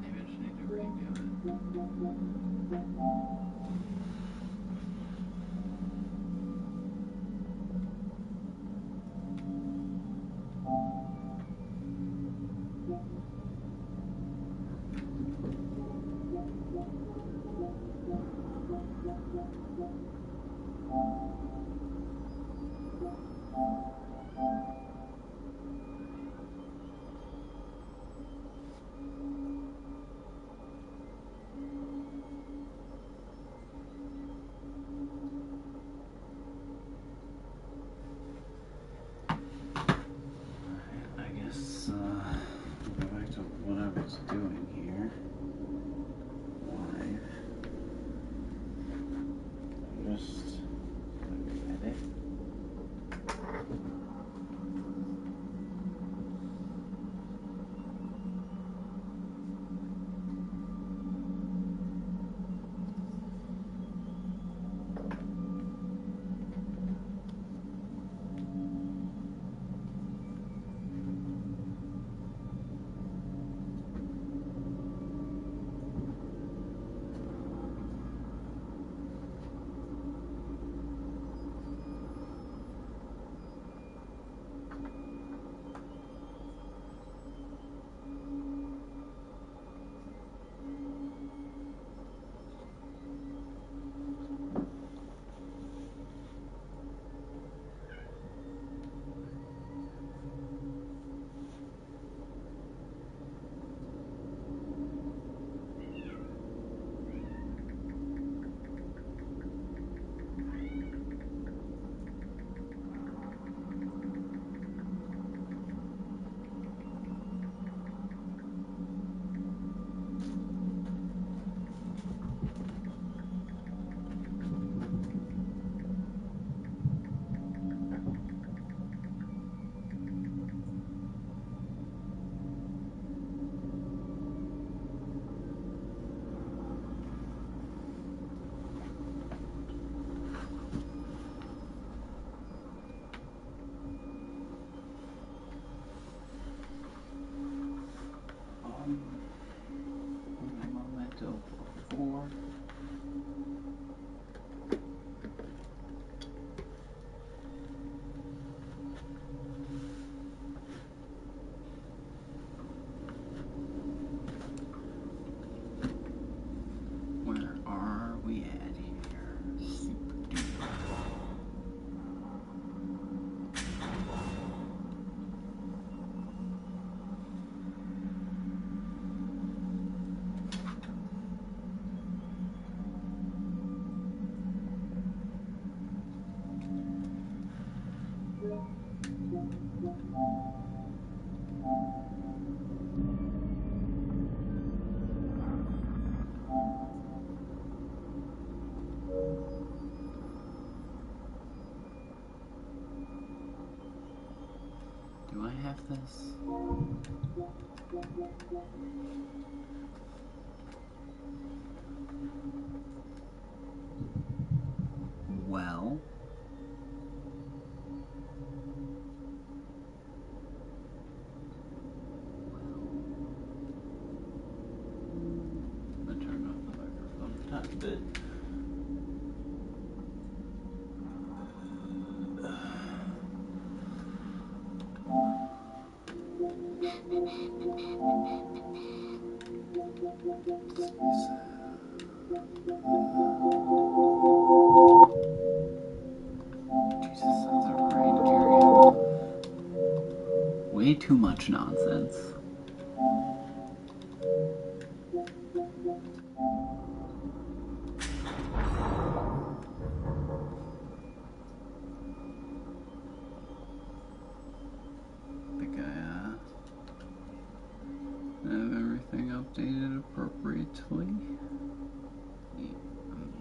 Maybe I just need to redo it. Go back to what I was doing here. Live. Just edit. Memento before. Where are we at here? Do I have this? Well, I turned off the microphone a tiny bit. Jesus, that's a reindeer. Way too much nonsense. Think I have everything updated appropriately.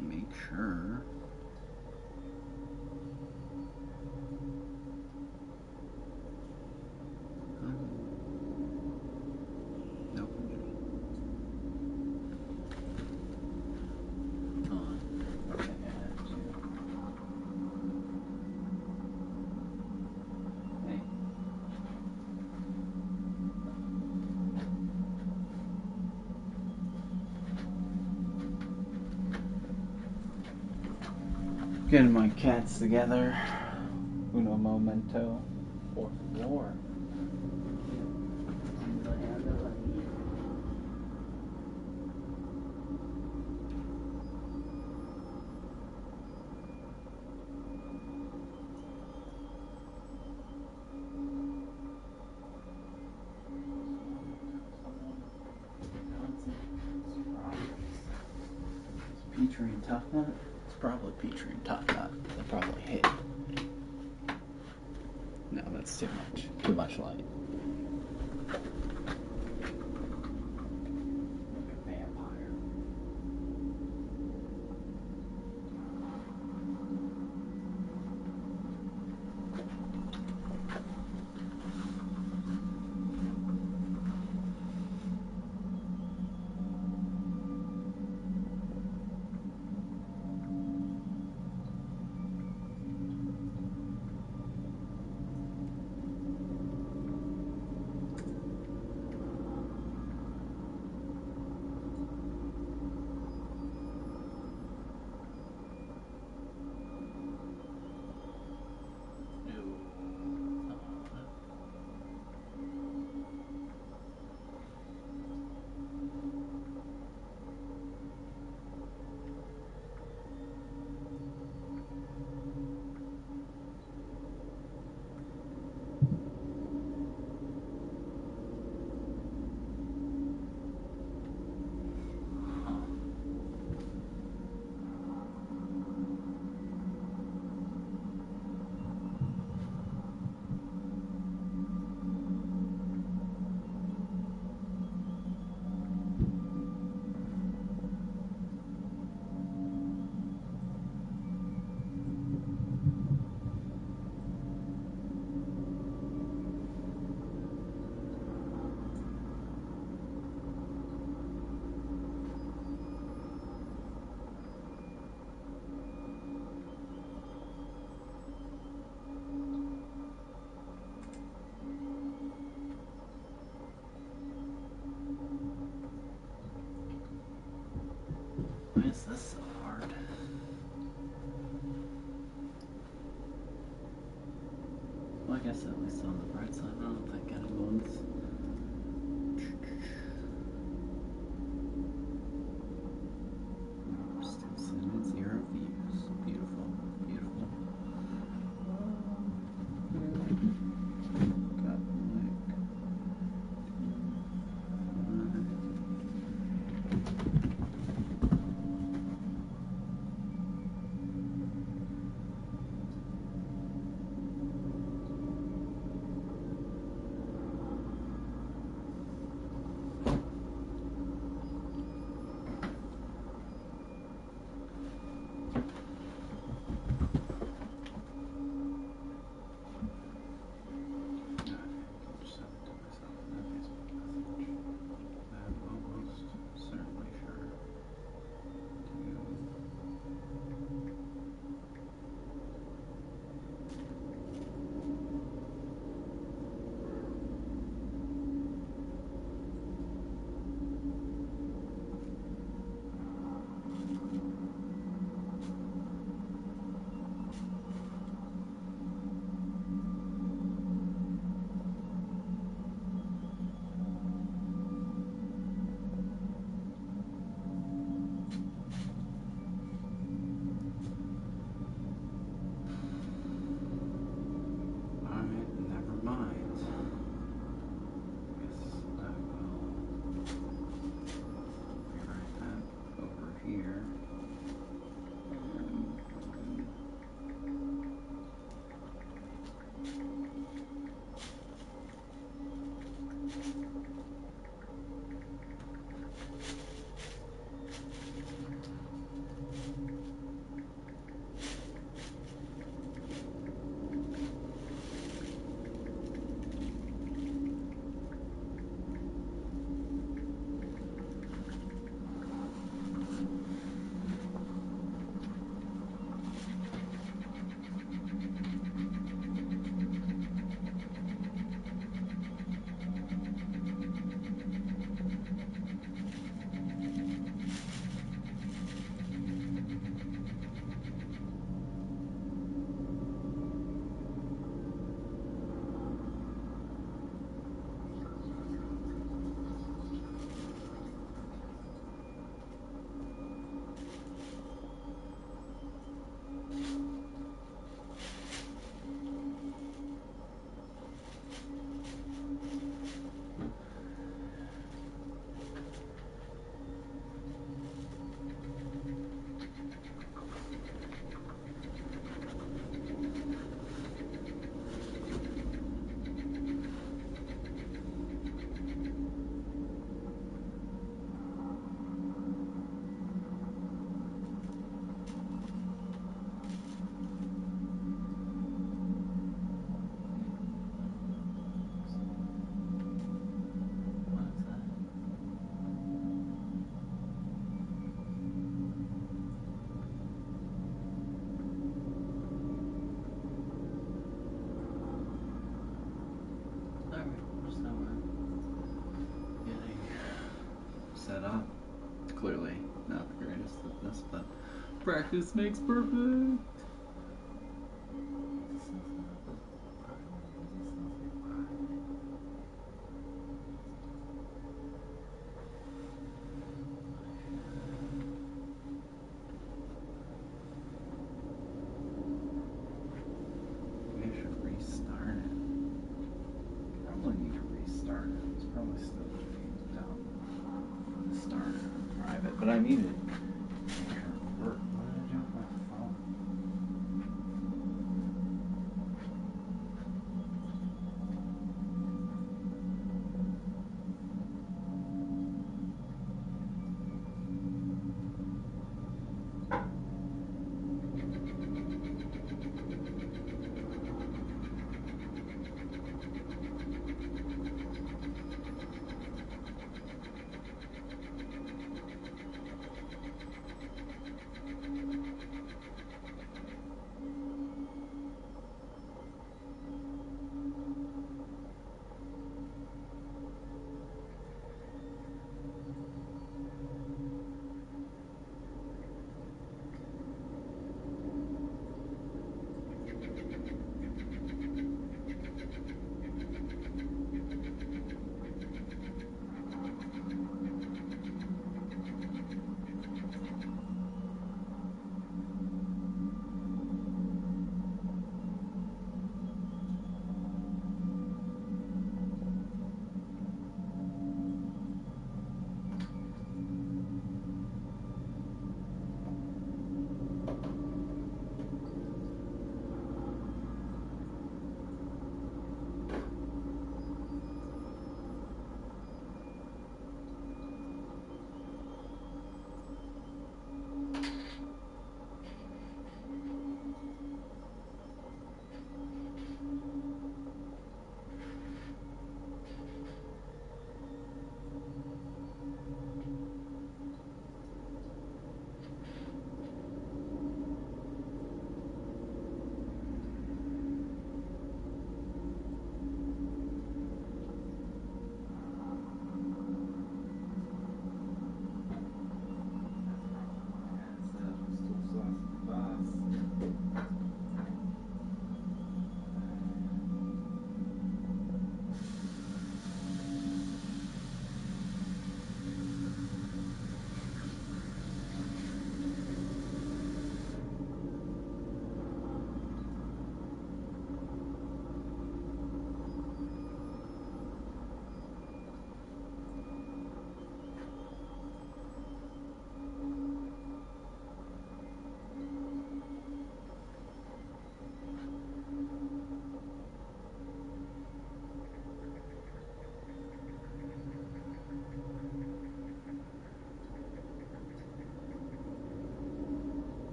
Make sure. Nope. Okay, I have to. Getting my cats together. Uno momento, por favor. Petrie and Tough Nut? It's probably Petrie and Tough Nut. They probably hit. No, that's too much. Too much light. Like a vampire. Why is this so hard? Well, I guess at least on the bright side, I don't think anyone's... Still sitting at 0 views. Beautiful, beautiful. Got set up. Clearly not the greatest at this, but practice makes perfect. Maybe I should restart it. Probably need to restart it. It's probably still down. Start it in private, but I need it. Make sure it works. What did I do with my phone?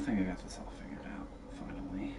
think I got this all figured out, finally.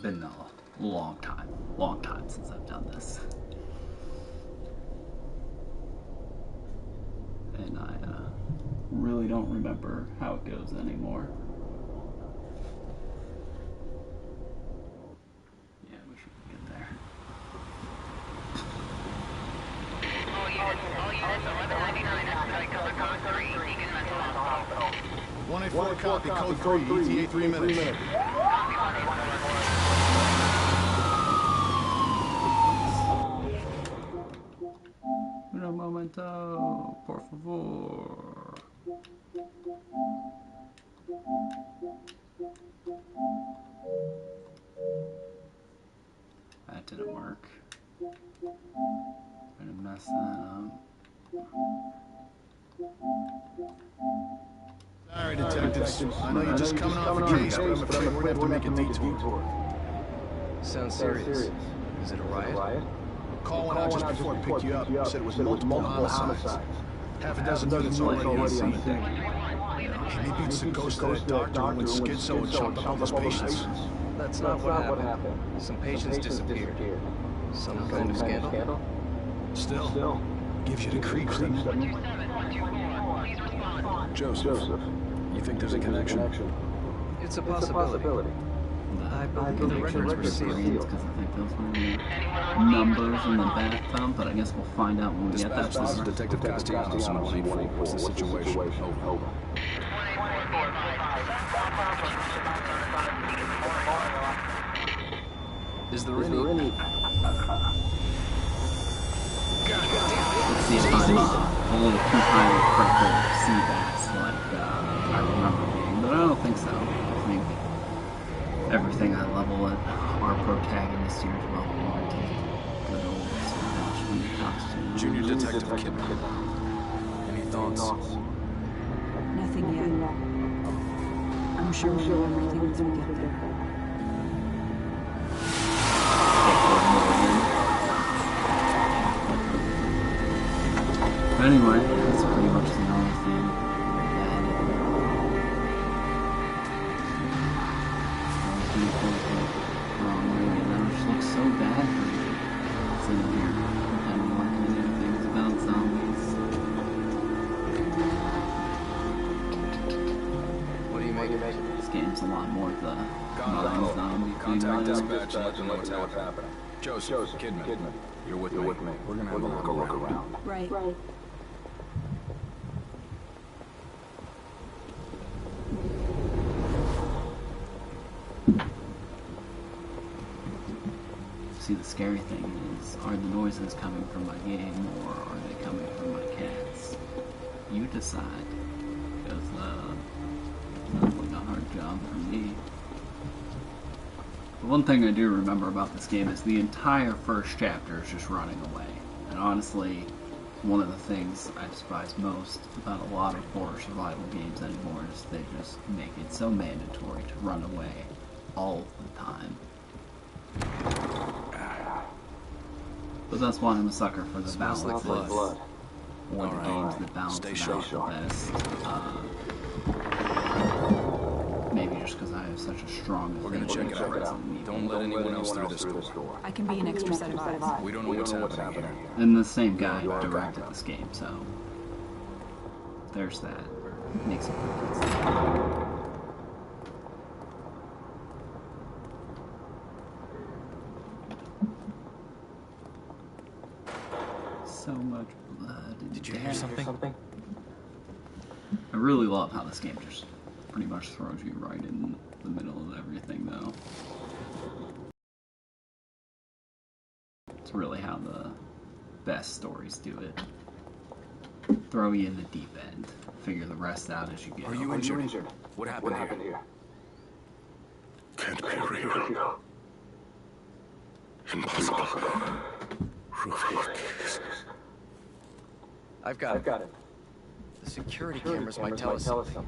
Been a long time since I've done this. And I really don't remember how it goes anymore. Yeah, we should get there. All units, 1199, expedite cover code 3, Deacon Mental Hospital. 184 copy, code 3, ETA 3 minutes. Un momento, por favor. That didn't work. I'm gonna mess that up. Sorry, detectives. I know you're just coming off a case, but I'm afraid we're gonna have to make a detour. Sounds serious. Is it a riot? Call went out just before I picked you up. Said it was multiple homicides. Half a dozen units already on scene. He beats the ghost of that doctor who went schizo and chopped up all those patients. That's not what happened. Some patients disappeared. Some kind of scandal? Still, gives you the creeps, doesn't it? 127-124, please respond. Joseph, you think there's a connection? It's a possibility. I believe the records were sealed. Because I think those were the numbers in the bathtub, but I guess we'll find out when we get that This is far. Detective Castellanos in 184. What's the situation? Over. 184, be advised. Is there any... Let's see if I'm a little too highly critical of sea bass like I remember being, but I don't think so. I think everything I level at our protagonist here is well warranted. Good old Sebastian costume. Junior Detective Kidman. Any thoughts? Nothing yet. I'm sure we'll know everything once we get there. Anyway, that's pretty much the only thing that lot more of the Got minds it. down Contact between dispatch and let them know what's happening. Joseph, Kidman, you're with me. We're gonna have a look around. Right. See, the scary thing is, are the noises coming from my game or are they coming from my cats? You decide, because sounds like a hard job for me. The one thing I do remember about this game is the entire first chapter is just running away. And honestly, one of the things I despise most about a lot of horror survival games anymore is they just make it so mandatory to run away all the time. But that's why I'm a sucker for the balance like blood. or the games that balance Stay it out sharp. the best. Maybe just because I have such a strong We're gonna check it out. Don't let anyone else through this door. I can be an extra set of eyes. We don't know what's happening here. And the same guy directed this game, so there's that. Makes it perfect sense. So much blood. Did you hear something? I really love how this game just pretty much throws you right in the middle of everything, though. It's really how the best stories do it. Throw you in the deep end. Figure the rest out as you go. Are you injured? What happened here? Can't be real. Impossible. Rufik. I've got it. The security cameras might tell us something.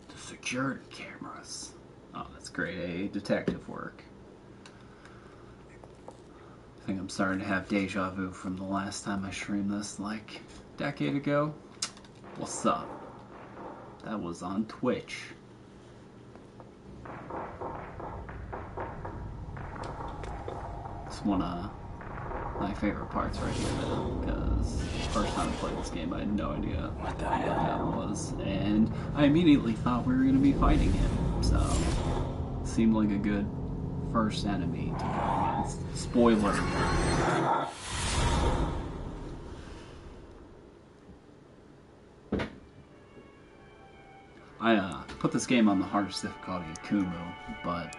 The security cameras. Oh, that's great, eh? Detective work. I think I'm starting to have deja vu from the last time I streamed this, like, a decade ago. What's up? That was on Twitch. It's one of my favorite parts right here, though, because the first time I played this game, I had no idea what the hell that was, and I immediately thought we were going to be fighting him, so it seemed like a good first enemy to go against. Spoiler. I put this game on the hardest difficulty, Akumu, but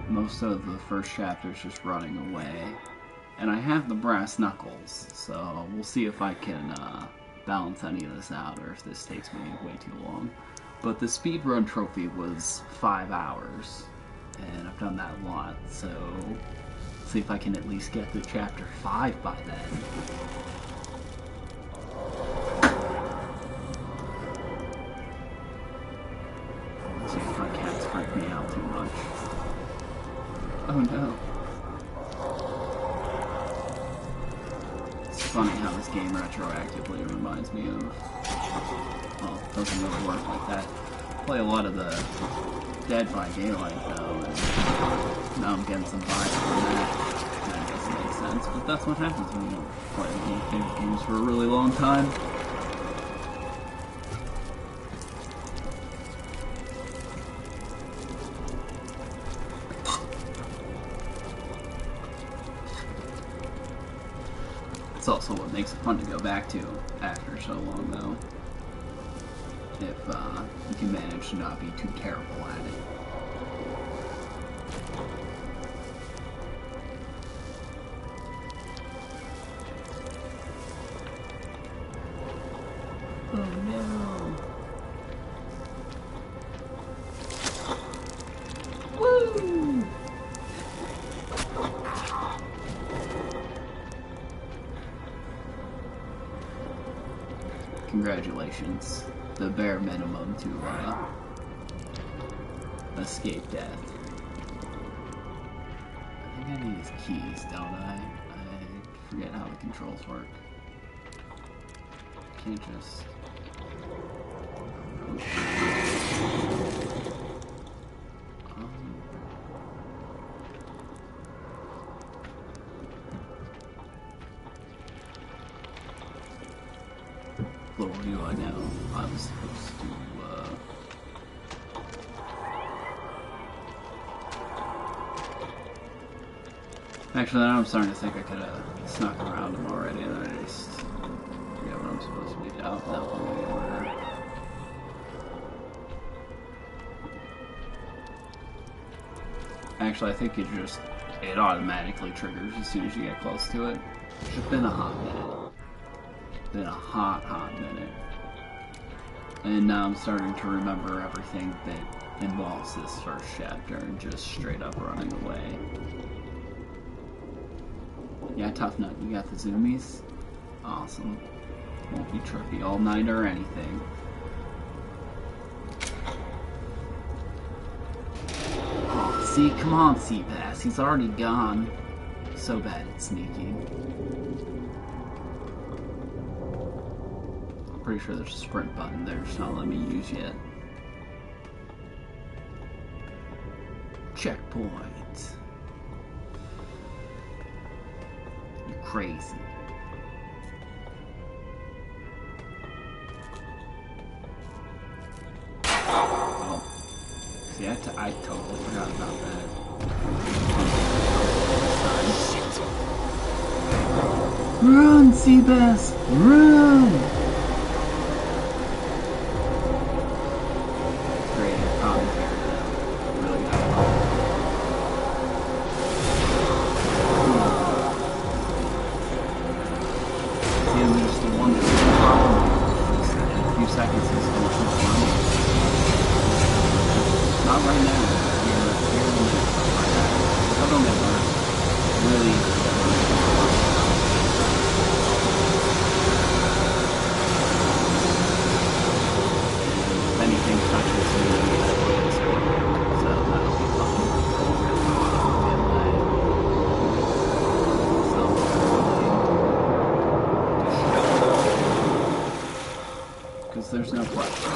most of the first chapter is just running away. And I have the brass knuckles, so we'll see if I can balance any of this out or if this takes me way too long. But the speedrun trophy was 5 hours, and I've done that a lot, so see if I can at least get to chapter 5 by then. Let's see if my cats freak me out too much. Oh no. It's funny how this game retroactively reminds me of, well, it doesn't really work like that. I play a lot of the Dead by Daylight though, and now I'm getting some vibes from that. That doesn't make sense, but that's what happens when you play one of your favorite games for a really long time. It's also what makes it fun to go back to after so long, though. If you can manage to not be too terrible at it. Oh no! Woo! Congratulations. The bare minimum to escape death. I think I need his keys, don't I? I forget how the controls work. Can't just... Little do I know, I was supposed to, Actually, now I'm starting to think I could have snuck around him already, and I just forget what I'm supposed to be doing. Oh, no, order. Actually, I think it automatically triggers as soon as you get close to it. It's just been a hot minute. Been a hot minute. And now I'm starting to remember everything that involves this first chapter and just straight up running away. Yeah, tough nut. You got the zoomies? Awesome. Won't be trippy all night or anything. Oh, see, come on, Seabass. He's already gone. So bad at sneaking. I'm pretty sure there's a sprint button there, just not letting me use yet. Checkpoint. You're crazy. Oh. See, I totally forgot about that. Shit. Run, Seabass! Run! Great commentary. Really got it. See, I'm just the one that's in a few seconds he's going to shoot one. Not right now. Here in a minute. I don't get hurt. Really easy to get hurt. If anything touches me, so that'll be fun. Because there's no question.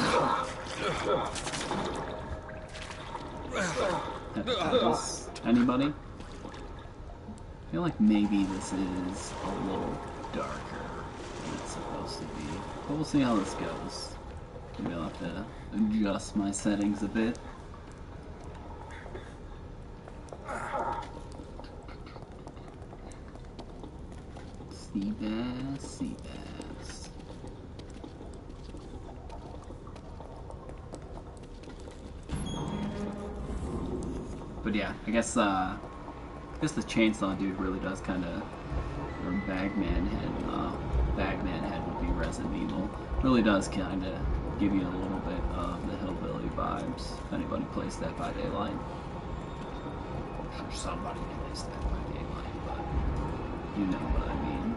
Anybody? I feel like maybe this is a little darker than it's supposed to be. But we'll see how this goes. Maybe I'll have to adjust my settings a bit. Seabass, Seabass. But yeah, I guess the chainsaw dude really does kind of, or Bagman head would be Resident Evil. Really does kind of give you a little bit of the hillbilly vibes. If anybody plays Dead by Daylight, I'm sure somebody plays Dead by Daylight, but you know what I mean.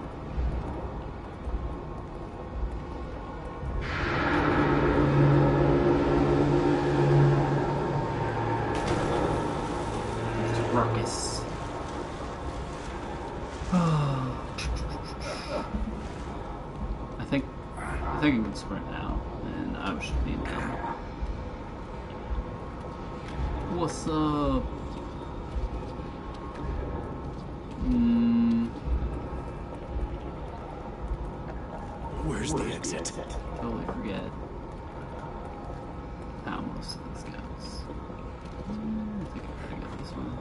Ruckus. I think I can sprint now, and I should be now. What's up? Where's the exit? Totally forget how most of this goes. I think I gotta get this one.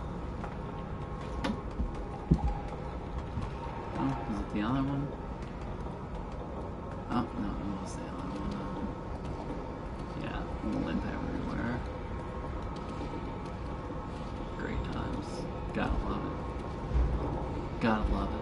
Oh, is it the other one? Oh, no, it was the other one. Yeah, limp everywhere. Great times. Gotta love it. Gotta love it.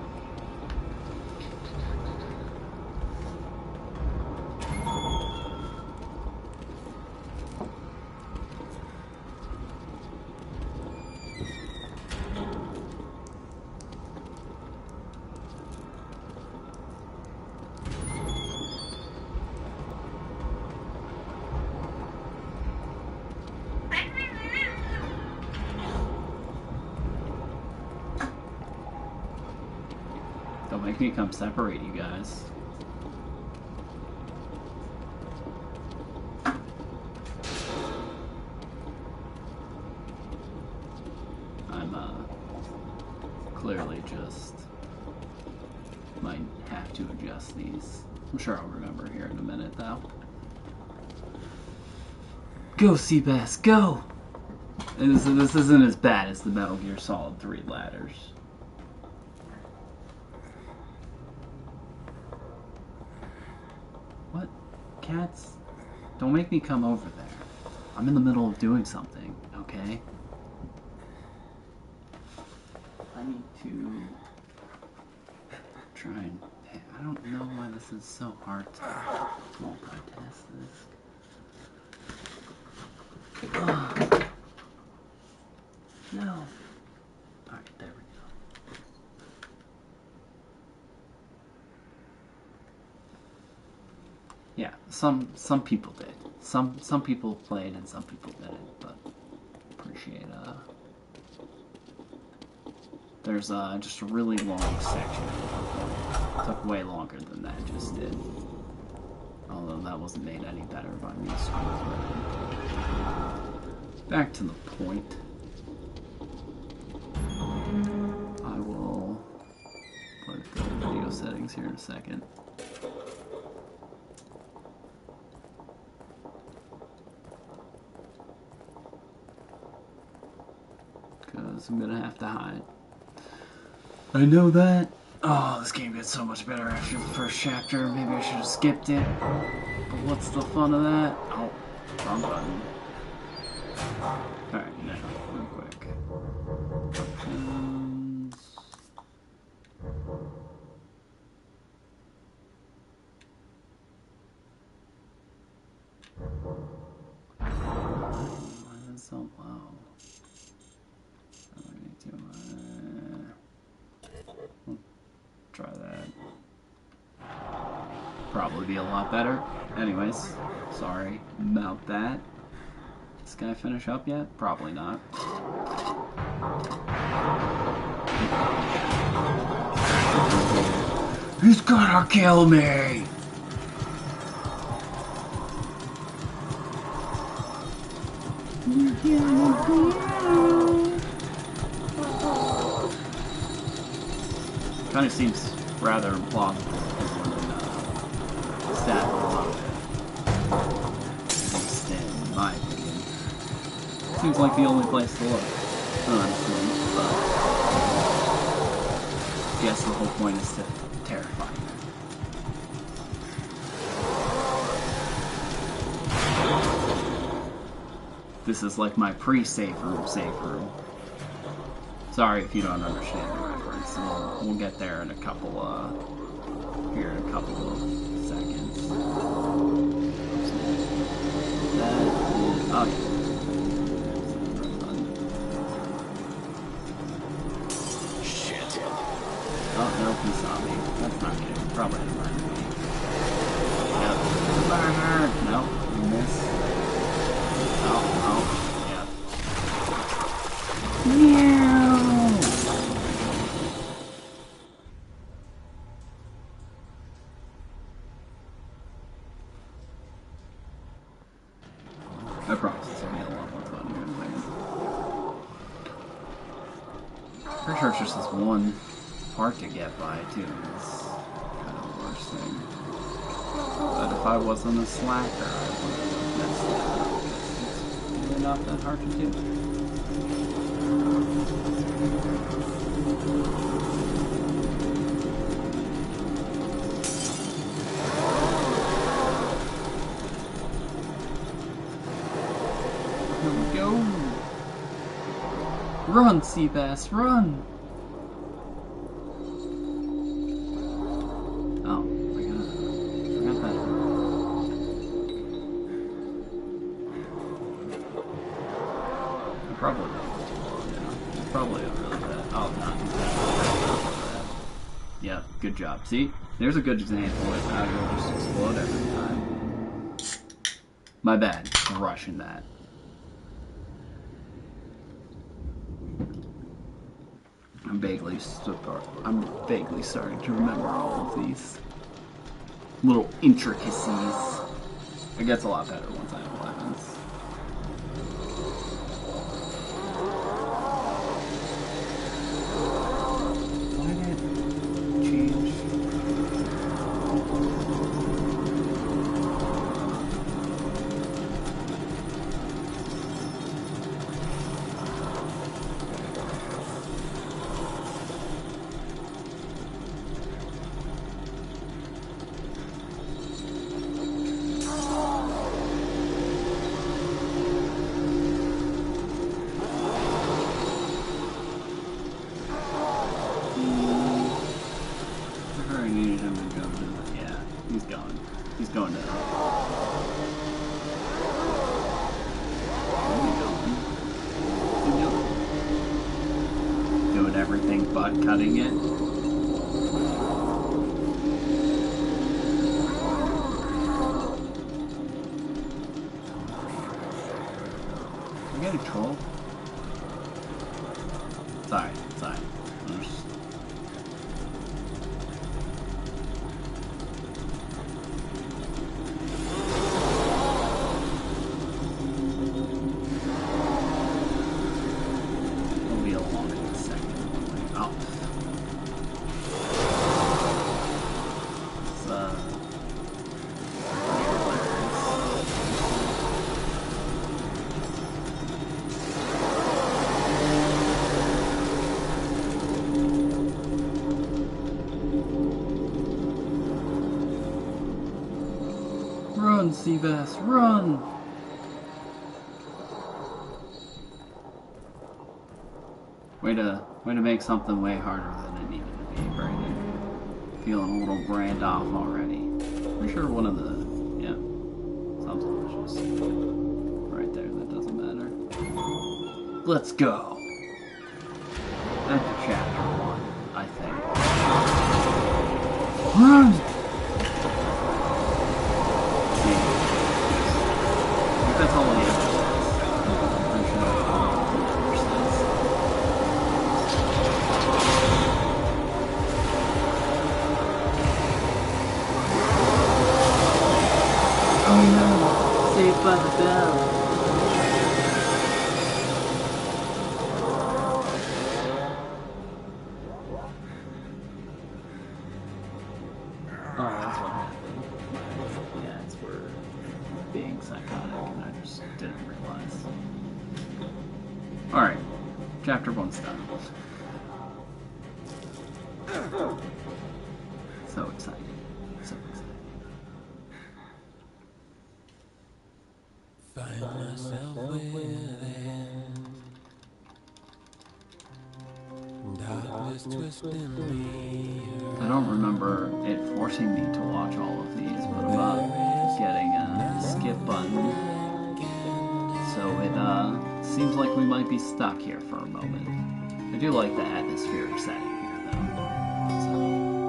Don't make me come separate you guys. I'm clearly just might have to adjust these. I'm sure I'll remember here in a minute though. Go, Seabass, go! This isn't as bad as the Metal Gear Solid 3 ladders. What? Cats? Don't make me come over there. I'm in the middle of doing something, okay? I need to try and... I don't know why this is so hard to multitask this. No. Alright, there we go. Yeah, some people did. Some people played and some people didn't, but appreciate there's just a really long section. It took way longer than that just did. Although that wasn't made any better by me scrolling. Back to the point. I will put the video settings here in a second. Because I'm gonna have to hide. I know that. Oh, this game gets so much better after the first chapter. Maybe I should have skipped it. But what's the fun of that? Oh, wrong button. Alright, now, real quick. Options. Why is it so low? Try that. Probably be a lot better. Anyways, sorry about that. This guy finish up yet? Probably not. He's gonna kill me! Kind of seems rather implausible stat below instead, in my opinion. Seems like the only place to look, honestly, but I guess the whole point is to terrify you. This is like my pre-save room safe room. Sorry if you don't understand the reference. We'll get there in a couple here in a couple of seconds. That is, oh yeah. Shit. Oh no, he saw me. That's not good. Probably didn't mind me. Yep. Burner! Nope, you miss. Oh, yep. Meow! I promise it's gonna be a lot more fun here in a second. Pretty sure it's just this one part to get by, too. It's kind of the worst thing. But if I wasn't a slacker, I would have messed it up. It's really not that hard to do. Here we go. Run, Seabass, run! Oh, I forgot that. Probably a really bad. Oh, not bad. Yep, good job. See? There's a good example of how it'll just explode every time. My bad for rushing that. I'm vaguely starting to remember all of these little intricacies. It gets a lot better once I have weapons. Why did it change? Oh no. Doing everything but cutting it. We got a troll. Sorry. We'll be along in a second. Oh. It's, Run, Seabass, run! Way to make something way harder than it needed to be, Brandon. Feeling a little brand off already. Pretty sure one of the, yeah, something was just right there, that doesn't matter. Let's go! Enter chapter 1, I think. Run! That's all he ever says. I'm pretty sure that's all he ever says. Oh no! Saved by the bell. Oh, that's what happened. Yeah, it's we're being psychotic and I just didn't realize. Alright, chapter 1's done. So exciting. So exciting. Find myself within darkness twisting me. I don't remember it forcing me to watch all of these, but about getting a skip button. So it seems like we might be stuck here for a moment. I do like the atmospheric setting here though, so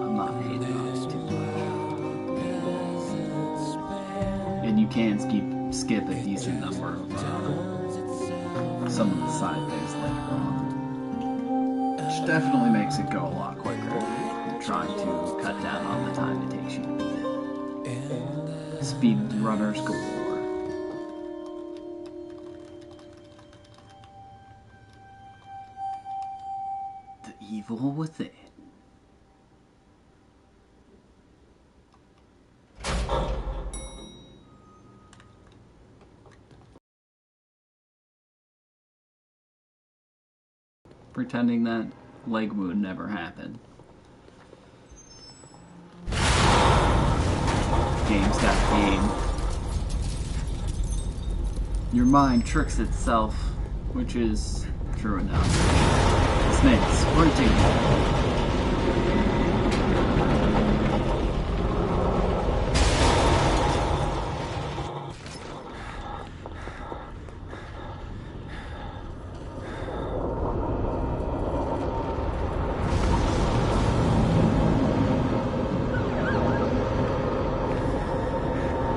I'm not hating on it too much. And you can skip a decent number of some of the side things later on. Which definitely makes it go a lot quicker. Trying to cut down on the time it takes you to beat it. Speed runners galore. The evil within. Pretending that leg wound never happened. Game's got game. Your mind tricks itself, which is true enough. This man's sprinting.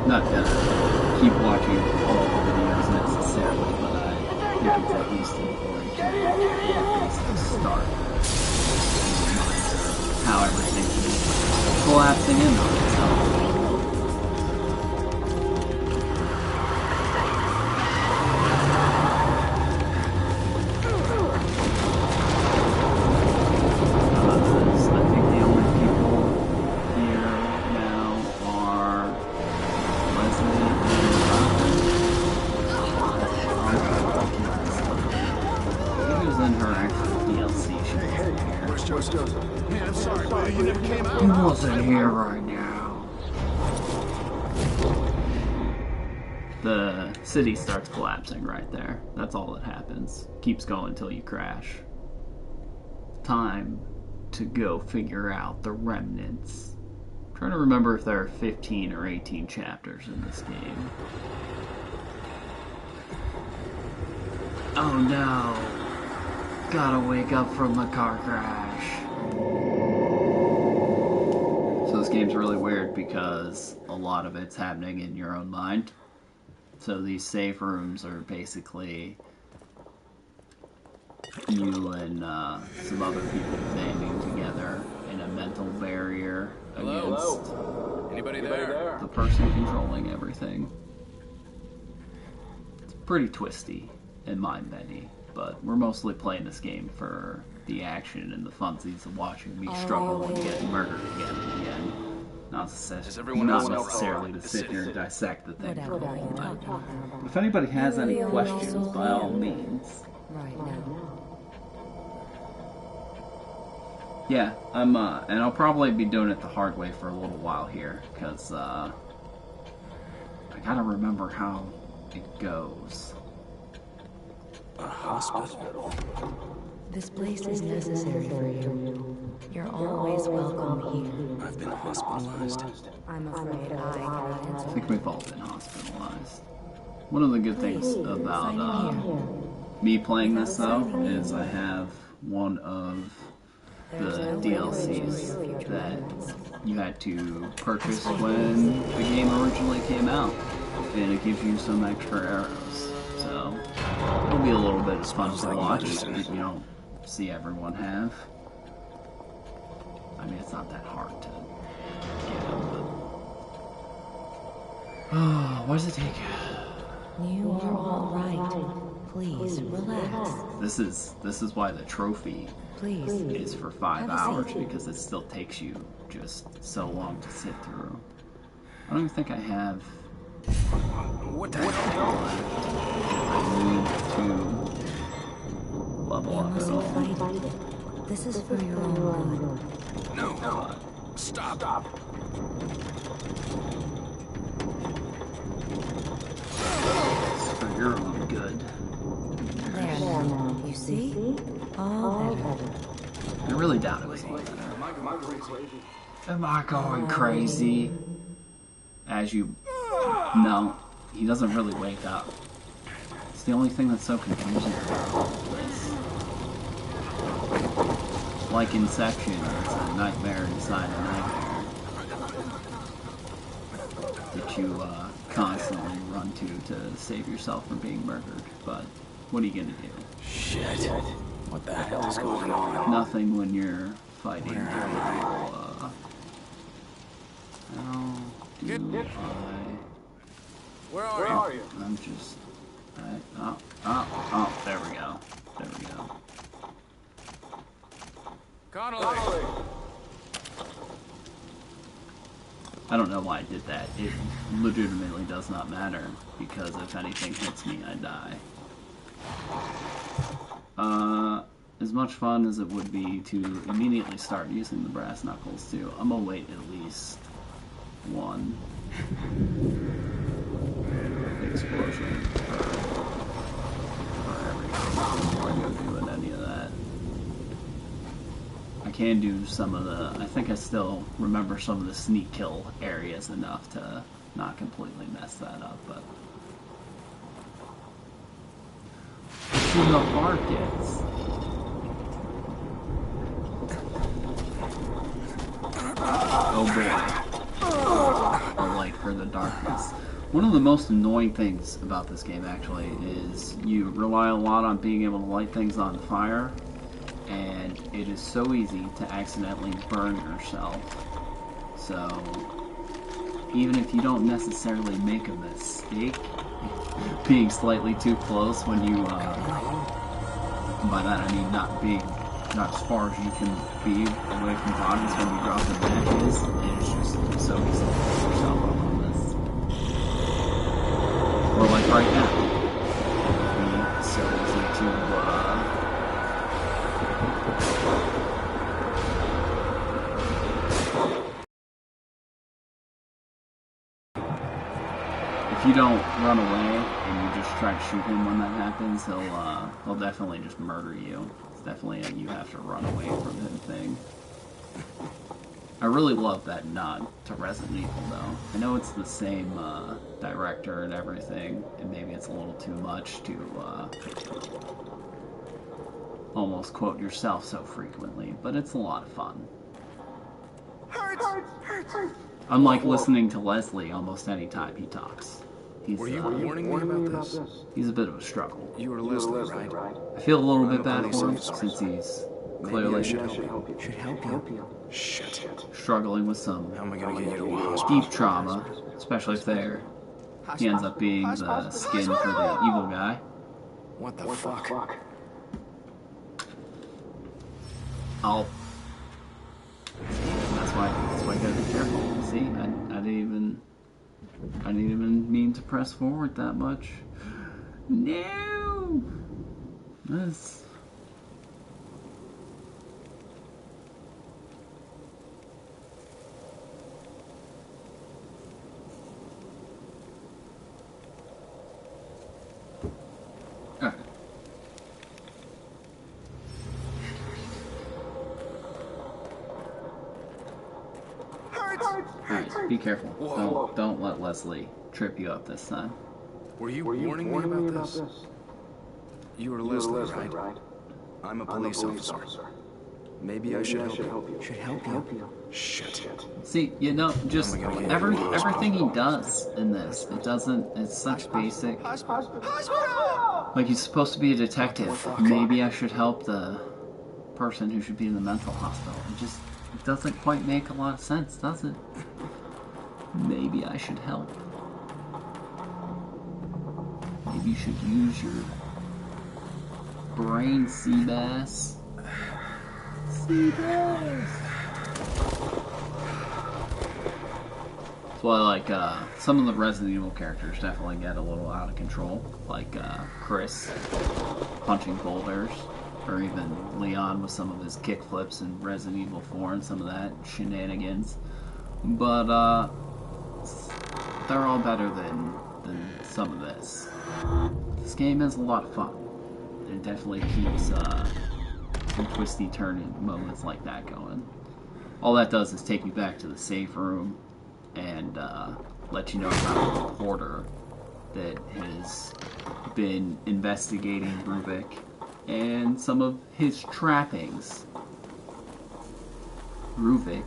Not gonna keep watching all the videos necessarily, but I think it's at least important to at least start how everything is collapsing in on itself. I think the only people here now are Leslie and Robin. He was in her actual DLC. She wasn't here. Where's Joseph? Man, I'm sorry, but you never came out. He wasn't here right now. The city starts collapsing right there. That's all that happens. Keeps going until you crash. Time to go figure out the remnants trying to remember if there are 15 or 18 chapters in this game. Oh no! Gotta wake up from the car crash. So this game's really weird because a lot of it's happening in your own mind. So these save rooms are basically you and some other people banding together in a mental barrier against Anybody there? the person controlling everything. It's pretty twisty and mind-bending, but we're mostly playing this game for the action and the funsies of watching me struggle and get murdered again and again. Not necessarily to sit here and dissect the thing for a whole night. If anybody has any questions, by all means. Right now. Yeah, and I'll probably be doing it the hard way for a little while here, because I gotta remember how it goes. A hospital. This place is necessary for you. You're always welcome here. I've been hospitalized. I'm afraid I cannot I answer. think we've all been hospitalized. One of the good things about me playing this, though, is I have one of the DLCs that you had to purchase when the game originally came out, and it gives you some extra arrows. So it'll be a little bit of fun to watch that you don't see everyone have. I mean, it's not that hard to get them, but... Oh, what does it take? You are all right. Please, relax. This is why the trophy Please. is for 5 hours, because it still takes you just so long to sit through. I don't even think I have... What the hell? I need to level You up at mustn't all. fight it. This is for your own good. No. Stop. It's for your own good. There now. You see? All better. I really doubt it was all better. Am I going crazy? As you... No, he doesn't really wake up. It's the only thing that's so confusing about all of this. Like Inception, it's a nightmare inside a nightmare that you constantly run to save yourself from being murdered. But what are you gonna do? Shit. What the hell is going on? Nothing when you're fighting people. How do I... Where are you? I'm just... oh, there we go. There we go. Connolly! I don't know why I did that. It legitimately does not matter, because if anything hits me, I die. As much fun as it would be to immediately start using the brass knuckles, too, I'm gonna wait at least one explosion for everything before I go doing any of that. I can do some of the... I think I still remember some of the sneak kill areas enough to not completely mess that up, but... Let's see how far it gets. Oh boy. A light for the darkness. One of the most annoying things about this game, actually, is you rely a lot on being able to light things on fire, and it is so easy to accidentally burn yourself. So, even if you don't necessarily make a mistake, being slightly too close when you, by that I mean not as far as you can be away from bodies when you drop the matches, it's just so easy to put yourself up on this. Or like right now. It's so easy to, if you don't run away and you just try to shoot him when that happens, he'll definitely just murder you. It's definitely a you have to run away from him thing. I really love that nod to Resident Evil, though. I know it's the same director and everything, and maybe it's a little too much to almost quote yourself so frequently, but it's a lot of fun. Unlike listening to Leslie almost any time he talks. Were you warning me about this? He's a bit of a struggle. You were Leslie, right? I feel a little bit bad for him since he's clearly Should help you. Shit. struggling with some How am I gonna get you to a hospital? deep trauma, especially if he ends up being the skin for the evil guy. What the fuck? That's why you gotta be careful. See, I didn't even mean to press forward that much. No! That's... Alright. Alright, be careful. Don't let Leslie trip you up this time. Were you warning me about this? You were Leslie, right? I'm a police officer. Maybe I should help you. Should help you? Shit. See, you know, just everything he does in this, it's such basic. Like, he's supposed to be a detective. Maybe I should help the person who should be in the mental hospital. It doesn't quite make a lot of sense, does it? Maybe I should help. Maybe you should use your brain, Seabass. Seabass! So like, some of the Resident Evil characters definitely get a little out of control. Like, Chris punching boulders. Or even Leon with some of his kickflips in Resident Evil 4 and some of that shenanigans. But, they're all better than some of this. This game is a lot of fun. It definitely keeps some twisty turning moments like that going. All that does is take you back to the safe room and let you know about the reporter that has been investigating Ruvik and some of his trappings. Ruvik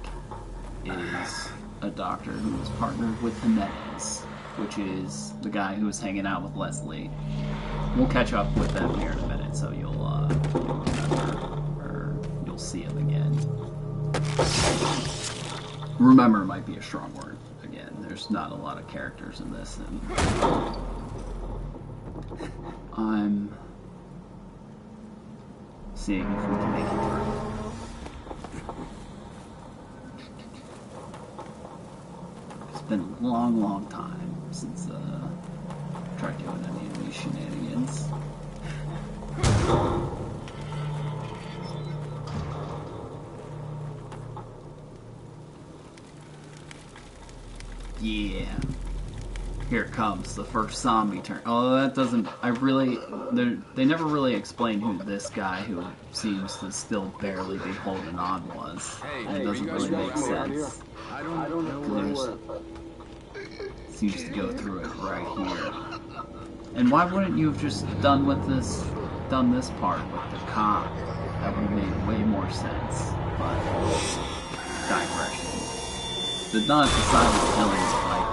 is a doctor who was partnered with Jimenez, which is the guy who was hanging out with Leslie. We'll catch up with them here in a minute, so you'll remember, or you'll see him again. Remember might be a strong word. Again, there's not a lot of characters in this, and I'm seeing if we can make it through. It's been a long time since I tried doing any of these shenanigans. Yeah. Here it comes, the first zombie turn. Oh, that doesn't... They never really explain who this guy, who seems to still barely be holding on, was. And it doesn't really make sense. I don't know. Seems to go through it right here. And why wouldn't you have just done this part with the cop? That would have made way more sense. But digression. The not the silent killing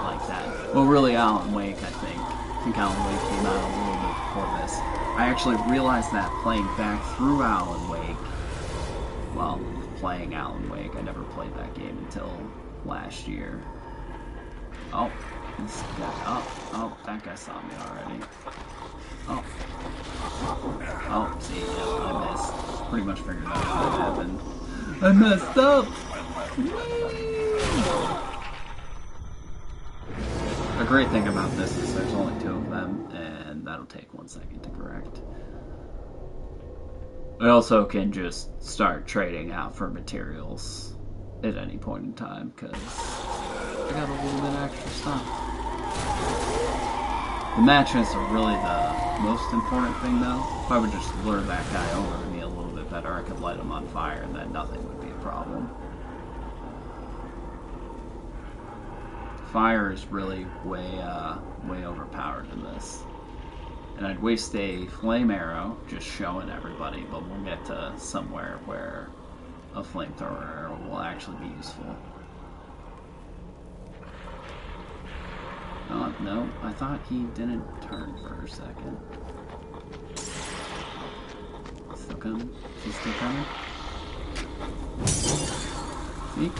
like that. Well, really, Alan Wake, I think. I think Alan Wake came out a little bit before this. I actually realized that playing back through Alan Wake. Well, playing Alan Wake. I never played that game until last year. Oh, this guy. Oh, that guy saw me already. Oh, see, yeah, I missed. Pretty much figured out what happened. I messed up! A great thing about this is there's only 2 of them, and that'll take 1 second to correct. I also can just start trading out for materials at any point in time, because I got a little bit of extra stuff. The matches are really the most important thing, though. If I would just lure that guy over to me a little bit better, I could light him on fire, and then nothing would be a problem. Fire is really way overpowered in this. And I'd waste a flame arrow just showing everybody, but we'll get to somewhere where a flamethrower arrow will actually be useful. Oh, no, I thought he didn't turn for a second. Still coming? Is he still coming? See?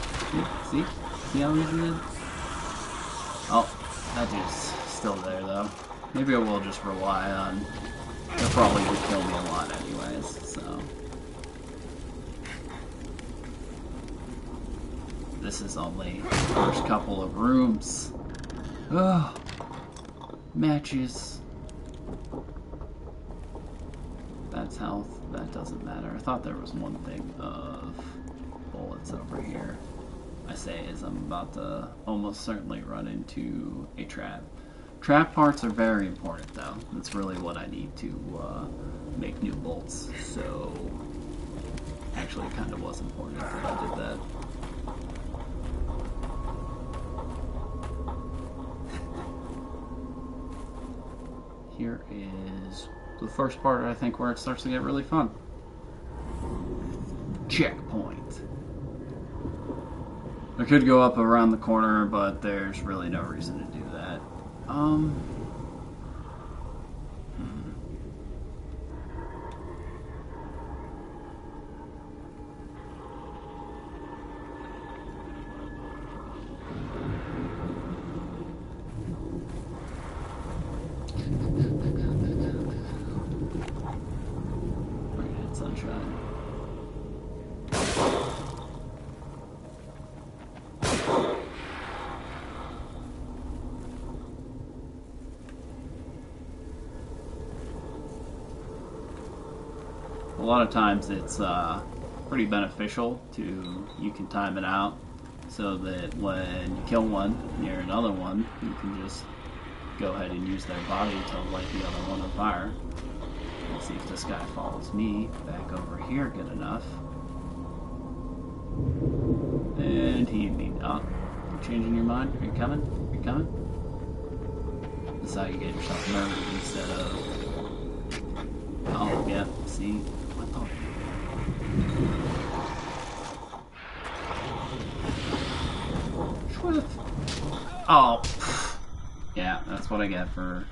See? See how easy it is? Oh, that dude's still there, though. Maybe I will just rely on... They'll probably would kill me a lot anyways, so... This is only the first couple of rooms. Ugh. Matches. That's health. That doesn't matter. I thought there was one thing of bullets over here. I say as I'm about to almost certainly run into a trap. Trap parts are very important though. That's really what I need to make new bolts. So actually it kind of was important that I did that. Here is the first part, I think, where it starts to get really fun. Checkpoint. I could go up around the corner, but there's really no reason to do that. Sunshine. A lot of times it's pretty beneficial you can time it out so that when you kill one near another one, you can just go ahead and use their body to light the other one on fire. Let's see if this guy follows me back over here good enough. And he oh, you changing your mind? Are you coming? Are you coming? This is how you get yourself murdered instead of... Oh, yeah, see? What the... Oh, yeah, that's what I get for...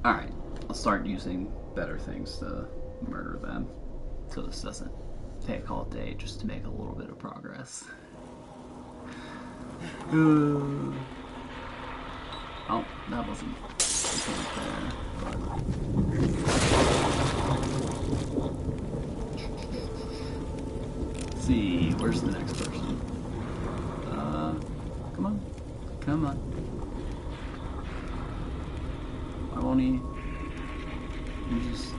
Alright, I'll start using better things to murder them, so this doesn't take all day just to make a little bit of progress. Oh, that wasn't fair, but... Let's see, where's the next person? Come on. Come on. Why won't he just...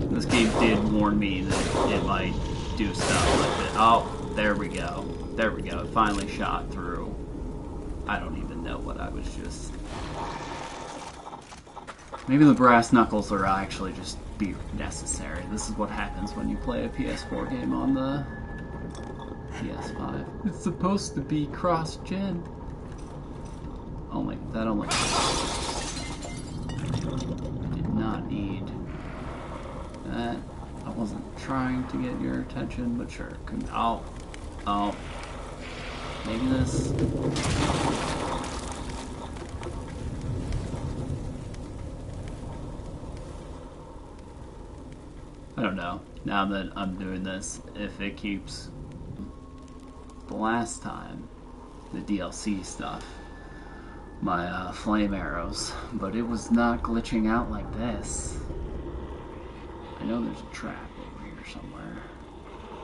This game did warn me that it might do stuff like that. Oh, there we go. There we go. It finally shot through. I don't even know what I was just... Maybe the brass knuckles are actually just be necessary. This is what happens when you play a PS4 game on the PS5. It's supposed to be cross-gen. That only... Did not need that. I wasn't trying to get your attention, but sure. Oh. Maybe this... I don't know. Now that I'm doing this, if it keeps... The last time, the DLC stuff, my flame arrows, but it was not glitching out like this. I know there's a trap over here somewhere.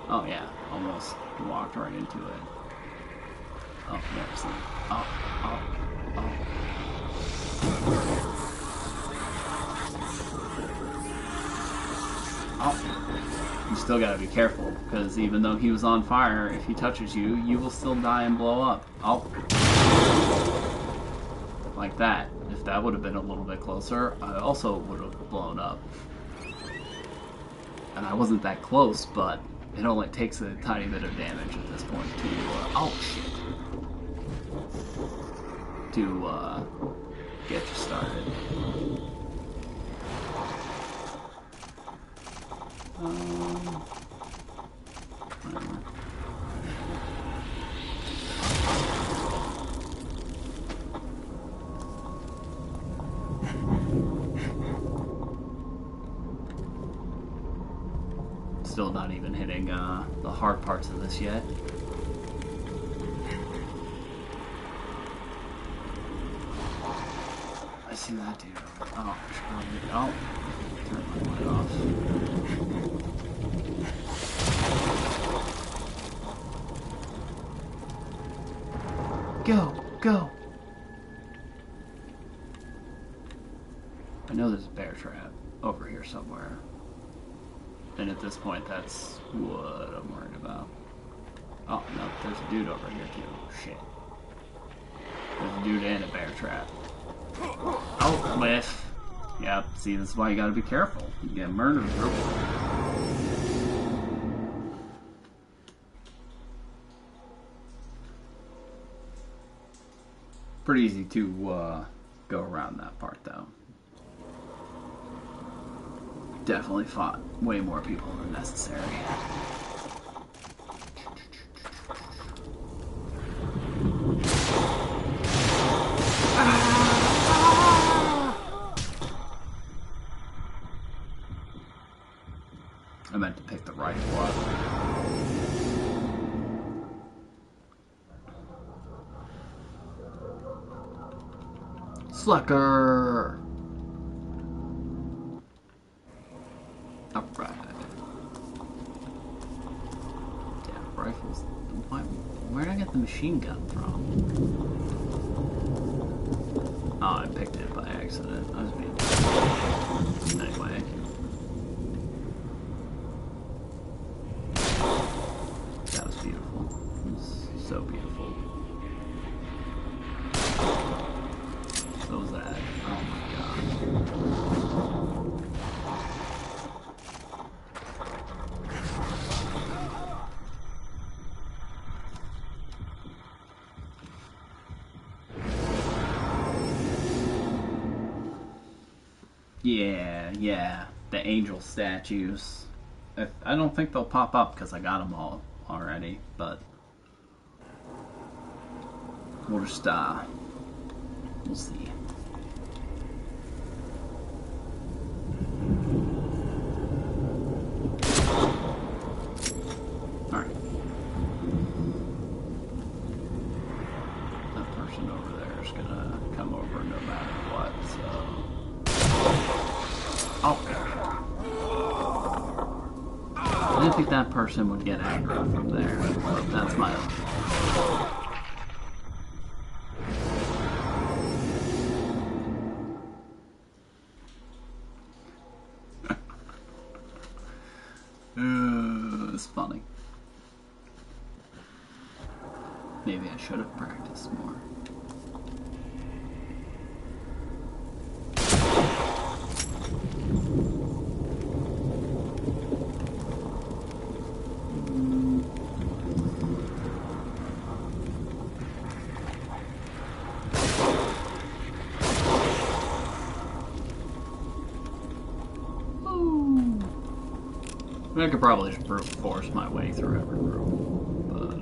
Oh yeah, almost walked right into it. Oh, there's the... Oh. Oh, you still gotta be careful, because even though he was on fire, if he touches you, you will still die and blow up. Oh. like that. If that would have been a little bit closer, I also would have blown up. And I wasn't that close, but it only takes a tiny bit of damage at this point to, oh shit, to get you started. Whatever. Still not even hitting the hard parts of this yet. I see that dude. Oh, oh, turn my light off. Go, go. I know there's a bear trap over here somewhere. And at this point, that's what I'm worried about. Oh, no, there's a dude over here, too. Shit. There's a dude and a bear trap. Oh, whiff. Yep, see, this is why you gotta be careful. You get murdered real quick. Pretty easy to go around that part, though. Definitely fought way more people than necessary. I meant to pick the rifle up. Slacker! Alright. Damn, rifles. Where did I get the machine gun from? Oh, I picked it by accident. I was being... Anyway. That was beautiful. It was so beautiful. So was that. Oh my god. Yeah, the angel statues. I don't think they'll pop up because I got them all already, but we'll just, we'll see. Alright. That person over there is gonna come over no matter what, so... Oh. I didn't think that person would get aggro from there, but that's my own. It's funny. Maybe I should have practiced more. I could probably just brute force my way through every room, but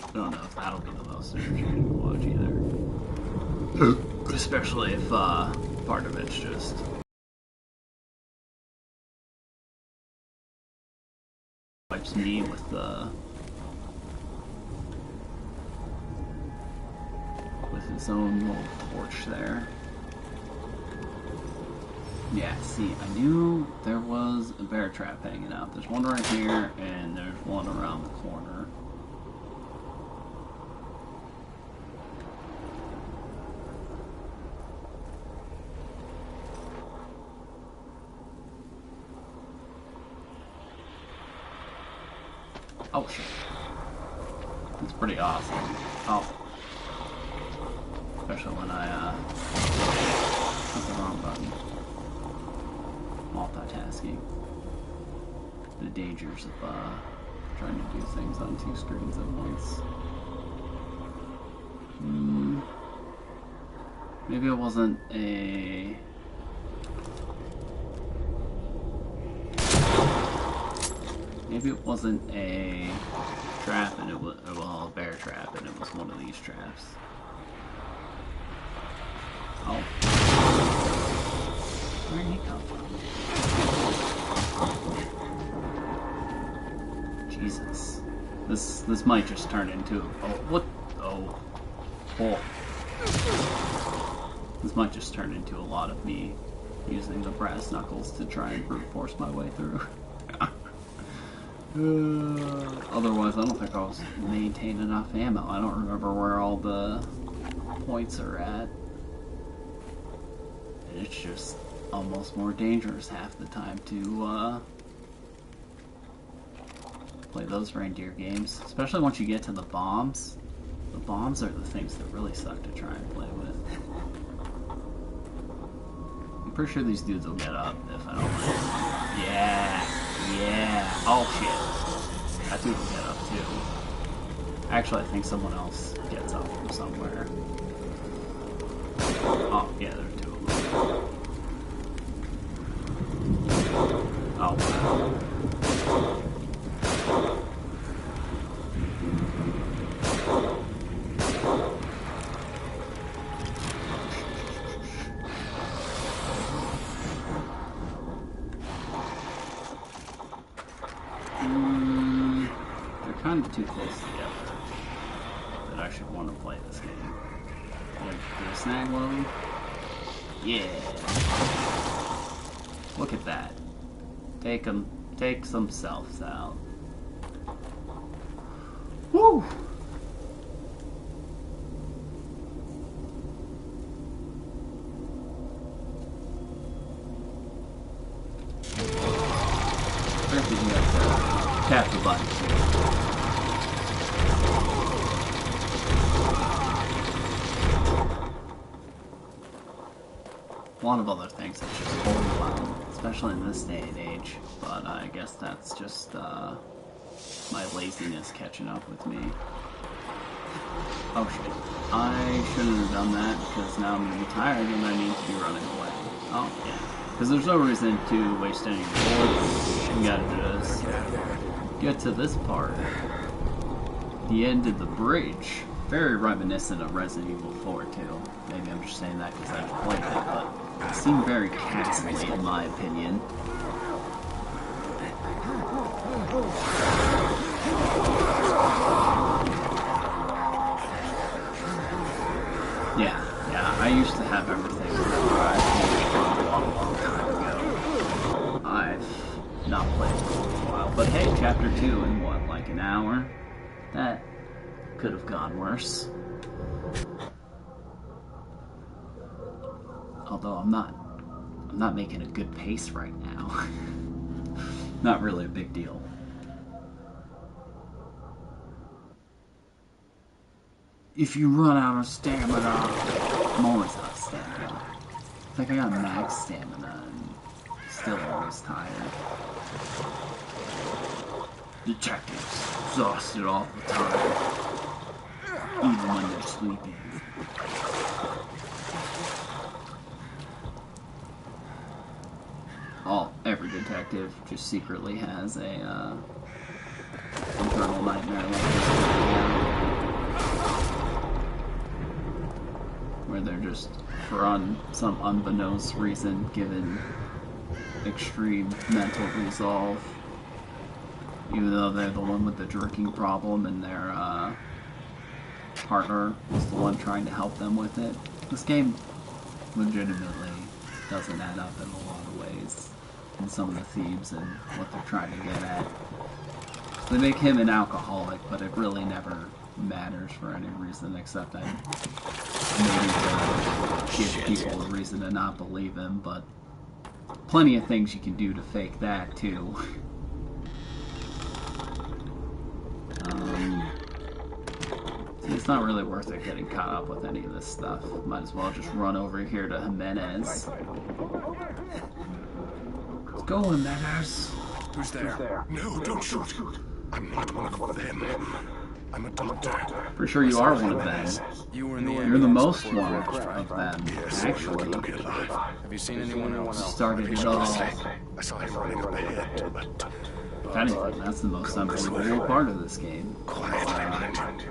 I don't know if that'll be the most entertaining to watch either. Especially if part of it's just wipes me with his own little torch there. Yeah, see, I knew there was a bear trap hanging out. There's one right here, and there's one around the corner. Oh, shit. That's pretty awesome. Oh. especially when I hit the wrong button. Multitasking. The dangers of trying to do things on 2 screens at once. Maybe it wasn't a... Maybe it wasn't a trap and it was, well, a bear trap and it was one of these traps. Oh. Where did he come from? Jesus. This might just turn into... Oh, what? Oh. Oh. This might just turn into a lot of me using the brass knuckles to try and brute force my way through. Otherwise, I don't think I was maintaining enough ammo. I don't remember where all the points are at. And it's just almost more dangerous half the time to play those reindeer games. Especially once you get to the bombs. The bombs are the things that really suck to try and play with. I'm pretty sure these dudes will get up if I don't let them. Yeah. Yeah. Oh shit. That dude will get up too. Actually, I think someone else gets up from somewhere. Oh, yeah, there are 2 of them. Oh, wow. They're kind of too close together that I should want to play this game. Like, do a snag load? Yeah. Look at that. Take some selves out. Woo! First you have to tap the button. A lot of other things that just overwhelm, especially in this day and age, but I guess that's just my laziness catching up with me. Oh shit. I shouldn't have done that because now I'm going to be tired and I need to be running away. Oh yeah. Because there's no reason to waste any bullets. You gotta just get to this part. The end of the bridge. Very reminiscent of Resident Evil 4 too. Maybe I'm just saying that because I've played it, but it seemed very ghastly in my opinion. Yeah, I used to have everything memorized a long time ago. I've not played for a while, but hey, chapter 2 in what, like an hour? That could have gone worse. Although I'm not making a good pace right now. Not really a big deal. If you run out of stamina, I'm always out of stamina. I think I got max stamina and still always tired. Detectives exhausted all the time, even when they're sleeping. Every detective just secretly has a internal nightmare like this, where they're just, for some unbeknownst reason, given extreme mental resolve, even though they're the one with the drinking problem and their partner was the one trying to help them with it. This game legitimately doesn't add up in a lot of ways in some of the themes and what they're trying to get at. They make him an alcoholic, but it really never matters for any reason except that maybe to give people a reason to not believe him, but plenty of things you can do to fake that too. it's not really worth it getting caught up with any of this stuff. Might as well just run over here to Jimenez. Let's go, Jimenez. Who's there? No, don't shoot. I'm not one of them. I'm a doctor. Pretty sure you are one of them. You were in the You're the most one of them, Yes, actually. lucky to be alive. Have you seen anyone else? Started it all. I saw him running up ahead, but If anything, that's the most unbelievable part of this game. quiet behind.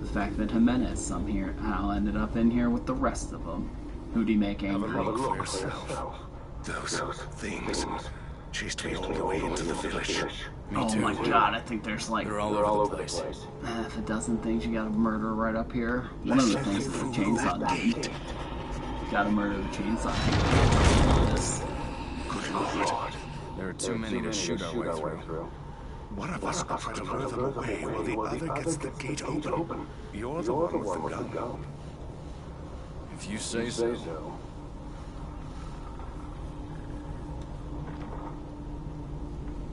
The fact that Jimenez somehow ended up in here with the rest of them. Who'd he make Have a angry? look for yourself. Those things chased me all the way into the village. Oh my god, I think there's like They're all over the place. half a dozen things you gotta murder right up here. One of the things is the chainsaw dude. You gotta murder the chainsaw dude. This. Good Lord. There are too many to shoot our way through. One of us will try to lure them away while the other gets the gate open. You're the one with the gun. If you say so.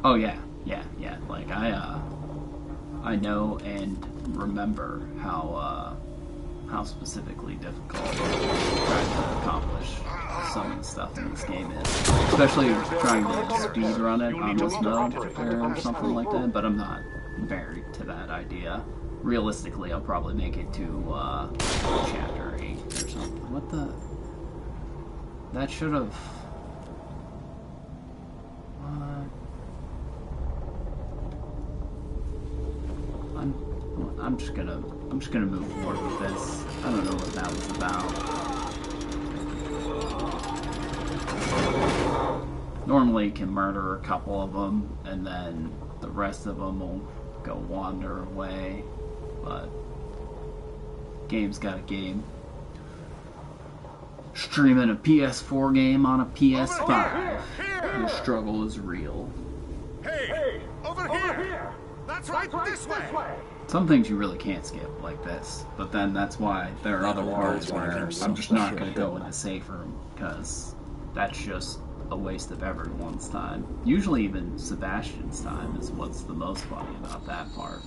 Oh yeah. Like I know and remember how specifically difficult trying to accomplish some of the stuff in this game is. Especially trying to speed run it on this mode or something like that, but I'm not married to that idea. Realistically, I'll probably make it to chapter 8 or something. What the? That should have. What? I'm just gonna move forward with this. I don't know what that was about. Normally you can murder a couple of them and then the rest of them will go wander away, but game's got a game. Streaming a PS4 game on a PS5. Your struggle is real. Hey! Over here! That's right, this way! Some things you really can't skip, like this. But then that's why there are other parts where I'm just not going to go in the safe room, because that's just a waste of everyone's time. Usually even Sebastian's time is what's the most funny about that part.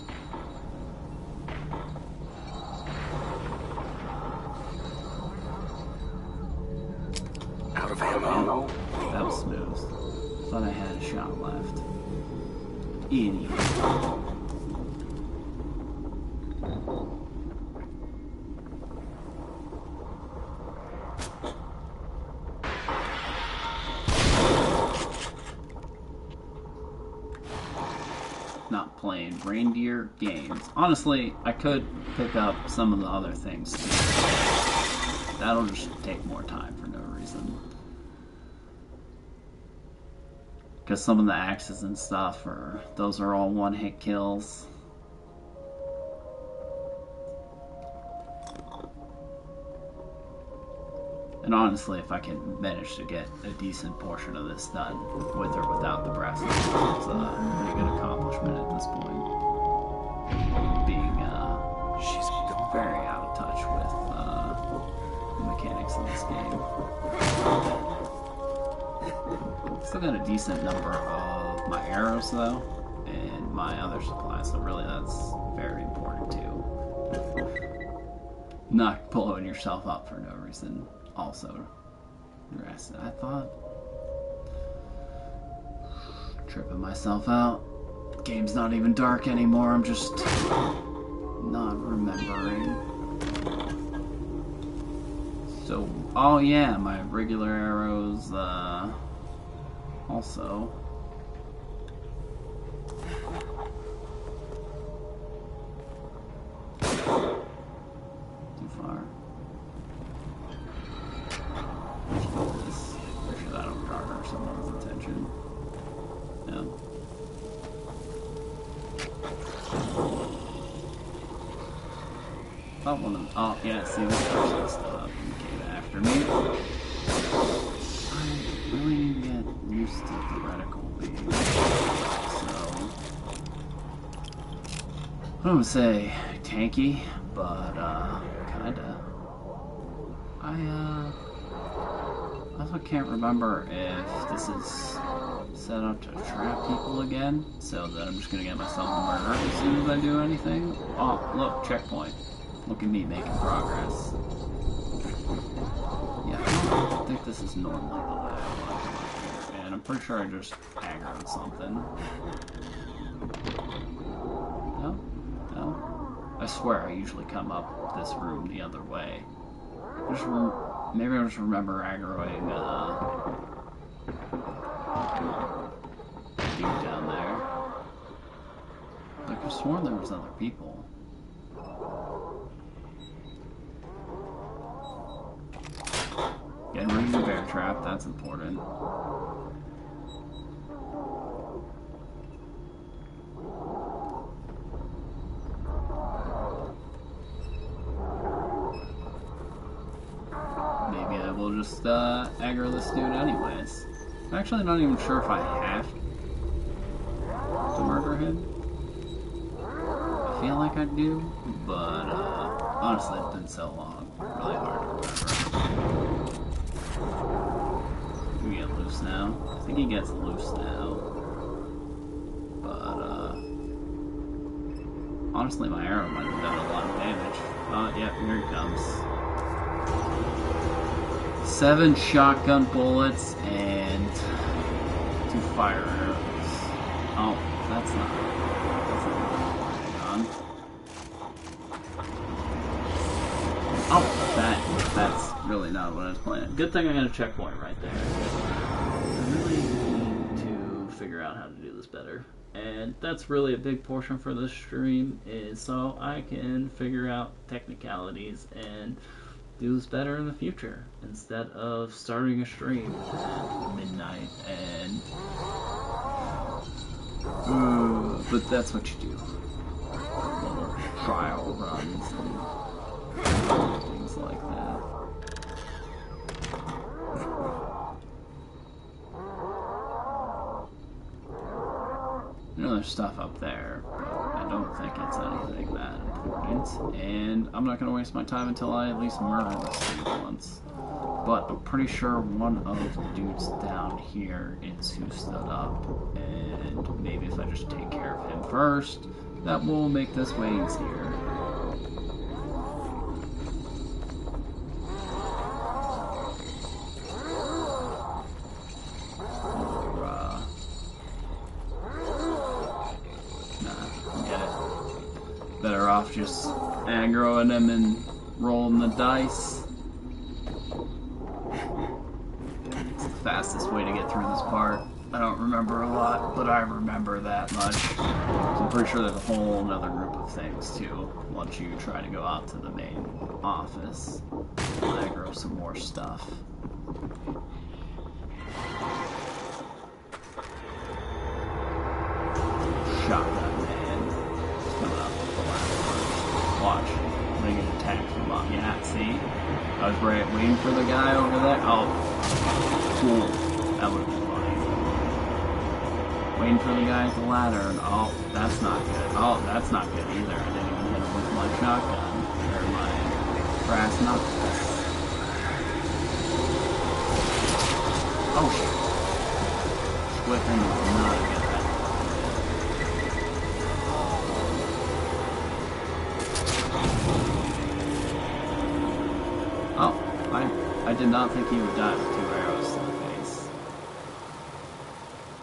Out of ammo. That was smooth. Thought I had a shot left. Idiot. Not playing reindeer games. Honestly, I could pick up some of the other things too. That'll just take more time for no reason. Because some of the axes and stuff those are all one-hit kills. And honestly, if I can manage to get a decent portion of this done, with or without the brass knuckles, it's a pretty good accomplishment at this point. Being She's gone. very out of touch with the mechanics of this game. Still got a decent number of my arrows though, and my other supplies, so really that's very important too. Not blowing yourself up for no reason. Also, rest. I thought, tripping myself out. Game's not even dark anymore. I'm just not remembering. So, oh yeah, my regular arrows. Also. Too far. Focus. Make sure that don't garner someone's attention. Yeah. Thought one of them. Oh, yeah, see, this person's still up in the cave after me. I really need to get used to the reticle being. So. I don't say tanky, but, kinda. I also can't remember if this is set up to trap people again, so that I'm just gonna get myself murdered as soon as I do anything. Oh, look, checkpoint. Look at me making progress. Yeah, I don't think this is normally the way I want to come up here. And I'm pretty sure I just aggroed something. No? No? I swear I usually come up this room the other way. Maybe I just remember aggroing, dude down there. I could have sworn there was other people. Getting rid of the bear trap, that's important. Maybe I will just aggro this dude anyways. I'm actually not even sure if I have to murder him. I feel like I do, but honestly it's been so long. Really hard to remember. Can we get loose now? I think he gets loose now. But honestly my arrow might have done a lot of damage. Oh yeah, here he comes. 7 shotgun bullets and 2 fire arrows. Oh, that's not on. Oh, that's really not what I was planning. Good thing I got a checkpoint right there. I really need to figure out how to do this better. And that's really a big portion for this stream, is so I can figure out technicalities and do this better in the future, instead of starting a stream at midnight and but that's what you do. Little trial runs and things like that. You know, there's stuff up there, but I don't think it's anything that important, and I'm not going to waste my time until I at least murder this dude once. But I'm pretty sure one of the dudes down here is who stood up, and maybe if I just take care of him first, that will make this way easier. Better off just aggroing him and rolling the dice. It's the fastest way to get through this part. I don't remember a lot, but I remember that much. So I'm pretty sure there's a whole another group of things too, once you try to go out to the main office and aggro some more stuff. Shotgun man. Coming up. Watch. I'm gonna get attacked from up. Yeah, see? I was right waiting for the guy over there. Oh. Cool. That would have been funny. Waiting for the guy at the ladder. And, oh, that's not good. Oh, that's not good either. I didn't even hit him with my shotgun. Or my brass knuckles. Oh, shit. Whipping is not a good idea. Oh, I did not think he would die with 2 arrows to the face.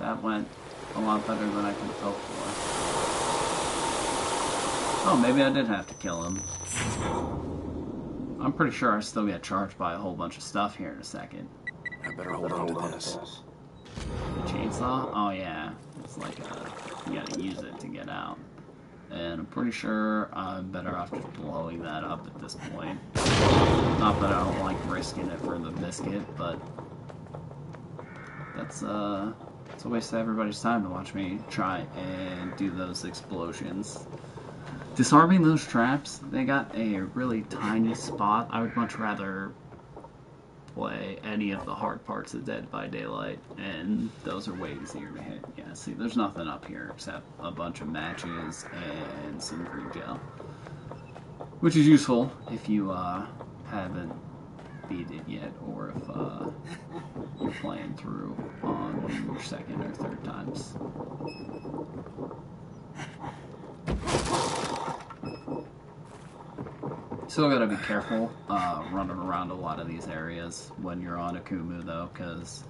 That went a lot better than I could have hoped for. Oh, maybe I did have to kill him. I'm pretty sure I still get charged by a whole bunch of stuff here in a second. I better hold on to this. The chainsaw? Oh yeah. It's like you gotta use it to get out. And I'm pretty sure I'm better off just blowing that up at this point. Not that I don't like risking it for the biscuit, but it's a waste of everybody's time to watch me try and do those explosions. Disarming those traps, they got a really tiny spot. I would much rather play any of the hard parts of Dead by Daylight, and those are way easier to hit. Yeah, see, there's nothing up here except a bunch of matches and some green gel, which is useful if you haven't beat it yet, or if you're playing through on your second or third times. Still gotta be careful running around a lot of these areas when you're on Akumu, though, because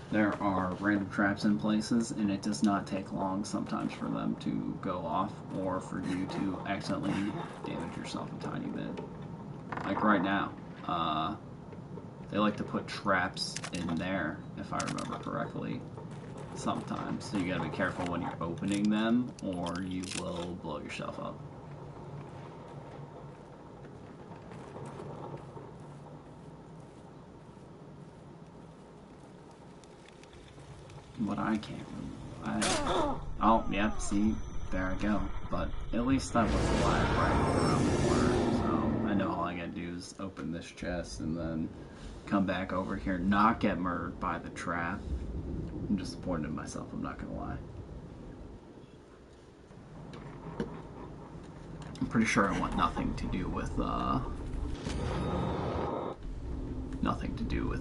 there are random traps in places, and it does not take long sometimes for them to go off or for you to accidentally damage yourself a tiny bit. Like right now, they like to put traps in there, if I remember correctly, sometimes. So you gotta be careful when you're opening them, or you will blow yourself up. What I can't remember. Oh, yep, see, there I go. But at least I was alive right around the corner, so I know all I gotta do is open this chest and then come back over here, not get murdered by the trap. I'm disappointed in myself, I'm not gonna lie. I'm pretty sure I want nothing to do with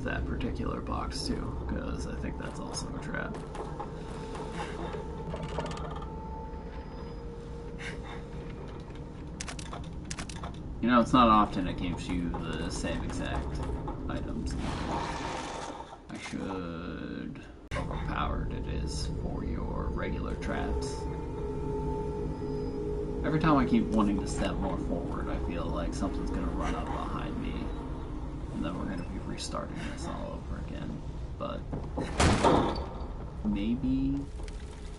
that particular box too, because I think that's also a trap. You know, it's not often it gives you the same exact items. I should overpowered it is for your regular traps. Every time I keep wanting to step more forward, I feel like something's gonna run up behind me, and then we're gonna be restarting this all over again. But maybe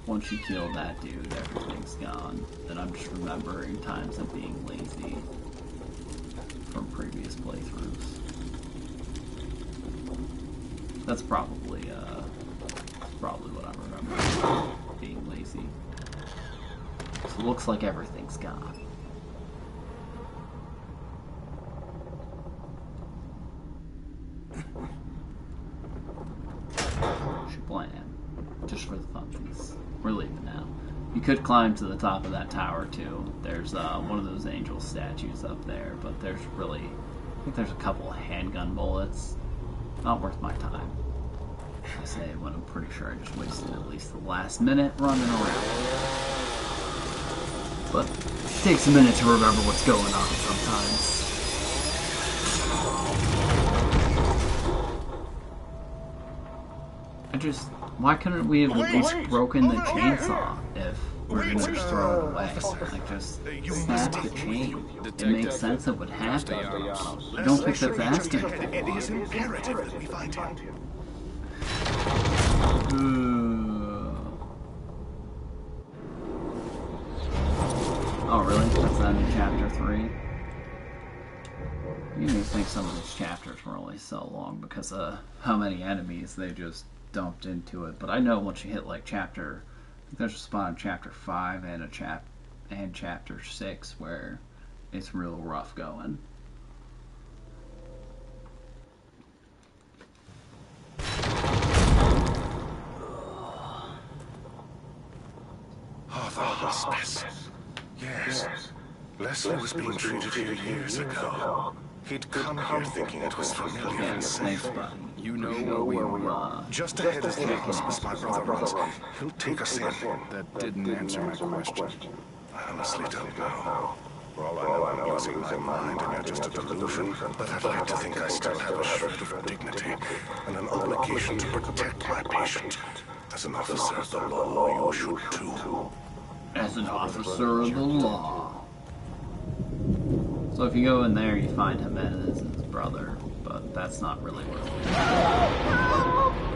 once you kill that dude, everything's gone. And I'm just remembering times of being lazy from previous playthroughs. That's probably what I remember, being lazy. So it looks like everything's gone. Shablam. Just for the funsies. We're leaving now. You could climb to the top of that tower too. There's one of those angel statues up there, but there's really, I think there's a couple of handgun bullets. Not worth my time. I say when I'm pretty sure I just wasted at least the last minute running around. But it takes a minute to remember what's going on sometimes. Why couldn't we have at least broken the chainsaw if we're gonna just throw it away? Like, just snap the chain. It makes sense it would happen. You don't pick up fast enough. It is imperative that we find him. Oh, really? That's that in chapter 3? You may think some of these chapters were only so long because of how many enemies they just dumped into it. But I know once you hit like chapter, I think there's a spot in chapter 5 and chapter 6 where it's real rough going. Oh, the hospice. Yes. Leslie was being treated here years ago. He'd come here thinking it was familiar. Yeah, thanks, buddy. You know where we are. Just ahead is the hospice my brother runs. He'll take us in. That didn't answer my question. I honestly don't know. For all I know, I'm losing my mind and you're just a delusion. But I'd like to think I still have a shred of dignity and an obligation to protect my patient. As an officer of the law, you should too. As an officer of the law. So if you go in there, you find Jimenez and his brother, but that's not really worth it.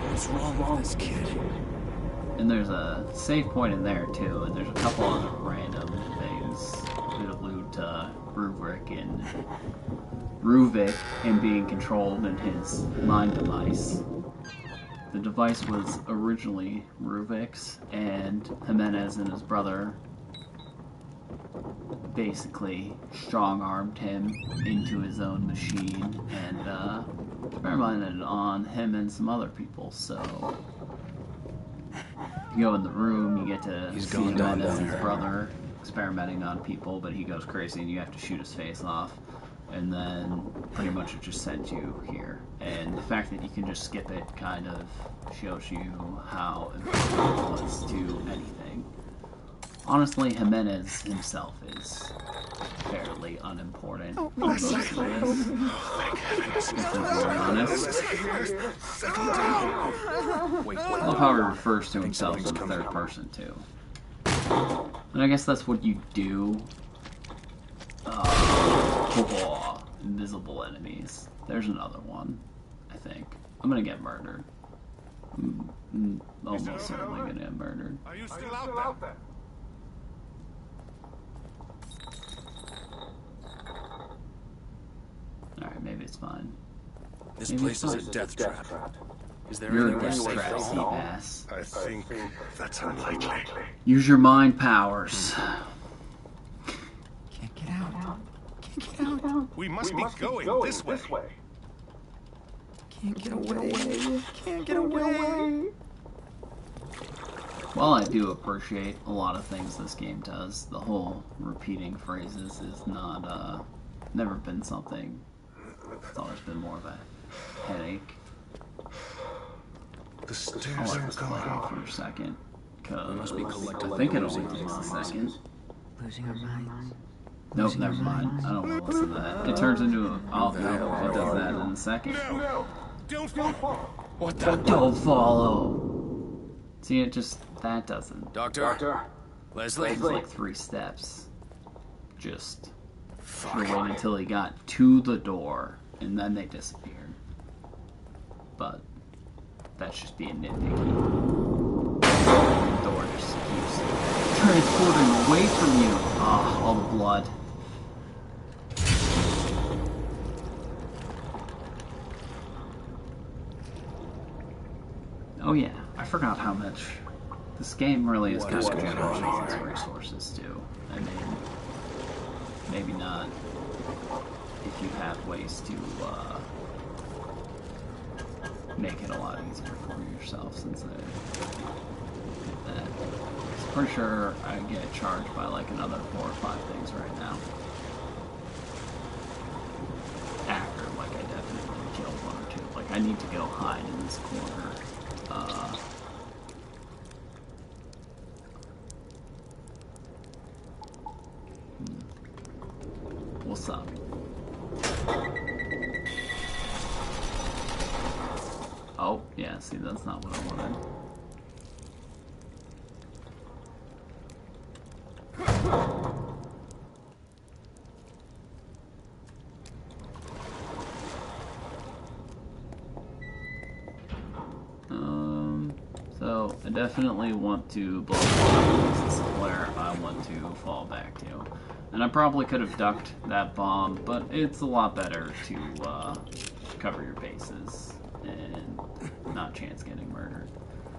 What's wrong with this kid? And there's a save point in there too, and there's a couple other random things that allude to Ruvik and being controlled in his mind device. The device was originally Ruvik's, and Jimenez and his brother basically strong-armed him into his own machine and experimented on him and some other people. So you go in the room, you get to see Jimenez and his brother experimenting on people, but he goes crazy and you have to shoot his face off. And then pretty much it just sends you here. And the fact that you can just skip it kind of shows you how important it was to anything. Honestly, Jimenez himself is fairly unimportant. Oh, To be honest. Settle down. Wait, I love how he refers to himself in the third person too. And I guess that's what you do. Invisible enemies. There's another one, I think. I'm gonna get murdered. I'm almost certainly gonna get murdered. Are you still out there? Alright, maybe it's fine. This Maybe place it's is a fine. death trap. Is there You're anywhere a safe trap, at sea all? bass. I think that's unlikely. Use your mind powers. Can't get out. Can't get out. We must be going this way. Can't get away. Can't get away. While I do appreciate a lot of things this game does, the whole repeating phrases is not, never been something. It's always been more of a headache. The I'll stairs let are this play gone. for a second, because must be collecting I think it those only takes a second. Losing our minds. Nope, never mind. I don't want to listen to that. It turns into a... Oh, no, it does that in a second. No! Don't fall! What the? Don't follow! See, it just... That doesn't... Doctor? Leslie? It's like 3 steps. Just... Should've waited until he got to the door, and then they disappeared. But... That's just being nitpicky. The door just keeps transporting away from you. Ah, all the blood. Oh yeah, I forgot how much this game really is kind of controlling its resources too. I mean, maybe not if you have ways to make it a lot easier for yourself, since I did that. I'm pretty sure I get charged by like another 4 or 5 things right now. After, like, I definitely killed 1 or 2. Like, I need to go hide in this corner. What's up? Oh, yeah, see, that's not what I wanted. So I definitely want to blow up. This is where I want to fall back to. And I probably could have ducked that bomb, but it's a lot better to cover your bases and not chance getting murdered.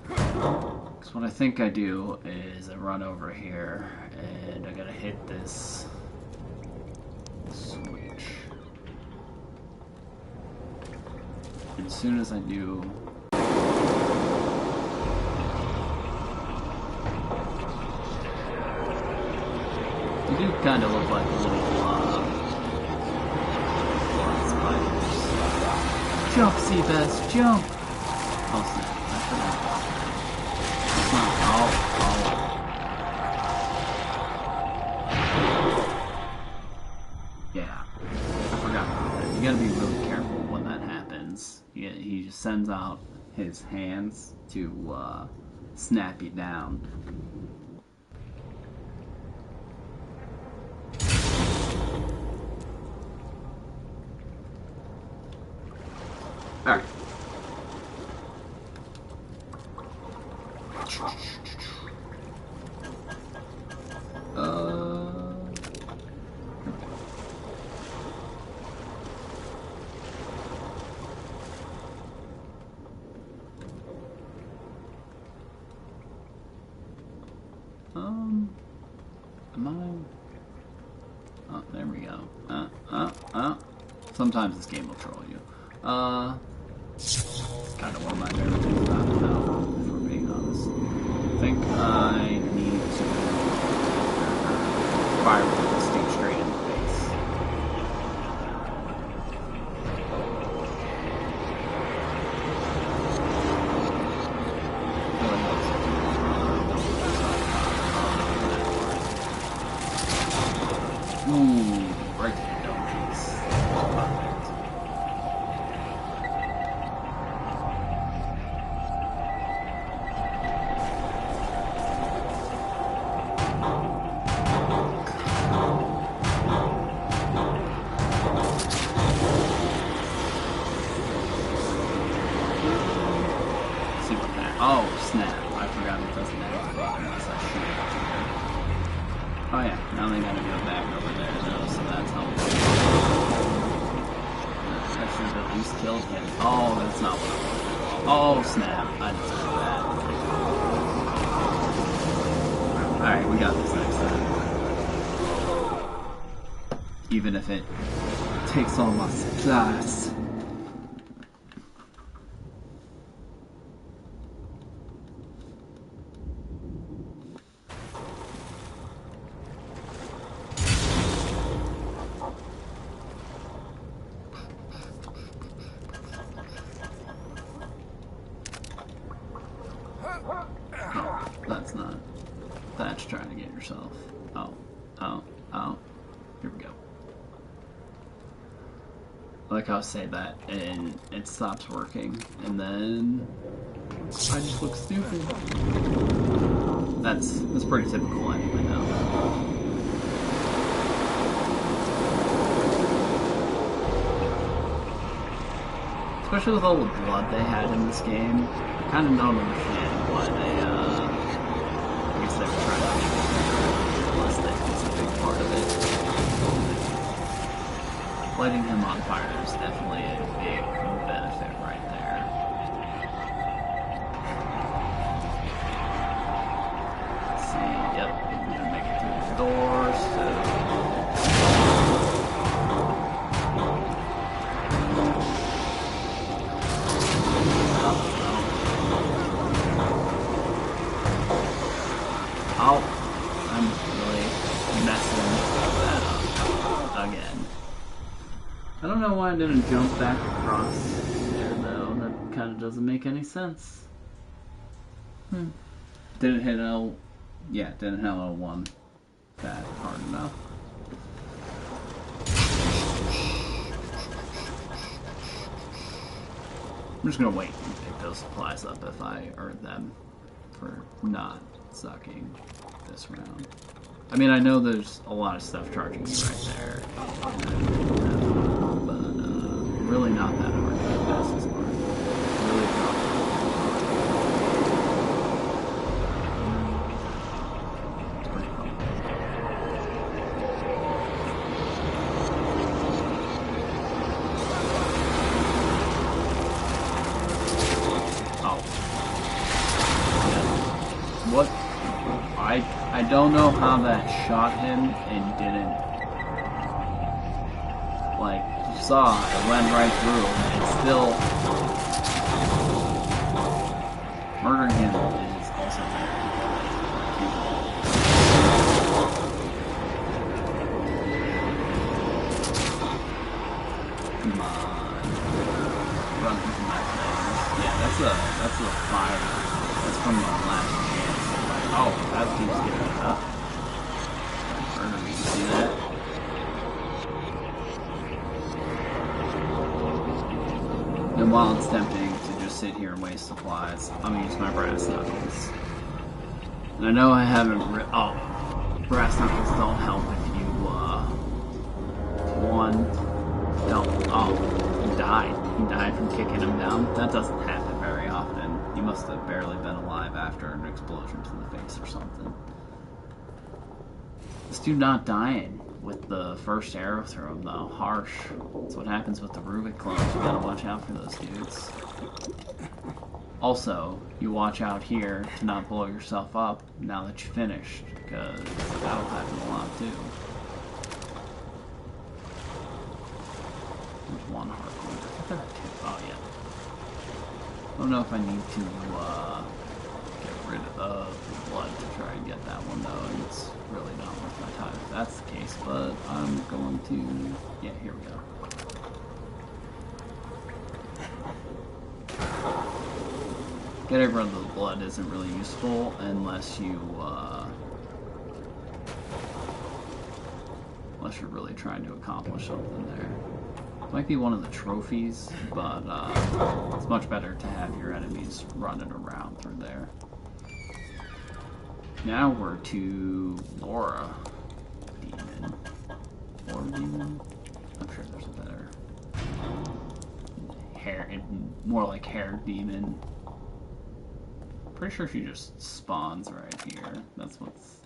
Because what I think I do is I run over here and I gotta hit this switch. And as soon as I do, they do kind of look like little spiders. Jump, Seabass, jump! Oh snap, I forgot. It's not, yeah, I forgot about that. You gotta be really careful when that happens. He just sends out his hands to snap you down. Alright. Am I? Oh, there we go. Sometimes this game will troll you. Kind of one of my favorite things about it, though, if we're being honest. I think I need to fire this dude straight in the face. Ooh, right to the dome piece. Perfect. See what that. Oh, snap. I forgot it doesn't activate unless I shoot it. Oh yeah, now they gotta go back over there though, so that's helpful. I should have at least killed him. Oh, that's not what I wanted. Oh snap, I deserve that. Alright, we got this next time. Even if it takes all my supplies. That's not. That's trying to get yourself. Oh. Here we go. I like how I say that and it stops working, and then I just look stupid. That's pretty typical anyway though. Especially with all the blood they had in this game, I kind of don't understand why they, I guess they were trying to make it realistic is a big part of it. Lighting him on fire is definitely a big benefit right there. Let's see, yep, we're gonna make it through the door, so... Oh, I'm really messing that up again. I don't know why I didn't jump back across there though. That kind of doesn't make any sense. Didn't hit L. Yeah, didn't hit L1 that hard enough. I'm just gonna wait and pick those supplies up if I earned them for not sucking this round. I mean, I know there's a lot of stuff charging you right there, but really not that hard to get past this part. Really tough. It's pretty cool. What? I don't know how that shot him and didn't, like, you saw, it went right through him and still murdering him is also very Come on. Run from my things. Yeah, that's a fire. That's from the last chance. Oh, that keeps getting it up. Burner, you can see that. And while it's tempting to just sit here and waste supplies, I'm gonna use my brass knuckles. And I know I haven't brass knuckles don't help if you, he died. He died from kicking him down. That doesn't happen very often. He must have barely been alive after an explosion to the face or something. This dude not dying with the first arrow through him though. Harsh. That's what happens with the Rubik clones. You gotta watch out for those dudes. Also, you watch out here to not blow yourself up now that you finished, because that'll happen a lot too. There's one hard one. I think there are two. Oh yeah. I don't know if I need to get rid of the blood to try and get that one though, and it's really not worth my time if that's the case, but I'm going to... Yeah, here we go. Getting rid of the blood isn't really useful unless you unless you're really trying to accomplish something there. Might be one of the trophies, but it's much better to have your enemies running around through there. Now we're to Laura Demon. Laura Demon? I'm sure there's a better hair, more like Hair Demon. Pretty sure she just spawns right here. That's what's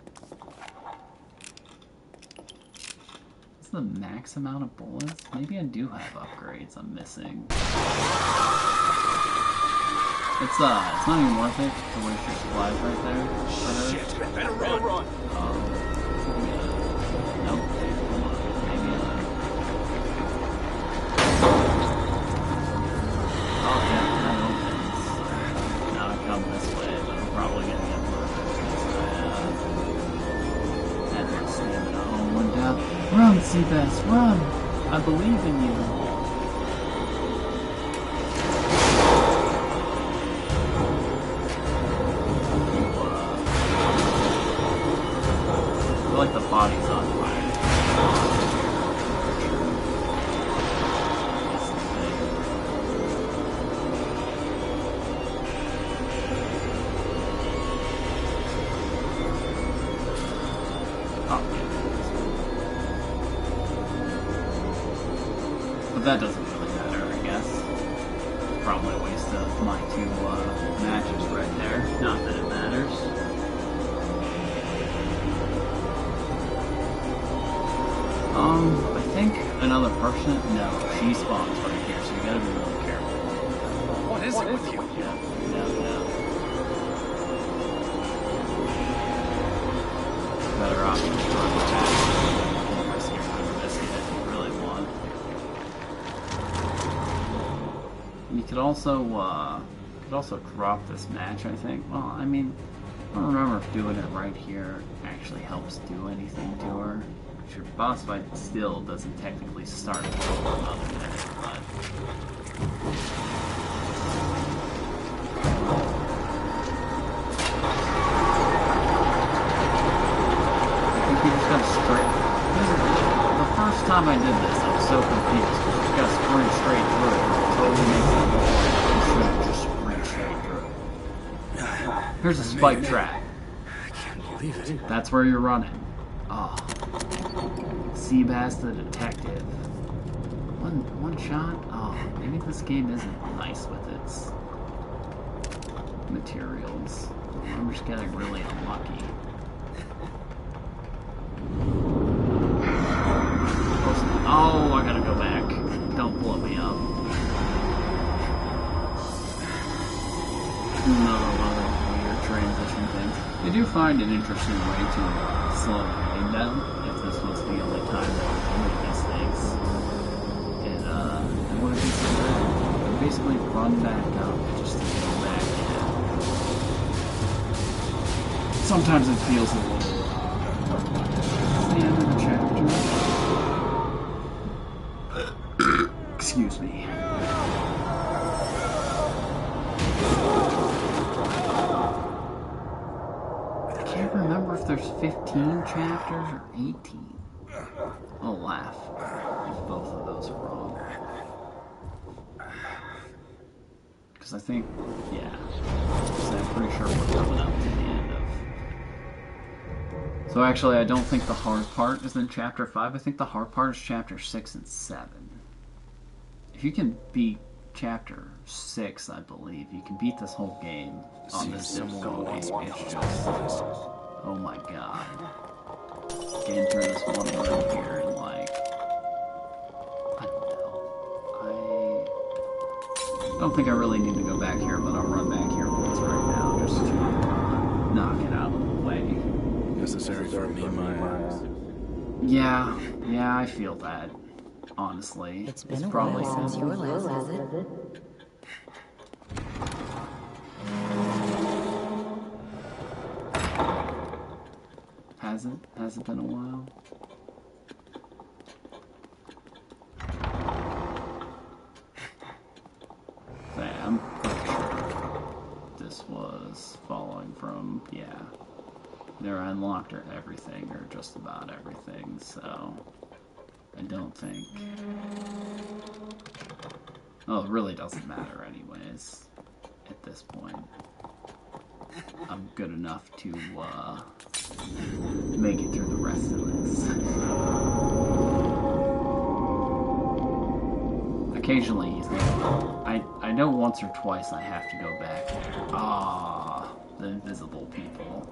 the max amount of bullets? Maybe I do have upgrades I'm missing. It's not even worth it to waste your supplies right there. Shit, better run! Nope. Maybe oh yeah, that opens. Now I come this way, but I'm probably gonna get murdered because I had my stamina all went down. Run, Seabass, run! I believe in you. I feel like the body's on fire. That's the thing. Oh, yeah. But that doesn't really matter, I guess. Probably a waste of my 2 matches right there. Not that it matters. I think another person? No, she spawns right here, so you gotta be really careful. What is it with you? No. Better option is run back. Risk your time risking it if you really want. You could also drop this match, I think. Well, I mean, I don't remember if doing it right here actually helps do anything to her. Your boss fight still doesn't technically start until another minute, but I think you just gotta straight. The first time I did this, I was so confused. You just gotta sprint straight through it. It totally makes it more. You should just sprint straight through. Here's a spike trap. I can't believe it. That's where you're running. Oh. Seabass the detective. One shot? Oh, maybe this game isn't nice with its materials. I'm just getting really unlucky. Oh, I gotta go back. Don't blow me up. Another one of those weird transition things. I do find an interesting way to slow the game down. This was the only time that I did these things. And, it wouldn't be so bad. I basically run back up just to go back in. Sometimes it feels a little, the end of the chapter. Excuse me. I can't remember if there's 15 chapters or 18. I'll laugh if both of those are wrong. Because I think, yeah. So I'm pretty sure we're coming up to the end of. So actually, I don't think the hard part is in chapter 5. I think the hard part is chapter 6 and 7. If you can beat chapter 6, I believe, you can beat this whole game on this difficulty. It's just, oh my god. Getting through this one room here and like, I don't know. I don't think I really need to go back here, but I'll run back here once right now just to knock it out of the way. Necessary for me, my eyes. Yeah, I feel that. Honestly, It's been a while since your last visit. Has it? Has it been a while? I'm pretty sure this was following from, yeah. There I unlocked everything, or just about everything, so I don't think. Oh, it really doesn't matter anyways, at this point. I'm good enough to, make it through the rest of this. Occasionally he's gonna... I know once or twice I have to go back there. Ah, the invisible people.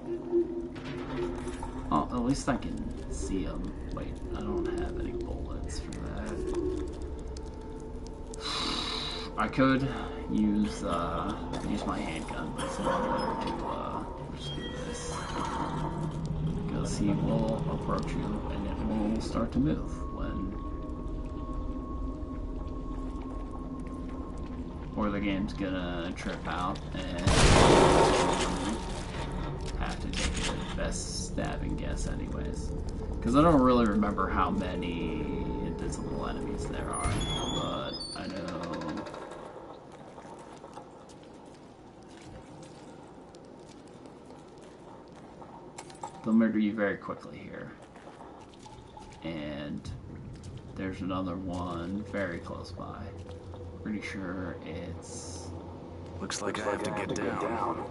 Oh, at least I can see them. Wait, I don't have any bullets for that. I could use my handgun, but it's not better to just do this. Because he will approach you and it will start to move when... Or the game's gonna trip out and have to take the best stabbing guess anyways. Because I don't really remember how many invisible enemies there are, but I know... They'll murder you very quickly here. And there's another one very close by. Pretty sure it's... Looks like I have to get down.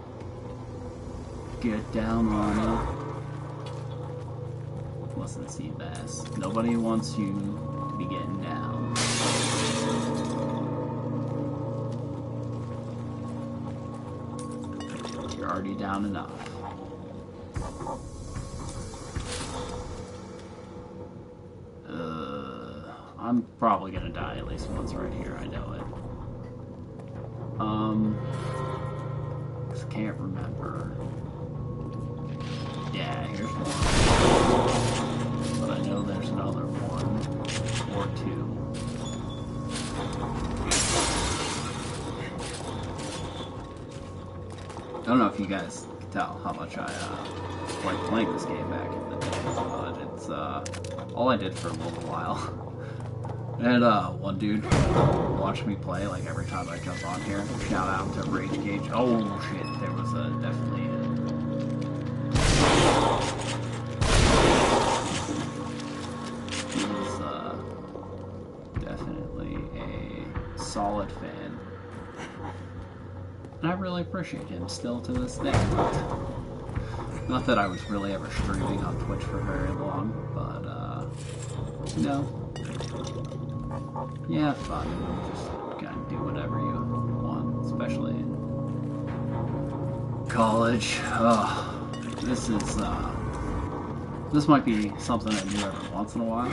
Get down on it. Listen, Seabass. Nobody wants you to be getting down. You're already down enough. I'm probably gonna die at least once right here, I know it. 'Cause I can't remember. Yeah, here's one. But I know there's another one or two. I don't know if you guys can tell how much I like playing this game back in the day, but it's all I did for a little while. And one dude watched me play like every time I jump on here. Shout out to Rage Cage. Oh shit, there was definitely he was definitely a solid fan. And I really appreciate him still to this day. Not that I was really ever streaming on Twitch for very long, but you know. Yeah, fun. Just kind of do whatever you want, especially in college. This is, this might be something I do every once in a while.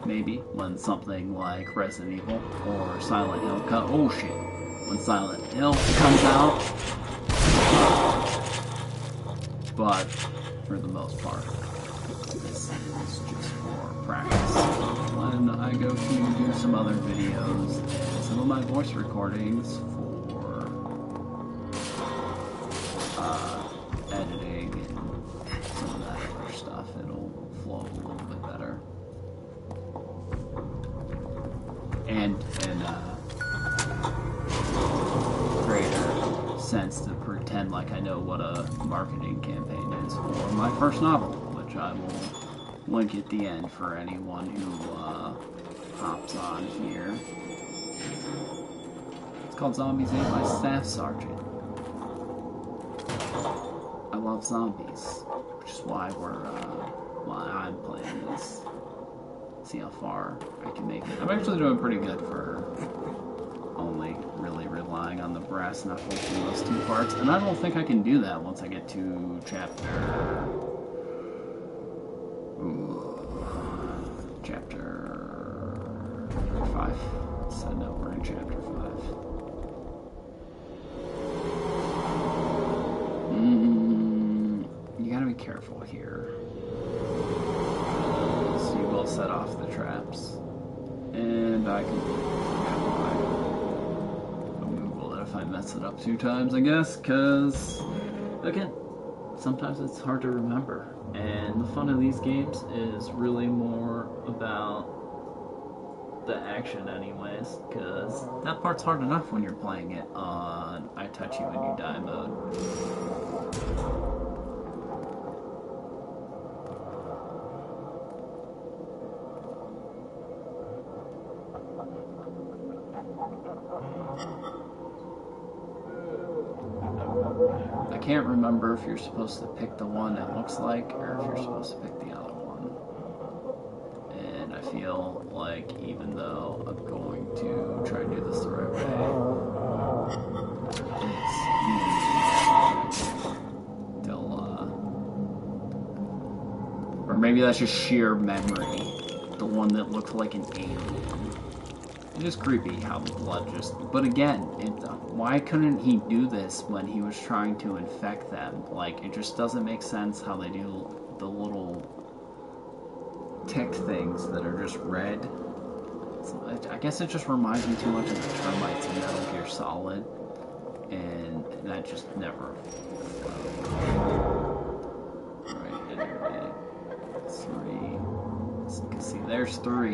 Maybe. When something like Resident Evil or Silent Hill oh shit. When Silent Hill comes out. But, for the most part, this is just for practice. When I go to do some other videos and some of my voice recordings for editing and some of that other stuff, it'll flow a little bit better. And greater sense to pretend like I know what a marketing campaign is for my first novel, which I will link at the end for anyone who hops on here. It's called Zombies Ate My Staff Sergeant. I love zombies, which is why I'm playing this. See how far I can make it. I'm actually doing pretty good for only really relying on the brass knuckles in those two parts, and I don't think I can do that once I get to chapter 5. So no, we're in chapter 5. You gotta be careful here. So you will set off the traps. And I can forget why. I'll Google it if I mess it up 2 times, I guess, because, again, sometimes it's hard to remember. And the fun of these games is really more about the action anyways, because that part's hard enough when you're playing it on I touch you and you die mode. I can't remember if you're supposed to pick the one it looks like or if you're supposed to pick the other one. And I feel like even though I'm going to try and do this the right way, it's easy till, or maybe that's just sheer memory. The one that looked like an alien. It is creepy how the blood just... But again, why couldn't he do this when he was trying to infect them? Like, it just doesn't make sense how they do the little tick things that are just red. I guess it just reminds me too much of the termites in Metal Gear Solid. And that just never... Right, anyway. 3. See, there's 3.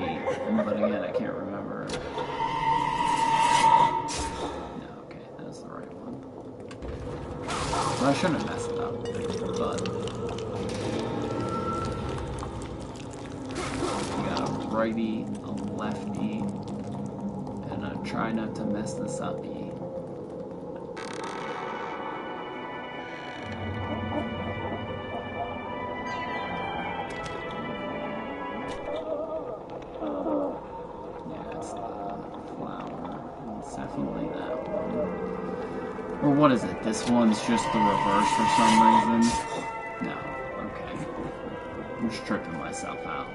But again, I can't remember. No, okay, that's the right one. So I shouldn't have messed it up, but you got a righty, a lefty, and I try not to mess this up. Or what is it? This one's just the reverse for some reason? No. Okay. I'm just tripping myself out.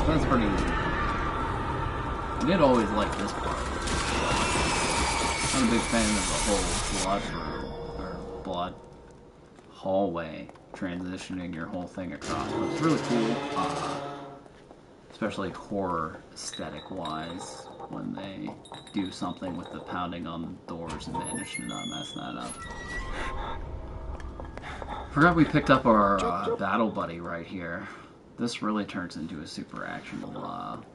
That's pretty easy. I did always like this part. I'm a big fan of the whole blood room, or blood hallway, transitioning your whole thing across. But it's really cool. Especially horror aesthetic-wise, when they do something with the pounding on the doors and manage to not mess that up. Forgot we picked up our battle buddy right here. This really turns into a super actionable,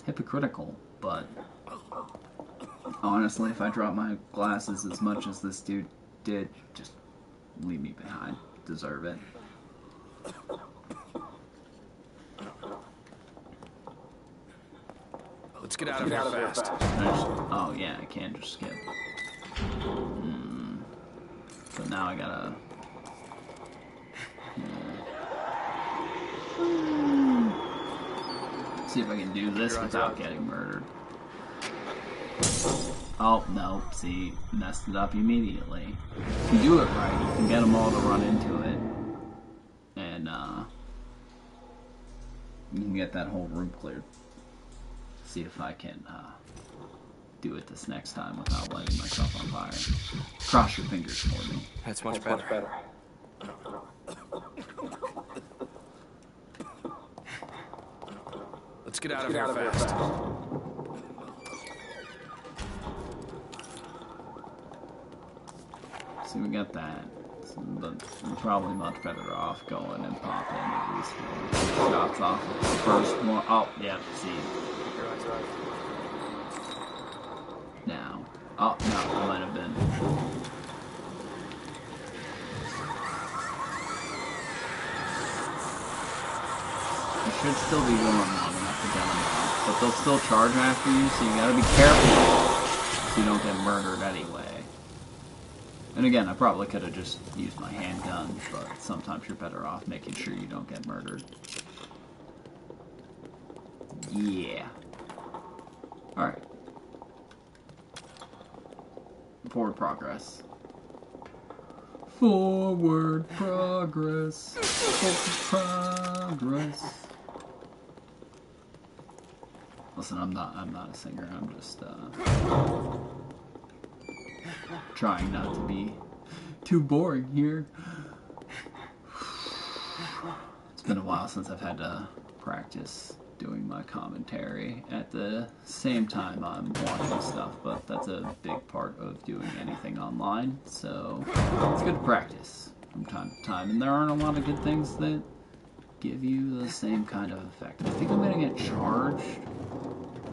hypocritical, but honestly, if I drop my glasses as much as this dude did, just leave me behind. Deserve it. Let's get out of here fast. Oh yeah, I can't just skip. So now I gotta... See if I can do this without getting murdered. Oh, no, see, messed it up immediately. If you do it right, you can get them all to run into it. And, you can get that whole room cleared. See if I can do it this next time without lighting myself on fire. Cross your fingers for me. That's much better. Let's get out of here fast. See, we got that. But we're probably much better off going and popping at least shots off of the first one. Oh, yeah, see. Now. Oh, no, it might have been. You should still be going long enough to get them off, but they'll still charge after you, so you gotta be careful so you don't get murdered anyway. And again, I probably could have just used my handgun, but sometimes you're better off making sure you don't get murdered. Yeah. Alright. Forward progress. Forward progress. Forward progress. Listen, I'm not a singer. I'm just trying not to be too boring here. It's been a while since I've had to practice doing my commentary at the same time I'm watching stuff, but that's a big part of doing anything online, so it's good to practice from time to time, and there aren't a lot of good things that give you the same kind of effect. I think I'm gonna get charged,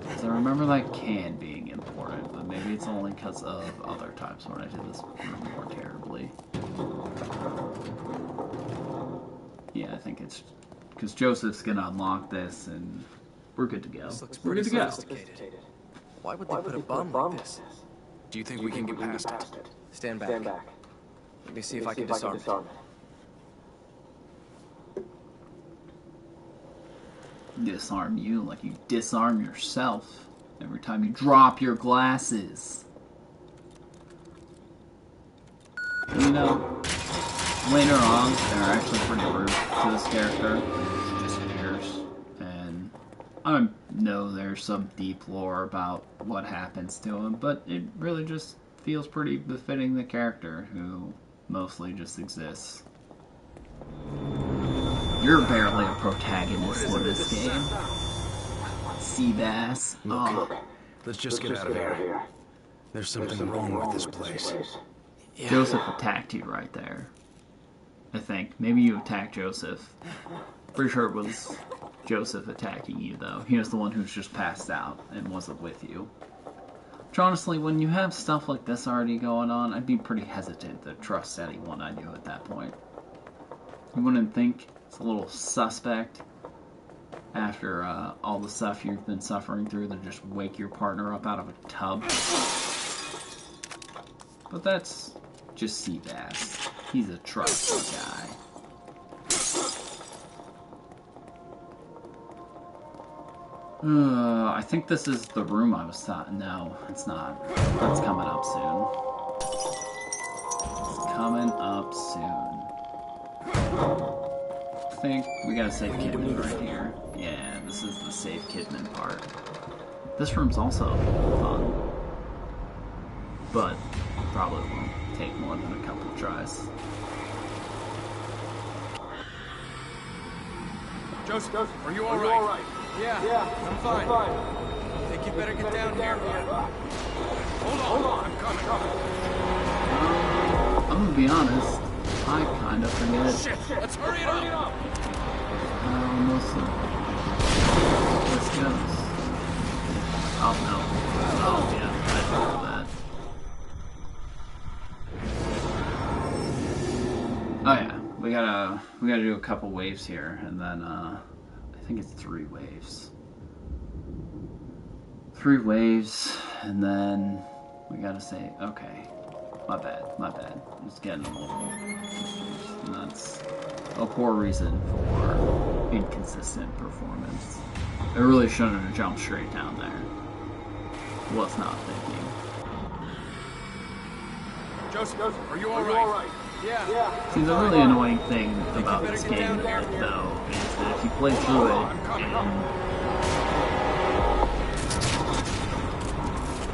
because I remember that can being important, but maybe it's only because of other times when I did this more terribly. Yeah, I think it's because Joseph's gonna unlock this, and we're good to go. This looks We're pretty good to go. sophisticated. Why would they put a bomb like this? Do you think we can get past it? Stand back. Let me see if I can disarm it. Disarm you like you disarm yourself every time you drop your glasses. You know, later on, they're actually pretty rude to this character. He disappears, and I know there's some deep lore about what happens to him, but it really just feels pretty befitting the character, who mostly just exists. You're barely a protagonist in this game. Seabass. Look, let's just get out of here. There's something wrong with this place. Yeah. Joseph attacked you right there. I think. Maybe you attacked Joseph. Pretty sure it was Joseph attacking you, though. He was the one who's just passed out and wasn't with you. Which, honestly, when you have stuff like this already going on, I'd be pretty hesitant to trust anyone I knew at that point. You wouldn't think it's a little suspect after all the stuff you've been suffering through to just wake your partner up out of a tub. But that's just Seabass. He's a trusty guy. I think this is the room I was thought. No, it's not. That's coming up soon. It's coming up soon. I think we gotta save Kidman right here. Yeah, this is the save Kidman part. This room's also fun, but probably won't take more than a couple tries. Joseph, are you all right? Yeah, I'm fine. I think you better get down here. Hold on, I'm coming. I'm gonna be honest, I kind of forget. Shit, let's hurry it up. Let's go. Oh no. Oh yeah, I know that. Oh yeah, we gotta do a couple waves here, and then I think it's 3 waves. 3 waves, and then we gotta say, okay, my bad. I'm just getting a little confused, and that's a poor reason for inconsistent performance. I really shouldn't have jumped straight down there. Was not thinking. Joseph, are you all right? Yeah. See, the really annoying thing about this game, though, is that if you play through it,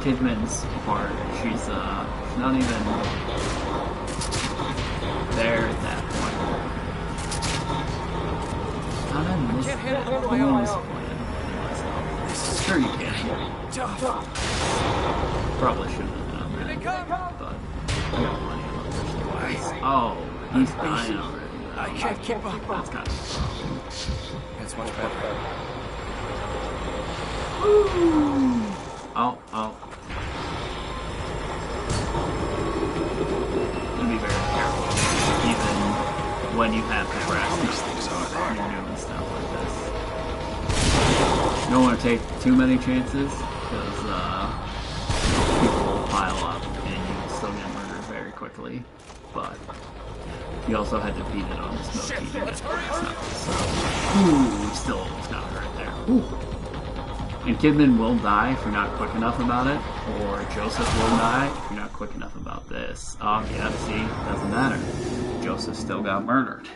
Kidman's part, she's not even there at that point. God, I'm disappointed in myself. Sure you can. Probably shouldn't have done that, but I got plenty of other ways. Oh, he's dying already. I can't keep up. That's kind of a problem. That's much better. Oh. Be very careful, even when you have the brass knuckles and you're doing stuff like this. You don't want to take too many chances, because people will pile up and you will still get murdered very quickly. But you also had to beat it on this mode to get the brass knuckles. So, ooh, we still almost got it right there. Ooh. And Kidman will die if you're not quick enough about it, or Joseph will die if you're not quick enough about this. Oh, yeah, see, doesn't matter. Joseph still got murdered.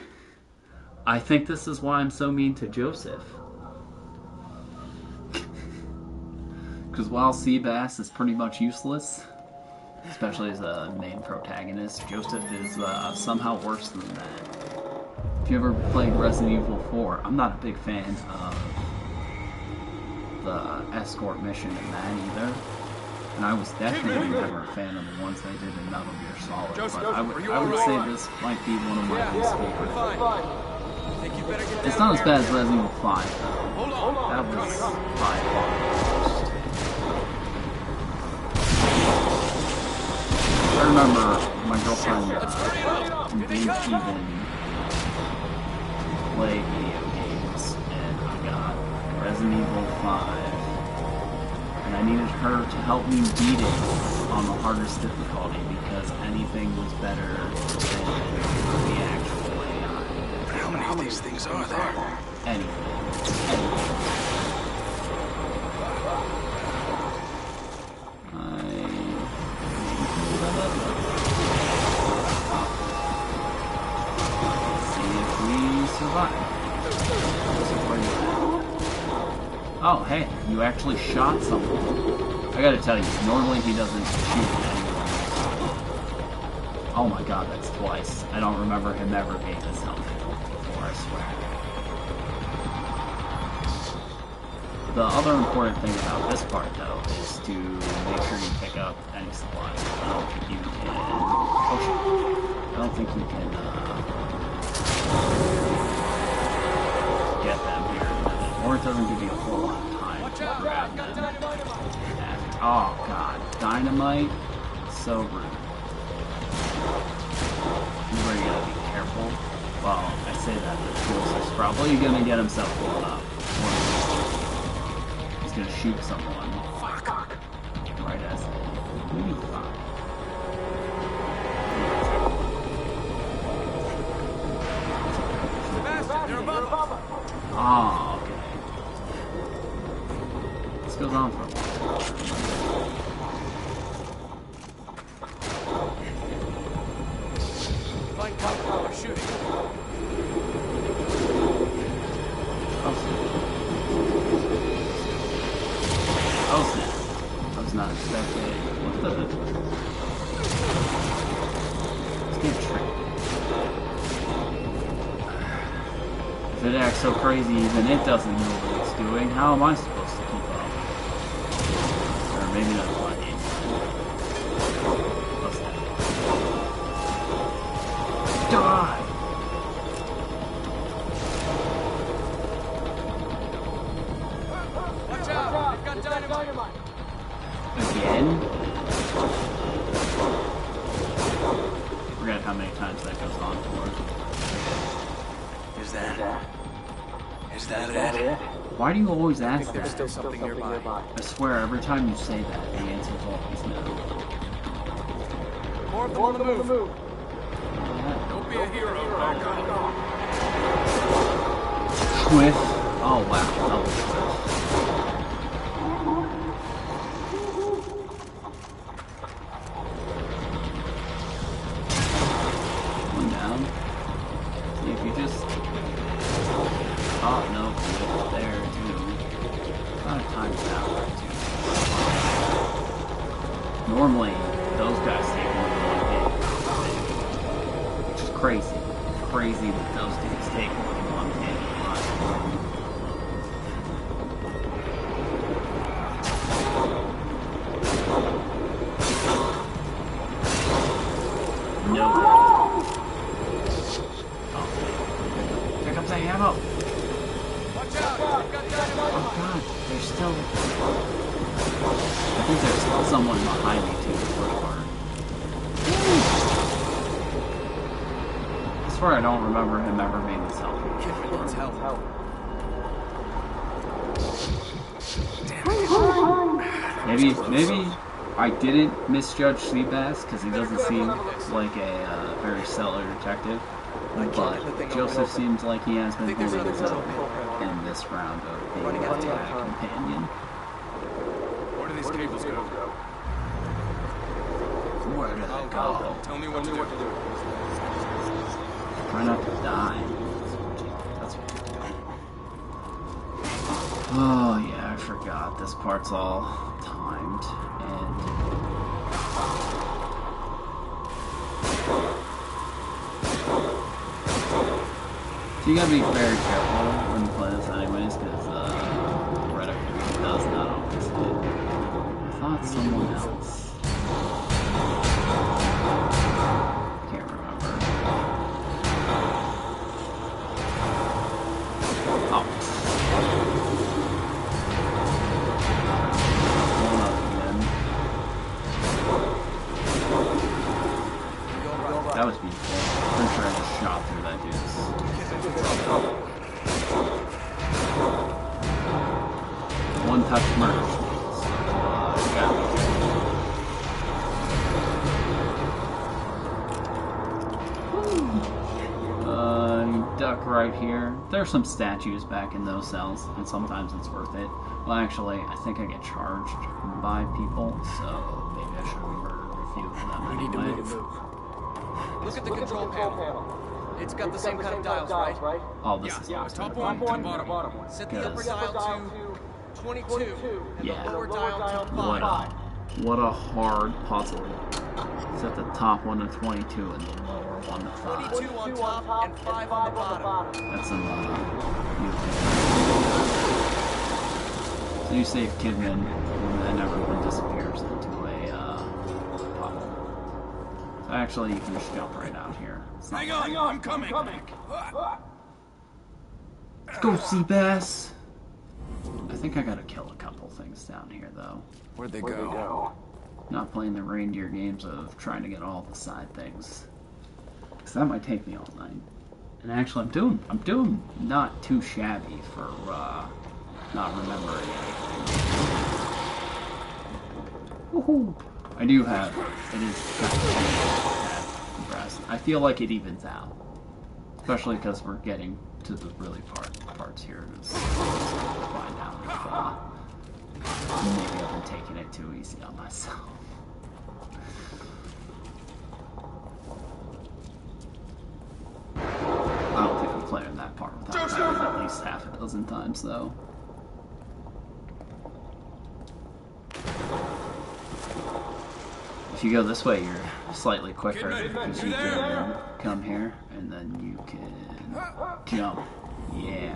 I think this is why I'm so mean to Joseph. Because while Seabass is pretty much useless, especially as a main protagonist, Joseph is somehow worse than that. If you ever played Resident Evil 4, I'm not a big fan of the escort mission in that either, and I was definitely never a fan of the ones they did in Metal Gear Solid. But I would say this might be one of my least favorite. It's not as bad as Resident Evil 5 though. That was by far the worst. I remember my girlfriend didn't even play video games, and I got Resident Evil 5, and I needed her to help me beat it on the hardest difficulty because anything was better than the actual AI. How many of these things are there? Anything. Oh, hey, you actually shot someone. I gotta tell you, normally he doesn't shoot anyone. Oh my god, that's twice. I don't remember him ever being this helpful before, I swear. The other important thing about this part, though, is to make sure you pick up any supplies. I don't think you can... Oh shit. I don't think you can, get them here. Or it doesn't give you a whole lot of time to grab them. Oh god, dynamite? So rude. You really gotta be careful. Well, I say that, but Joseph's probably gonna get himself blown up. He's gonna shoot someone. Fuck! Right as it. What do you fuck? They're above us. Oh, okay. This goes on for a while. Find cover. They're shooting. Oh snap. I was not expecting. What the? Let's get tricked. If it acts so crazy, even it doesn't know what it's doing, how am I supposed to keep up? Or maybe that's my game. What's that? Die! Watch out! They've got dynamite. Again? I forgot how many times that goes on for. Is that it? Why do you always ask There's that? still something nearby. I swear, every time you say that, the answer's always no. More of them on the move. Don't be a hero. Back on. Swift. Oh wow, that was Swift. One down. See if you just... Oh no, Swift there too. Kind of times out too. Normally, those guys take more than one hit. Which is crazy. Crazy that those dudes take more than one hit. No. Oh. Here comes that ammo. Watch out! They've got dynamite. Oh god, there's still... I think there's still someone behind me too, the first part. I swear I don't remember him ever being this helpful. Kidman needs help. Maybe I didn't misjudge Seabass because he doesn't seem like a very stellar detective, but Joseph seems like he has been holding his own in this round of being a companion. Where do these cables go? Where do they go? Tell me what to do. Try not to die. That's what you're doing. Oh yeah, I forgot. This part's all timed and... So you gotta be very careful when you play this anyways, because Red Akumu does not always hit. I thought someone else. Can't remember. Oh. Blown up again. That was before. Pretty sure I just shot through that dude's. One touch merge. Duck right here. There's some statues back in those cells, and sometimes it's worth it. Well, actually, I think I get charged by people, so maybe I should have murdered a few of them anyway. We need to move. Look at the control panel. It's got the same kind of dials, right? Oh, this is awesome. Top one and bottom one. Set the upper dial to 22, and the lower dial to 5. What a hard puzzle. Set the top one to 22 and the lower one to 5. 22 on top and 5 on the bottom. That's some So you save Kidman, and everyone disappears into a puddle. So actually, you can just jump right out here. Hang on, I'm coming. Let's go, Seabass. I think I gotta kill a couple things down here, though. Where'd they go? Not playing the reindeer games of trying to get all the side things. Because that might take me all night. And actually, I'm doing not too shabby for not remembering anything. Woohoo! I do have. It is kind of impressive. I feel like it evens out, especially because we're getting to the really parts here. It's find out if maybe I've been taking it too easy on myself. I don't think I'm playing that part without having it at least half a dozen times, though. If you go this way, you're slightly quicker because you can come here and then you can jump. Yeah,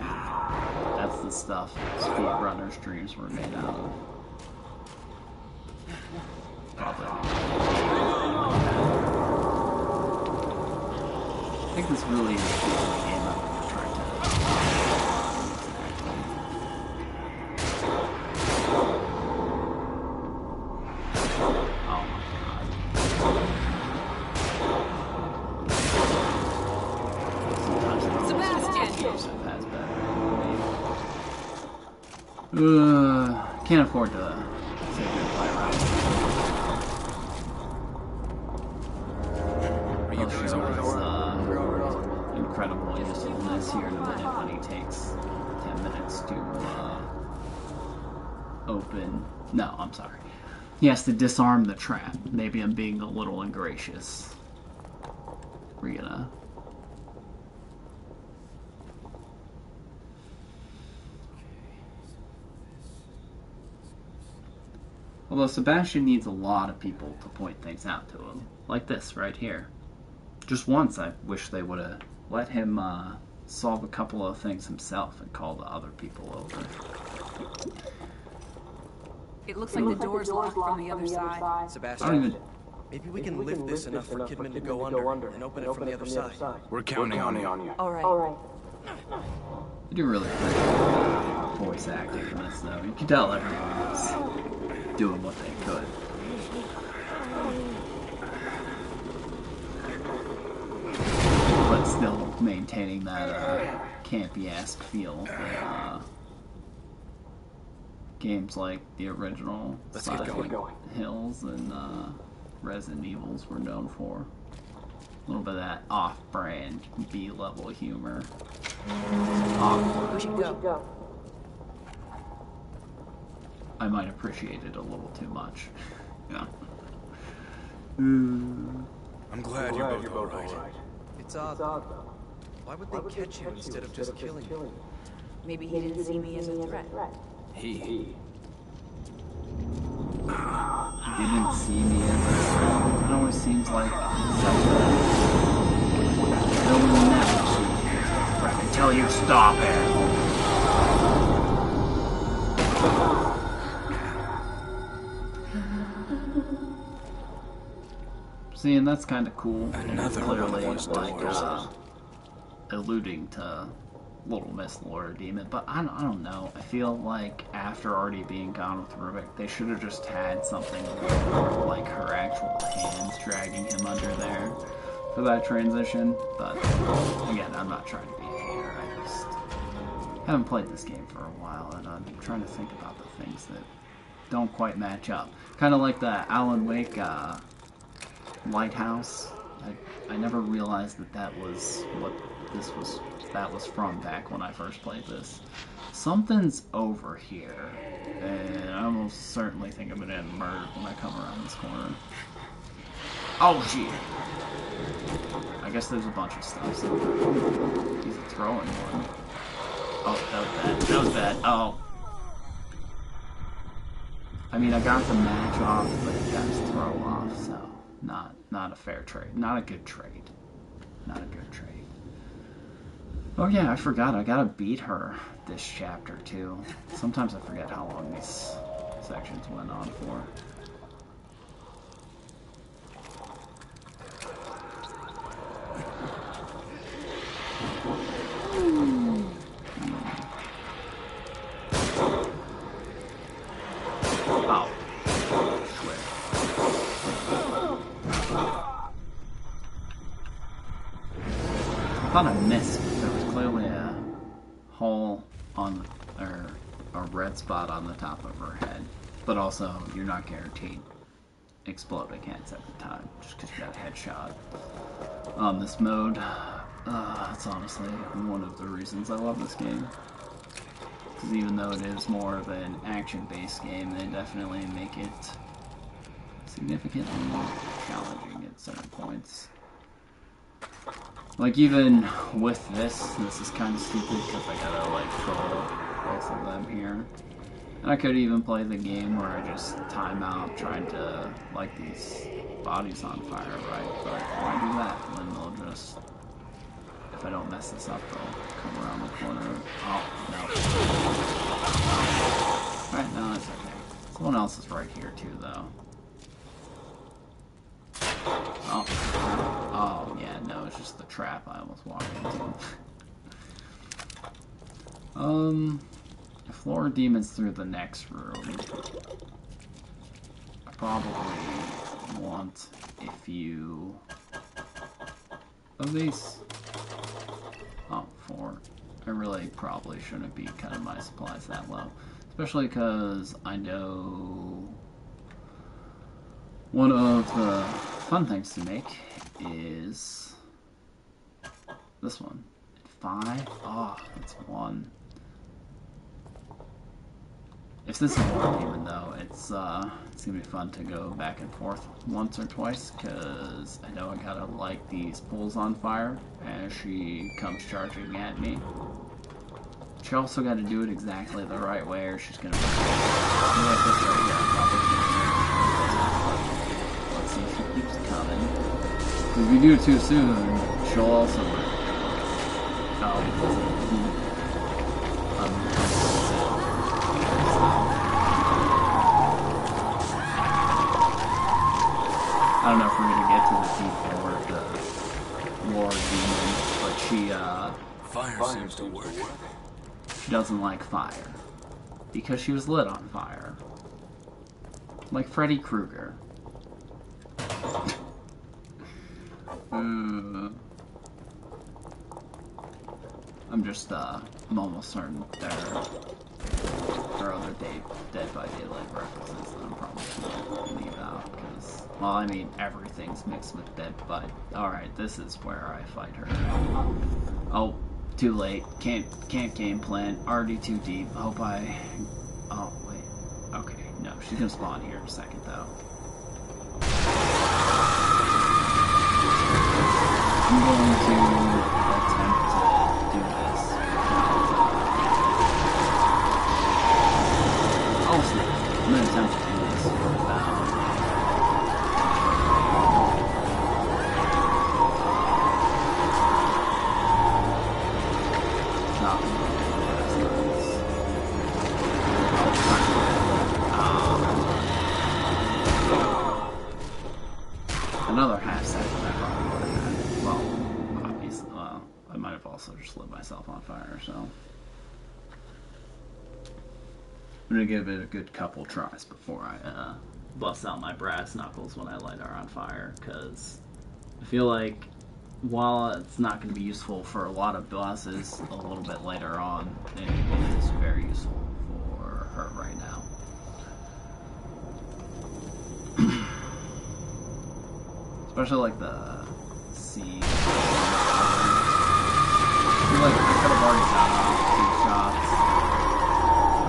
that's the stuff speedrunners' dreams were made out of. Probably. I think this really is the only game I've ever tried to. Oh my god. Sebastian! Joseph has better. Can't afford to sit here and play around. Are you guys over there? Incredible usefulness here in a minute when he takes 10 minutes to open. No, I'm sorry. He has to disarm the trap. Maybe I'm being a little ingracious. We're gonna. Although Sebastian needs a lot of people to point things out to him. Like this right here. Just once I wish they would have let him solve a couple of things himself and call the other people over. It looks like the door's locked from the other side. Sebastian, maybe we can lift this enough for Kidman to go under and open it from the other side. We're counting on you. All right. I do really appreciate voice acting in this, though. You can tell everyone was doing what they could. But still maintaining that campy-esque feel that games like the original Silent Hills and Resident Evils were known for. A little bit of that off-brand B-level humor. We should go. I might appreciate it a little too much. Yeah. I'm glad you're both alright. It's odd, though. Why would they catch you instead of just killing you? Maybe he didn't see me as a threat. He. Didn't see me as a threat. It always seems like no one never sees me as a threat until you stop it. See, and that's kind of cool. Another Clearly, one of those like doors. alluding to Little Miss Laura Demon, but I don't know. I feel like after already being gone with Rubik, they should have just had something like her actual hands dragging him under there, for that transition, but again, I'm not trying to be a hater. I just haven't played this game for a while, and I'm trying to think about the things that don't quite match up. Kind of like the Alan Wake lighthouse. I never realized that was what that was from back when I first played this. Something's over here, and I almost certainly think I'm gonna get murdered when I come around this corner. Oh, gee. I guess there's a bunch of stuff. So he's throwing one. Oh, that was bad. That was bad. Oh. I mean, I got the match off, but it got his throw off, so not a fair trade. Not a good trade. Not a good trade. Oh yeah, I forgot. I gotta beat her this chapter, too. Sometimes I forget how long these sections went on for. I thought I missed, but there was clearly a hole on, or a red spot on the top of her head. But also, you're not guaranteed exploding heads at the time, just because you got a headshot on this mode. That's honestly one of the reasons I love this game. Because even though it is more of an action-based game, they definitely make it significantly challenging at certain points. Like, even with this is kind of stupid because I gotta, like, troll both of them here. And I could even play the game where I just time out trying to light these bodies on fire, right? But why do that when they'll just, if I don't mess this up, they'll come around the corner. Oh, no. Alright, no, it's okay. Someone else is right here, too, though. Oh, yeah, no, it's just the trap I almost walked into. If Laura Demon's through the next room, I probably want a few of these. Oh, 4. I really probably shouldn't be cutting my supplies that low. Especially because I know one of the fun things to make is this one. 5? Oh, that's 1. If this is a Laura Demon, though, it's gonna be fun to go back and forth once or twice, because I know I gotta light these pools on fire as she comes charging at me. She also got to do it exactly the right way, or she's gonna. Let's see if she keeps coming. If we do it too soon, she'll also. I don't know if we're gonna get to the Lord Demon, but she Fire seems to work. She doesn't like fire because she was lit on fire, like Freddy Krueger. I'm just I'm almost certain there are other Dead by Daylight references that I'm probably gonna leave out because, well, I mean, everything's mixed with Dead by. Alright, this is where I fight her. Oh, too late. Can't game plan. Already too deep. Hope I. Oh wait. Okay, no, she's gonna spawn here in a second though. I'm going to attempt to do this. Oh snap! I'm gonna attempt to do this without. Another half second I probably would have had. Well, obviously, I might have also just lit myself on fire, so. I'm gonna give it a good couple tries before I bust out my brass knuckles when I light her on fire, because I feel like while it's not going to be useful for a lot of bosses a little bit later on, it is very useful for her right now. Especially like the sea. I feel like I could have already gotten off 2 shots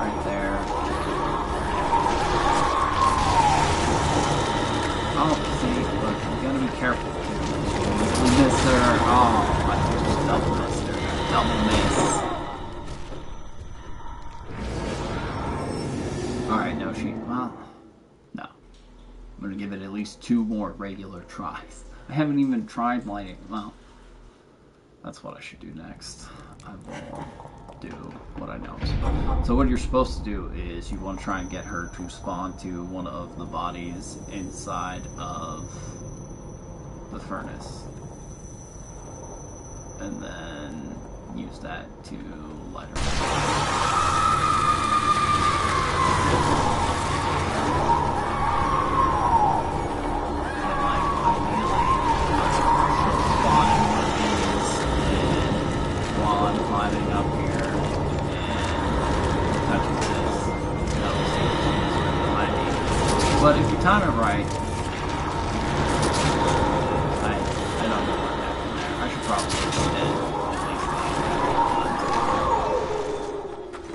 right there. Oh, see, look, you gotta be careful. We missed her. Oh, I just double missed her. Double miss. Alright, no, well, no. I'm gonna give it at least 2 more regular tries. I haven't even tried lighting. Well, that's what I should do next. I will do what I know. So what you're supposed to do is you want to try and get her to spawn to one of the bodies inside of the furnace. And then use that to light her up. But if you time it right, I don't know what happened there. I should probably do it at least.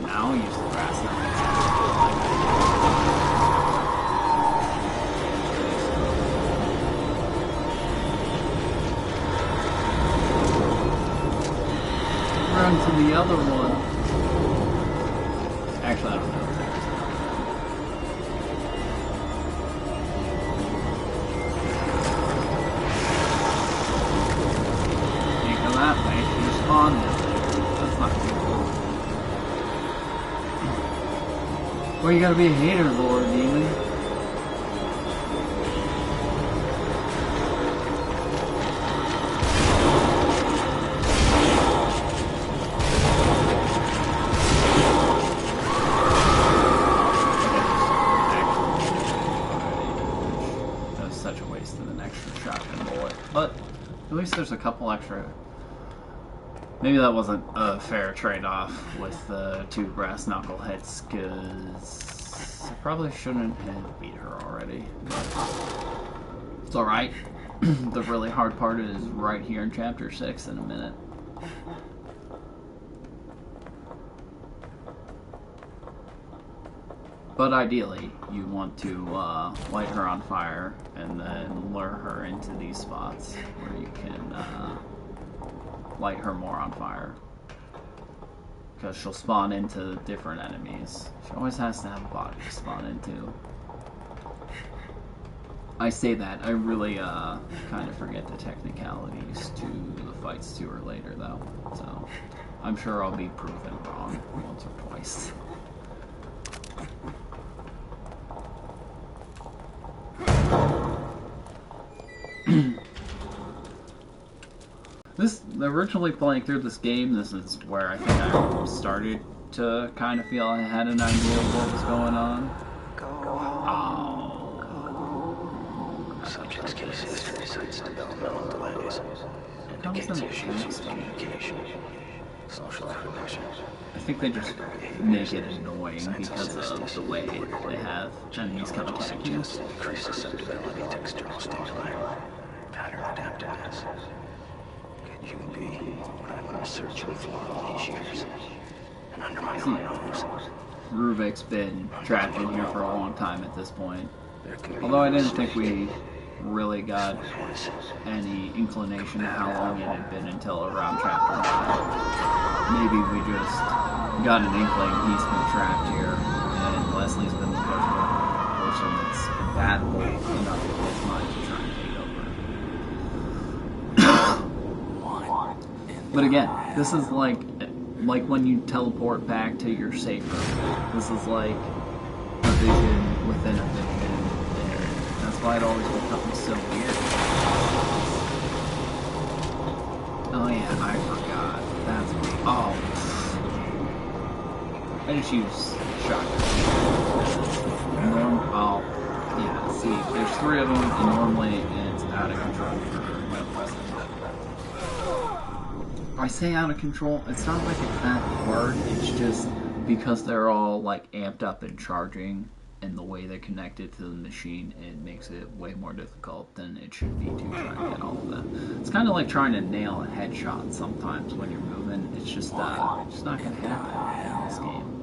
Now I'll use the brass knuckles. Run to the other one. Actually, I don't know. That way, you spawn with it. That's not cool. Well, you gotta be a hater, Lord Demon. That was such a waste of an extra shotgun bullet. But at least there's a couple extra. Maybe that wasn't a fair trade-off with the 2 brass knuckle hits, because I probably shouldn't have beat her already. But it's alright. The really hard part is right here in Chapter 6 in a minute. But ideally, you want to light her on fire and then lure her into these spots where you can light her more on fire, because she'll spawn into different enemies. She always has to have a body to spawn into. I say that, I really kind of forget the technicalities to the fights to her later though, so I'm sure I'll be proven wrong once or twice. Originally playing through this game, this is where I think I started to kind of feel I had an idea of what was going on. Subject's case history cites developmental delays, indicates issues with communication, social cognition. I think they just make it annoying because of the way they have enemies come attack you. Increased susceptibility to external stimuli, pattern adaptiveness. Could you be what I've been searching for all these years? And under my own nose. Rubik's been trapped in here for a long time at this point. Although I didn't think we really got any inclination of how long it had been until around Chapter 9. Maybe we just got an inkling he's been trapped here, and Leslie's been the person that's compatible enough with his mind to try and take over. But again, this is like when you teleport back to your safe room. This is like a vision within a vision, and that's why it always becomes so weird. Oh yeah, I forgot. That's me. Oh. I just use shotgun. Oh, yeah, see, there's 3 of them, and normally it's out of control for my person. I say out of control, it's not like it's that hard, it's just because they're all like amped up and charging, and the way they're connected to the machine, it makes it way more difficult than it should be to try and get all of them. It's kind of like trying to nail a headshot sometimes when you're moving. It's just not going to happen in this game.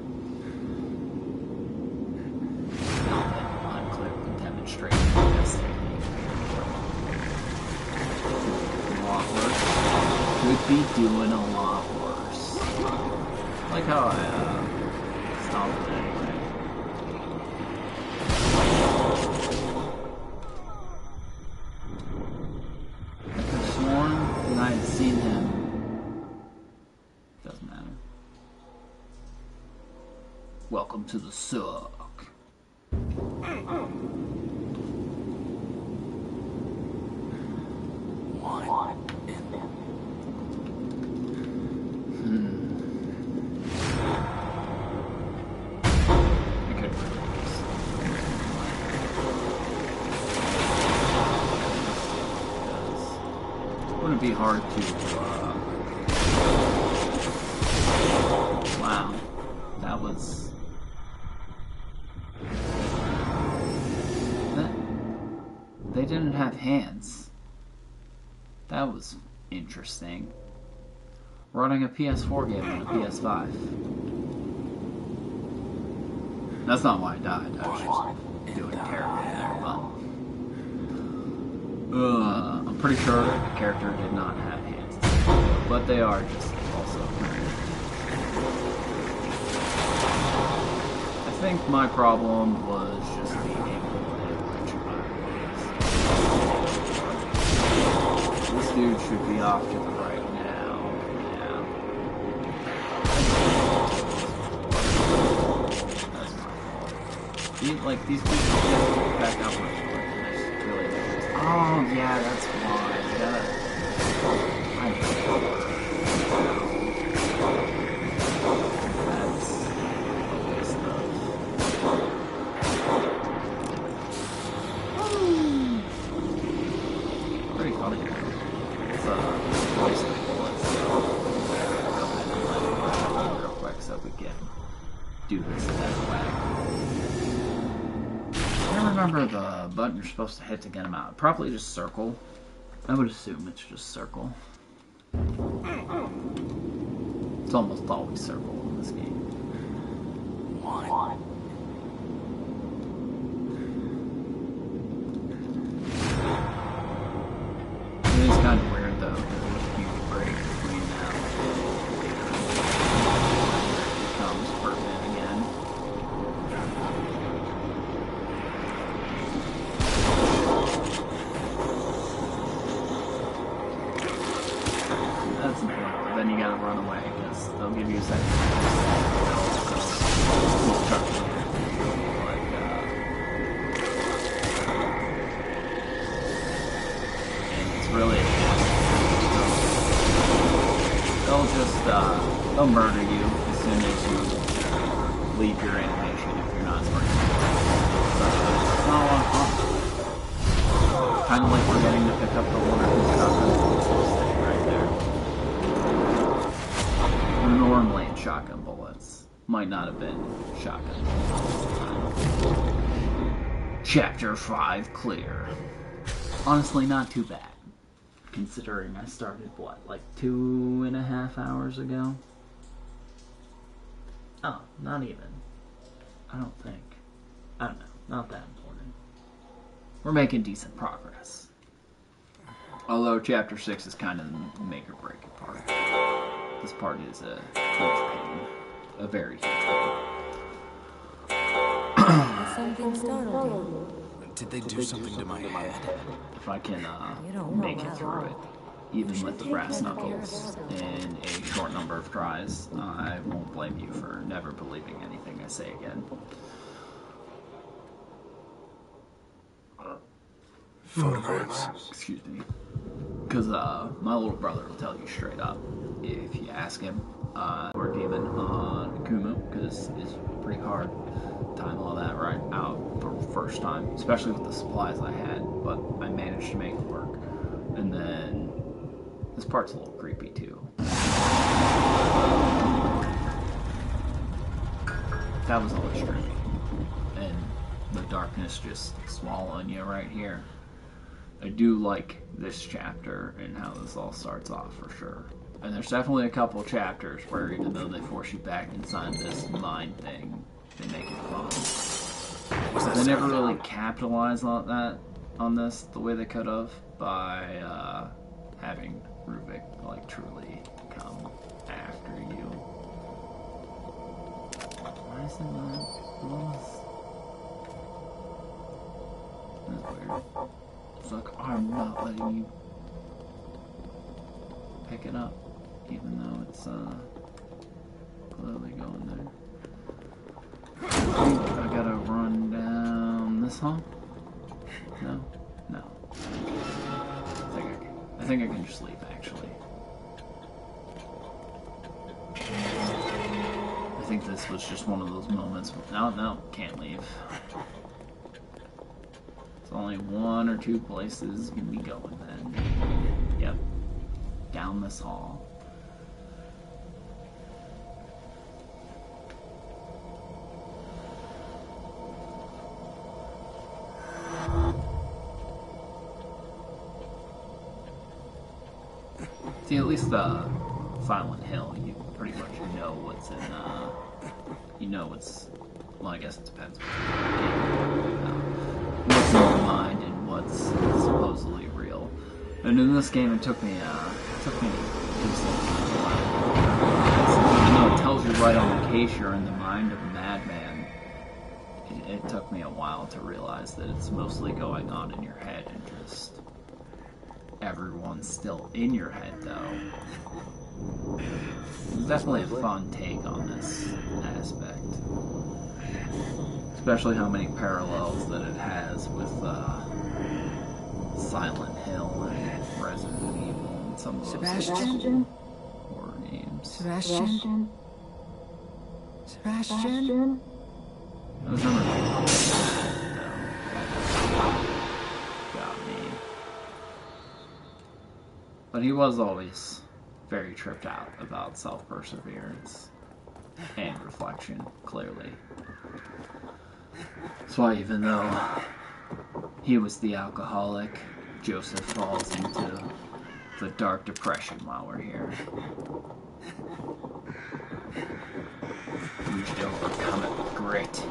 Not that I'm clearly demonstrating this technique. A lot worse. Could be doing a lot worse. Like how I stopped it anyway. And I had seen him. Doesn't matter. Welcome to the suck. Wouldn't be hard to, wow, that was, they didn't have hands. That was interesting. Running a PS4 game on a PS5. That's not why I died, I was just doing terrible there, but I'm pretty sure the character did not have hands, but they are just also. I think my problem was just being able to hit which This dude should be off to the right now. Yeah. That's my fault. Like these people get back up much quicker. Oh, yeah, that's why. That's a waste of... Pretty funny. It's a waste of bullets. Real quick so we can do this that way. I don't remember the button you're supposed to hit to get them out. Probably just circle. I would assume it's just circle. It's almost always circle in this game. It is kind of weird though, because there's a huge break between now. It becomes pertinent again. That's important. Then you gotta run away because they'll give you a second. And it's really they'll murder you as soon as you leave your animation if you're not smart. It's not a lot of fun. Kind of like forgetting to pick up the one or two shotgun right there. We're normally in shotgun bullets. Might not have been shotgun bullets. Chapter 5 clear. Honestly, not too bad. Considering I started, what, like 2.5 hours ago? Oh, not even. I don't think. I don't know. Not that important. We're making decent progress. Although Chapter 6 is kind of the make or break part. This part is a huge pain. A very huge pain. Something startled you. Did they do something to my head? If I can make it through it, even with the brass knuckles in a short number of tries, I won't blame you for never believing anything I say again. Photographs. Excuse me. Because my little brother will tell you straight up, if you ask him, or demon on Akumu, because it's pretty hard. Time all that right out for the first time, especially with the supplies I had, but I managed to make it work. And then this part's a little creepy too. that was always trippy. And the darkness just swallowing you right here. I do like this chapter and how this all starts off for sure. And there's definitely a couple chapters where even though they force you back inside this mind thing, they make it fun. They never really capitalize on this the way they could have by having Rubik like truly come after you. Why is it not? That's weird. It's like, I'm not letting you pick it up, even though it's clearly going there. I think I gotta run down this hall? No? No. I think I can just leave, actually. I think this was just one of those moments. No, can't leave. It's only one or two places you can be going then. Yep. Down this hall. See, at least Silent Hill, you pretty much know what's in, you know what's, well, I guess it depends what's in your mind and what's supposedly real. And in this game, it took me a while. Even though it tells you right on the case you're in the mind of a madman, it took me a while to realize that it's mostly going on in your head and just everyone's still in your head, though. It's definitely a fun take on this aspect. Especially how many parallels that it has with Silent Hill and Resident Evil and some of those Sebastian? horror games. Sebastian? Sebastian? I was never got me. But he was always very tripped out about self-perseverance and reflection, clearly. That's why even though he was the alcoholic, Joseph falls into the dark depression while we're here. We should overcome it with grit.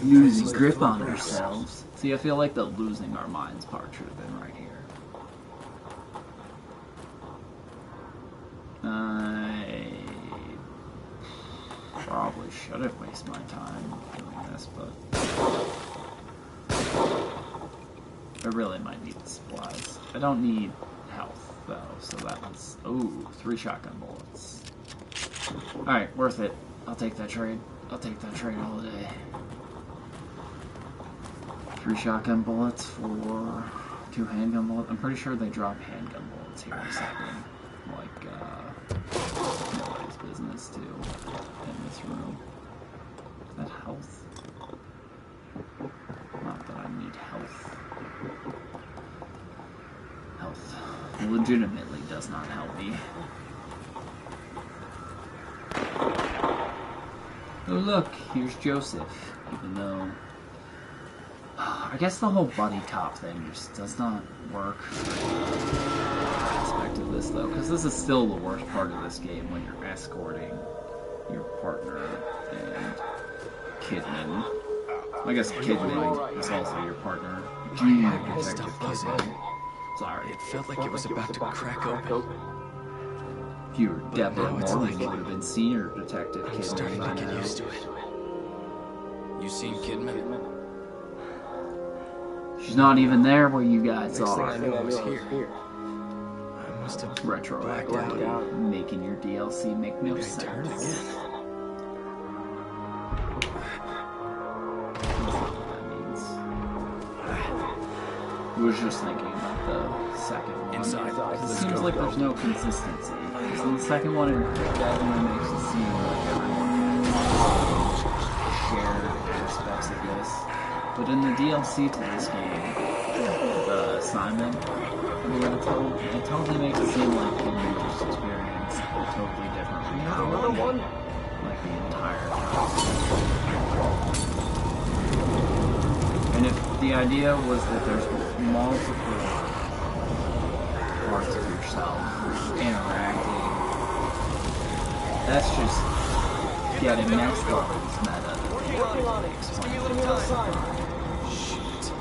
Losing grip on ourselves. See, I feel like the losing our minds part should have been right here. I probably shouldn't waste my time doing this, but I really might need the supplies. I don't need health, though, so that was... Ooh, 3 shotgun bullets. Alright, worth it. I'll take that trade. I'll take that trade all day. 3 shotgun bullets for 2 handgun bullets. I'm pretty sure they drop handgun bullets here in a second. Like, nobody's business, too, in this room. Is that health? Not that I need health. Health legitimately does not help me. Oh look, here's Joseph, even though... I guess the whole buddy cop thing just does not work for the aspect of this, though, because this is still the worst part of this game when you're escorting your partner and Kidman. I guess Kidman is also your partner. Junior Detective Kidman. Sorry. It felt like it was about to crack open. If you were Deborah Morgan, you would have been Senior Detective Kidman. I'm starting to get used to it. You seen Kidman? She's not even there where you guys Next thing are. I knew, I was here. I must have Retroactively making your DLC make no maybe I sense. turned again. I was just thinking about the second one. Inside. It Let's seems go. like there's no consistency. Because in the second one, it definitely makes it seem like everyone has shared aspects of this. But in the DLC to this game, the assignment it totally makes it seem like you just experienced a totally different reality, like the entire time. And if the idea was that there's multiple parts of yourself interacting, that's just getting next level's meta.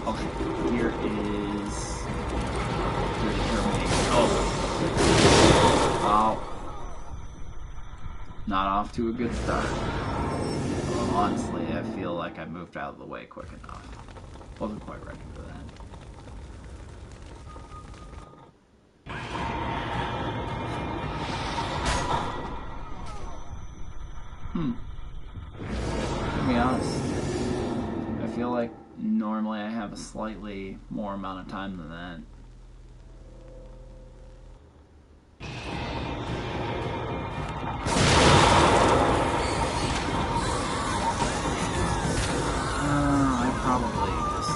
Okay, here is... Oh. Not off to a good start. Well, honestly, I feel like I moved out of the way quick enough. Wasn't quite ready for that. To be honest, I feel like normally I have a slightly more amount of time than that. I probably just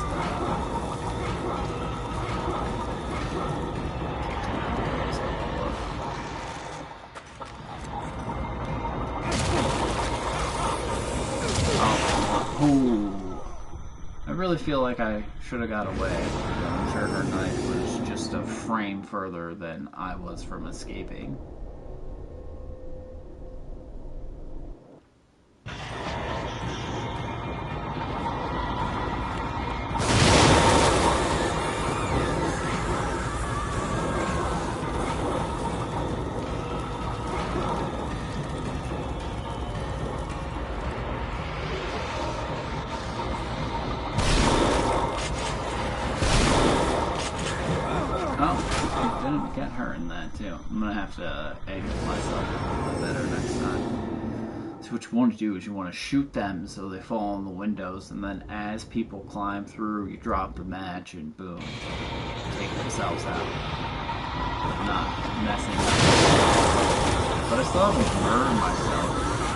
I really feel like I should have got away. I'm sure her knife was just a frame further than I was from escaping. Didn't get her in that too. I'm gonna have to angle myself a little bit better next time. So what you want to do is you want to shoot them so they fall in the windows, and then as people climb through, you drop the match and boom, take themselves out. But not messing up. But I still haven't murdered myself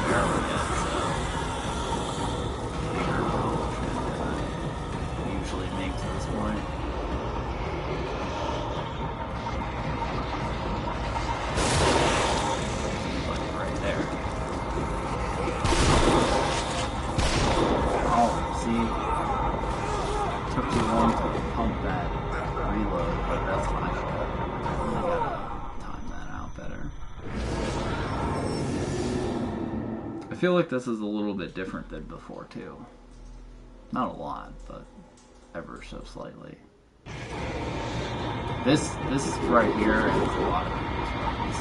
barely yet, so I usually make to this point. I feel like this is a little bit different than before too. Not a lot, but ever so slightly. This right here is a lot of people's runs.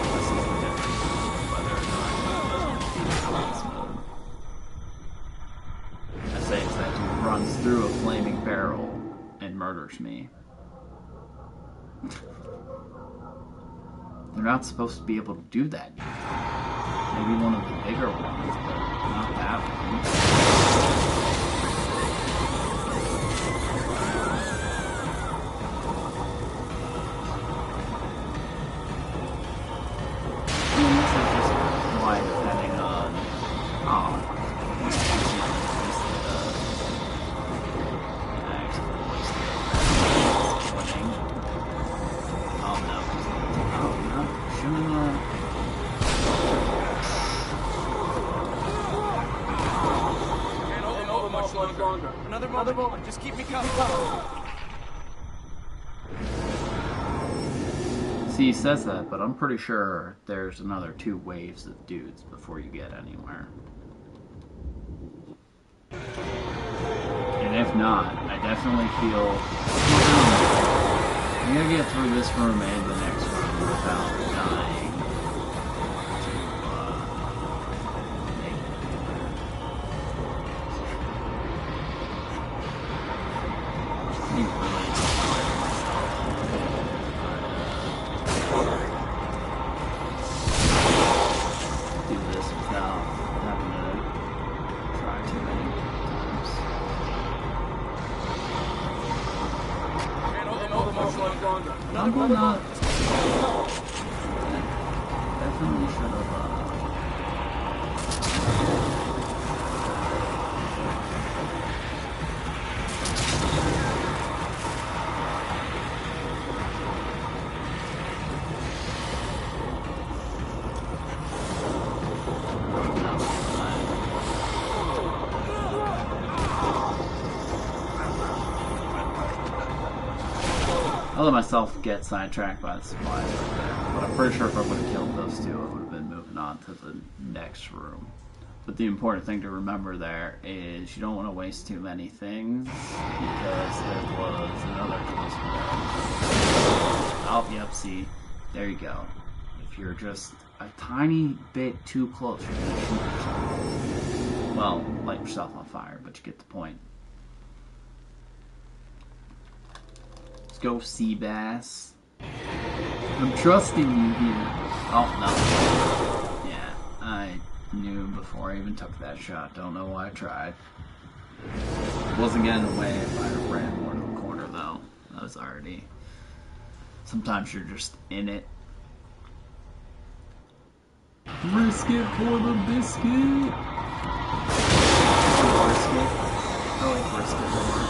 This is the difference whether or not it's mode. I say it's that dude runs through a flaming barrel and murders me. They're not supposed to be able to do that. Maybe one of the bigger ones, but not that one. And this is just why, depending on... I actually wasted winning. Oh no. Oh no. Shouldn't longer. Another moment. Just keep me covered. See, he says that, but I'm pretty sure there's another 2 waves of dudes before you get anywhere. And if not, I definitely feel I'm gonna get through this room and the next room without dying. Definitely should have I let myself get sidetracked by the supplies right there. But I'm pretty sure if I would have killed those two, I would have been moving on to the next room. But the important thing to remember there is you don't want to waste too many things because there was another explosive there. Oh, yep, see, there you go. If you're just a tiny bit too close, you're going to shoot yourself. Well, light yourself on fire, but you get the point. Let's go, sea bass. I'm trusting you here. Oh, no. Yeah, I knew before I even took that shot. Don't know why I tried. Wasn't getting away if I ran more to the corner, though. I was already... Sometimes you're just in it. Risk it for the biscuit! Brisket. I like brisket more.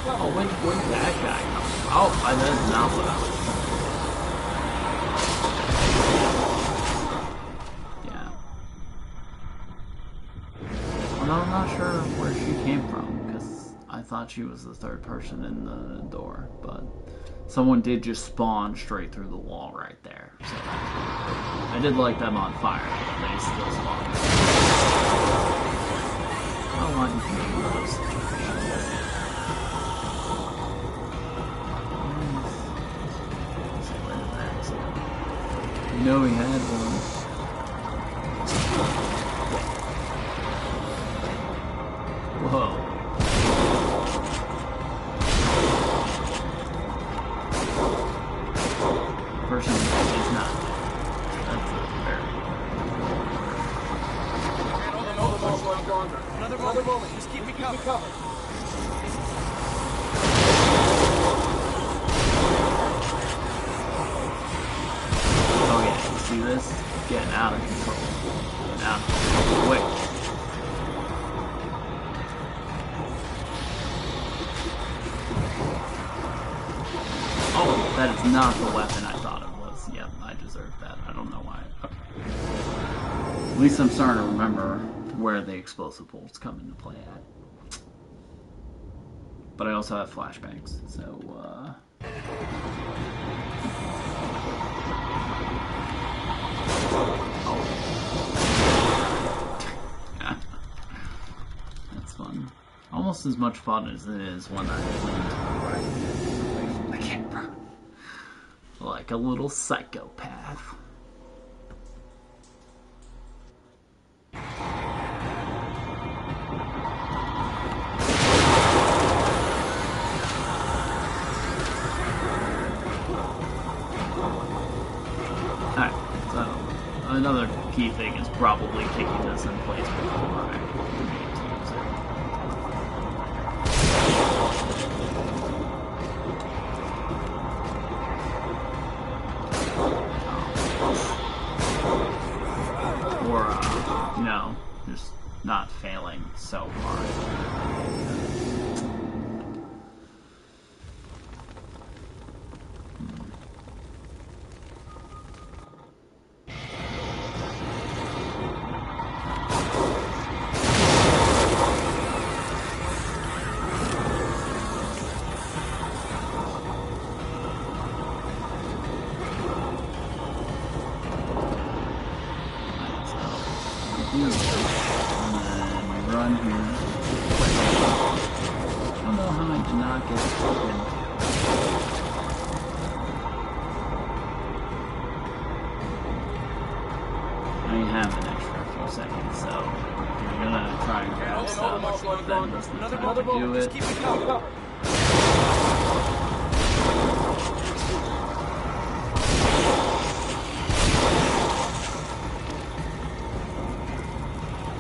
Oh, when did that guy come from? Oh, I know not what I was. Yeah. Well, I'm not sure where she came from, because I thought she was the third person in the door, but someone did just spawn straight through the wall right there. So I did like them on fire, but they still spawned. I want you to do those things. You know he had one. Whoa. Person is not. That's very Another moment. Just keep me covered. Oh yeah, you see this? Getting out of control. Getting out of control. Quick. Oh, that is not the weapon I thought it was. Yep, I deserved that. I don't know why. Okay. At least I'm starting to remember where the explosive bolts come into play at. But I also have flashbangs, so that's fun. Almost as much fun as it is when I lean to the right away from the camera. Like a little psychopath. Alright, so another key thing is probably kicking this in place before I begin to use it. Or, you know, just not failing so hard. And then run here. I don't know how I did not get stuck into. I have an extra few seconds, so if you're gonna try and grab stuff, then this is the time to do it.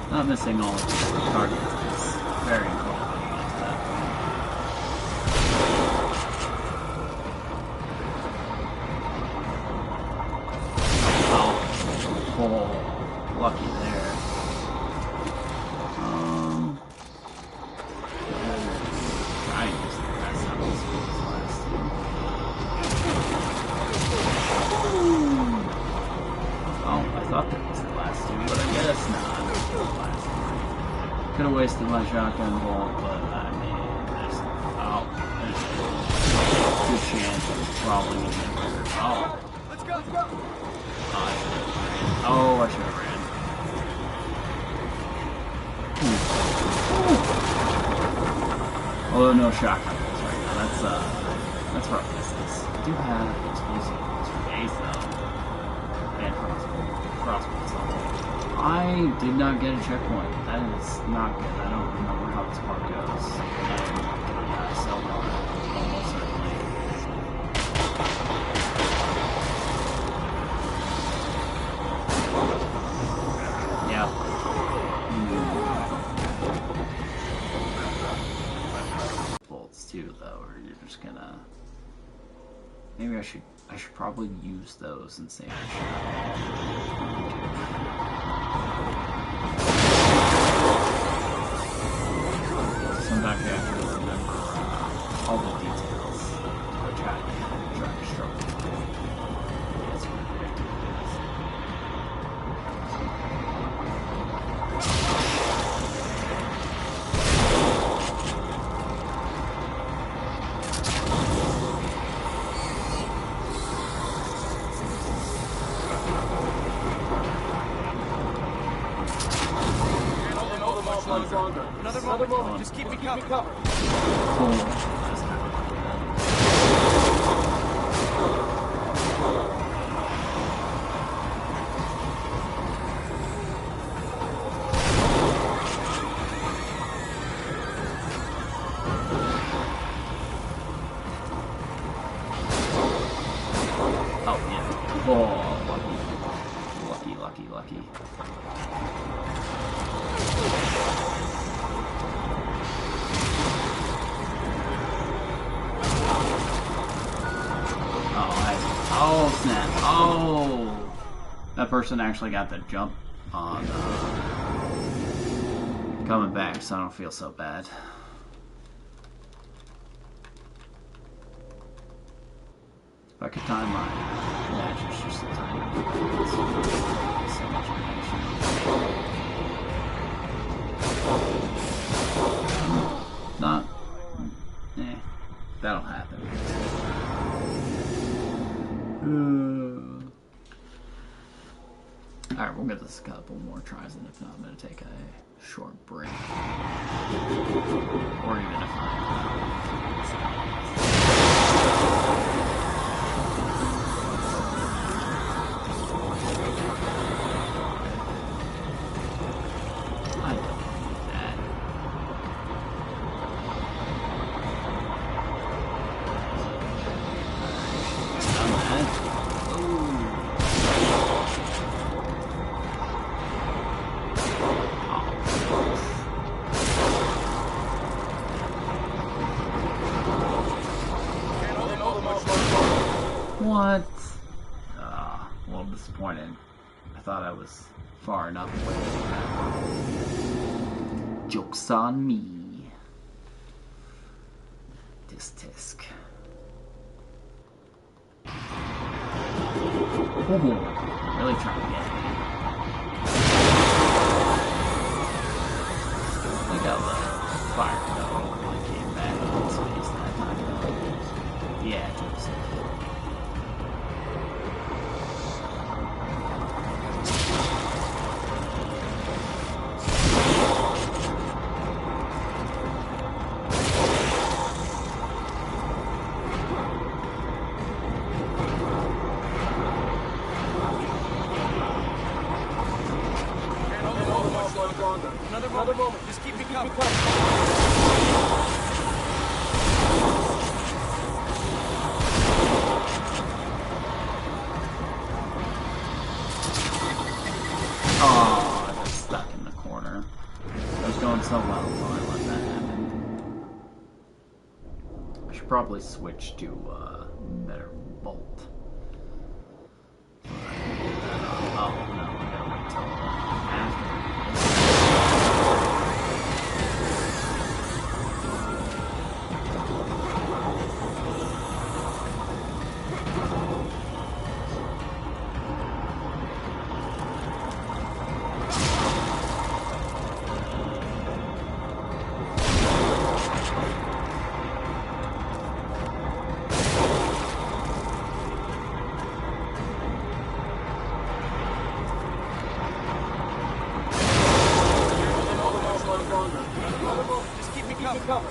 Not missing all of the targets is very important at that point. lucky there. I used the best out of this last time. Oh, I thought that was the last two, but I guess not. It's the last one. Could have wasted my shotgun bolt, but I mean, there's a good chance I was probably going to get hurt. Oh. Let's go, let's go! Oh, I should have ran. Although no shotgun bolts right now, that's rough business. I do have explosive bolts for days though, and crossbows. I did not get a checkpoint. That is not good. I don't remember how this part goes. So almost certainly. Yeah. Bolts too, though, or you're just gonna. Maybe I should probably use those and save the shot. Sometimes you have to remember all the details to try to struggle. It's ridiculous. Another moment. Just keep me covered. Cool. Oh, yeah. Oh, lucky. Oh, snap. Oh! That person actually got the jump on coming back, so I don't feel so bad. If I could time my matches just a tiny bit, so much information. Not. That'll happen. Alright, we'll get this a couple more tries, and if not, I'm going to take a short break. Or even if I don't need that. Done that. What? A little disappointed. I thought I was far enough away. Joke's on me. Tisk. Oh, really trying to get me. I got the fire though when I came back in space that time. Yeah, Joseph. Another moment. Just keep me covered. Oh, I got stuck in the corner. I was going so well until I let that happen. I should probably switch to better bolt. Oh no, I gotta wait till cover.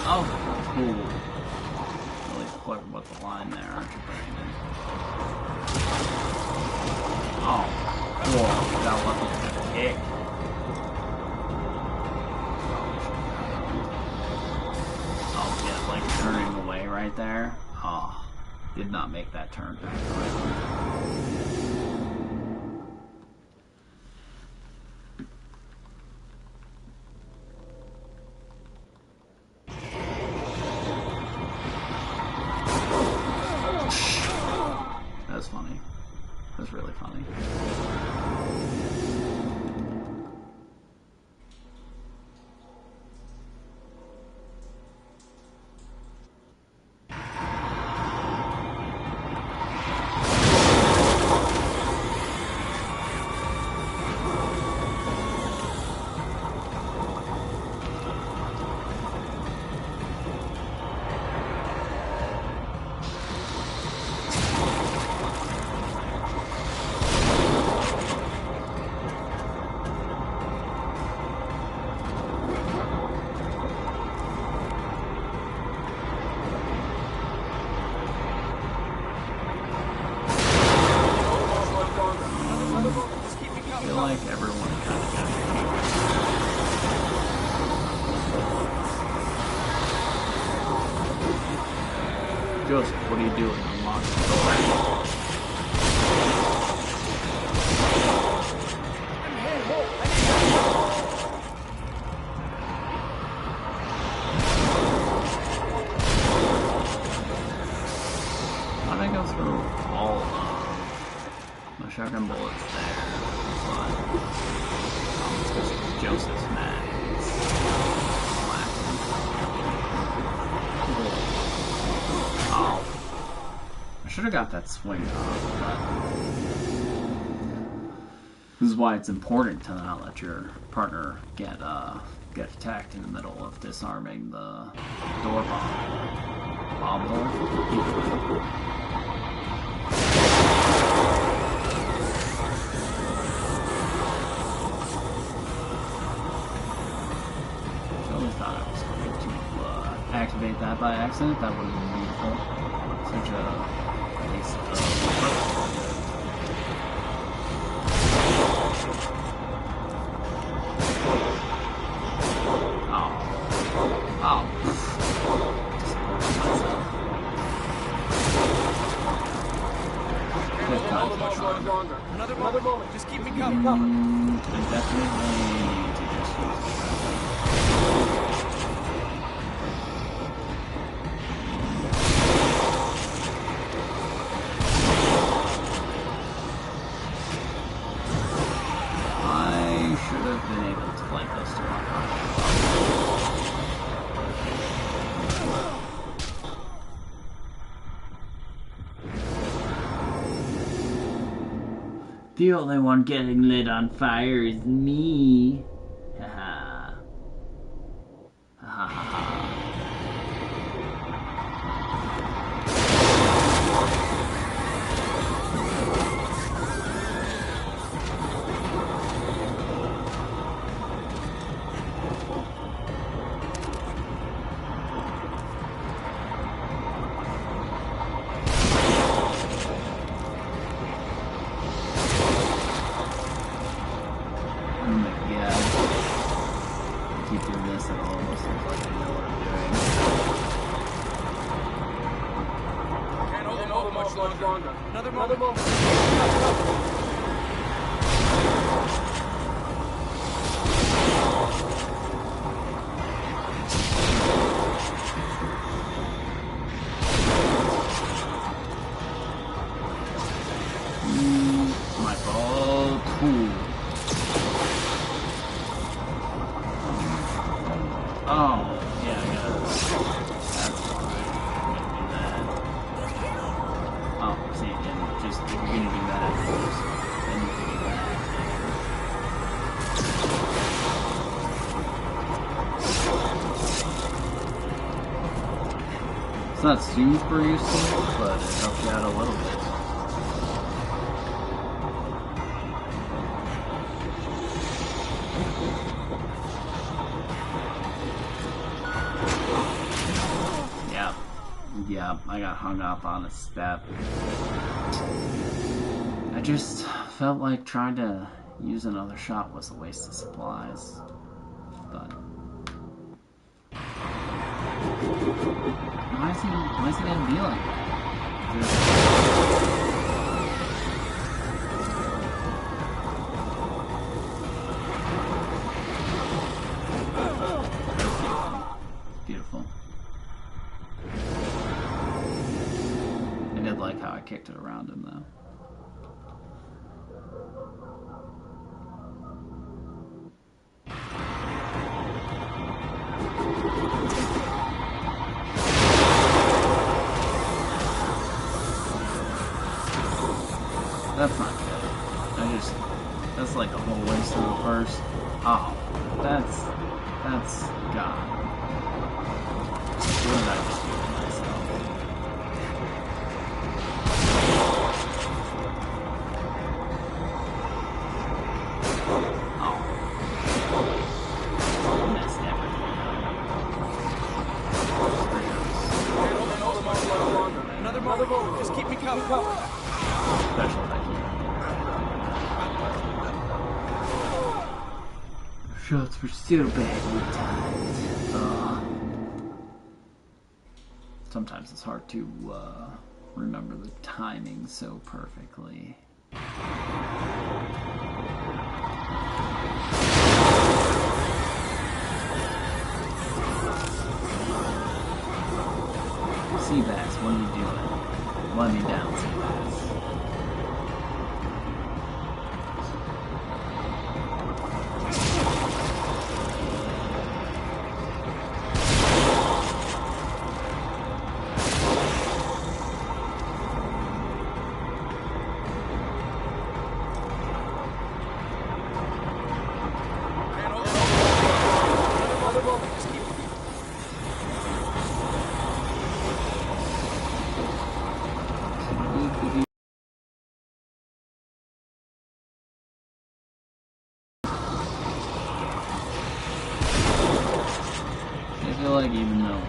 Oh, cool. Really clever with the line there, aren't you, Brandon? Oh, cool. That wasn't a kick. Oh, yeah, like turning away right there. Oh, did not make that turn back around. That's funny. That's really funny. Joseph, what are you doing? Unlock the door. Why did I go through all of my shotgun bullets there? But it's because Joseph's mad. It's laughing. Oh. I should have got that swing off, but this is why it's important to not let your partner get attacked in the middle of disarming the door bomb door. Totally thought I was going to activate that by accident. That would have been beautiful. Such a waste of Another moment. Just keep me covered. I definitely need to just use the I should have been able to flank those two on The only one getting lit on fire is me. Haha. Ha ha ha. Keep doing this, it almost looks like I know what I'm doing. Can't hold them over much longer. Another moment. My fault. Cool. Oh, yeah, I gotta. That's why I'm gonna do that. Oh, see, and just if you're gonna do that first, then you can do that. It's not super useful, but it helps you out a little bit. Yeah, I got hung up on a step. I just felt like trying to use another shot was a waste of supplies. But why is he gonna be like that? Beautiful. I did like how I kicked it around him though. That's not good. That's like a whole waste of the first. Oh, that's gone. What did I just do to myself? Oh. Messed everything up. Another moment. Just keep me covered. Special technique. Shots were so badly timed. Sometimes it's hard to remember the timing so perfectly. Seabass, what are you doing? Let me down, Seabass. I feel like even though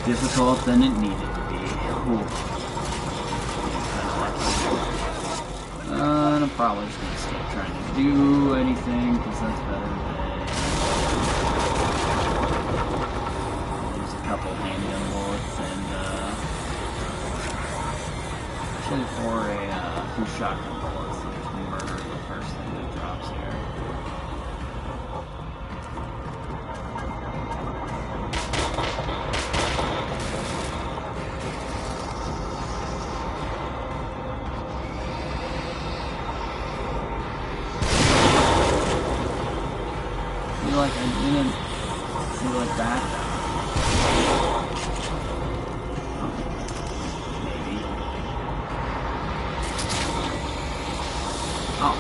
difficult than it needed to be. Ooh. And I'm probably just gonna skip trying to do anything because that's better than use a couple handgun bullets and actually for a few shotgun bullets to just murder the first thing that drops here. Like I didn't see like that. Maybe. Oh.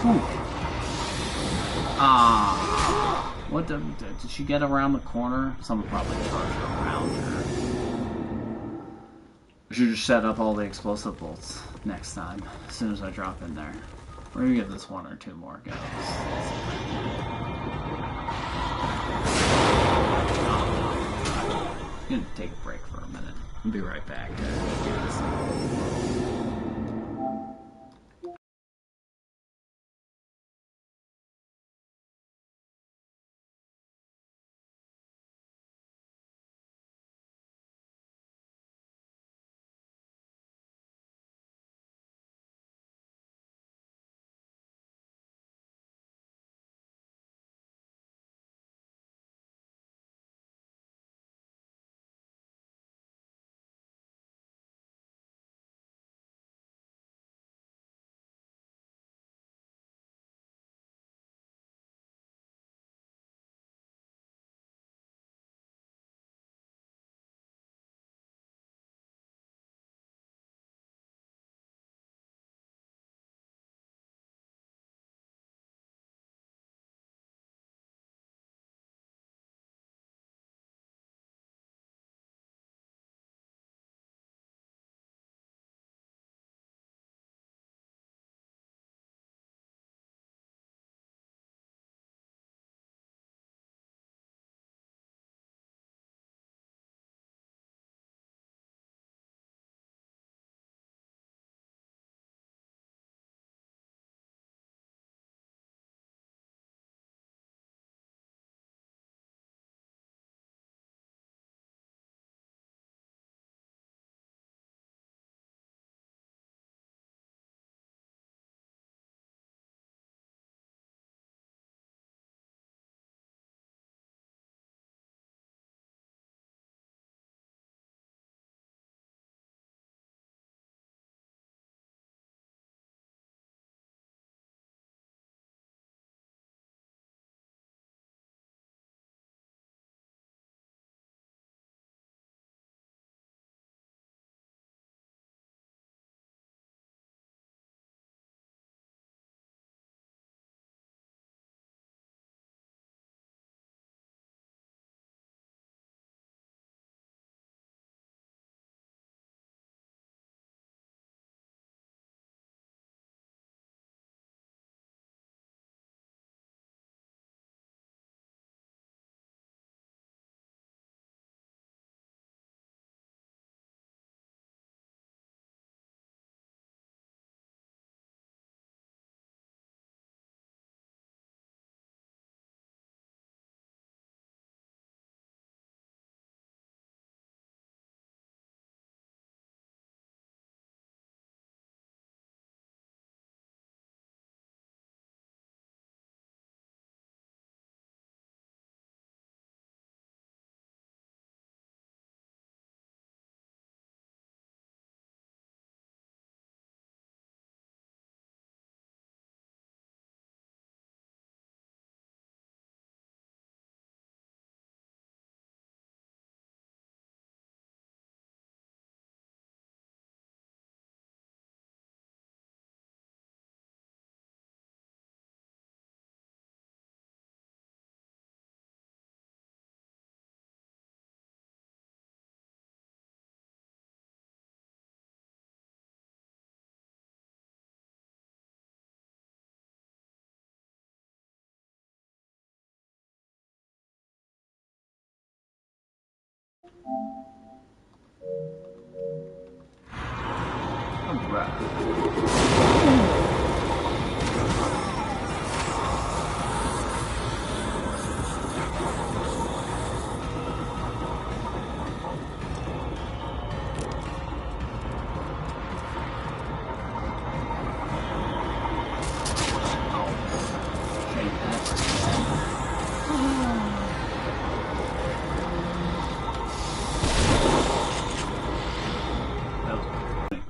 Whew. Ah. What did she get around the corner? Someone probably charged around her. I should just set up all the explosive bolts next time, as soon as I drop in there. We're gonna give this one or two more goes. I'm gonna take a break for a minute. I'll be right back to give this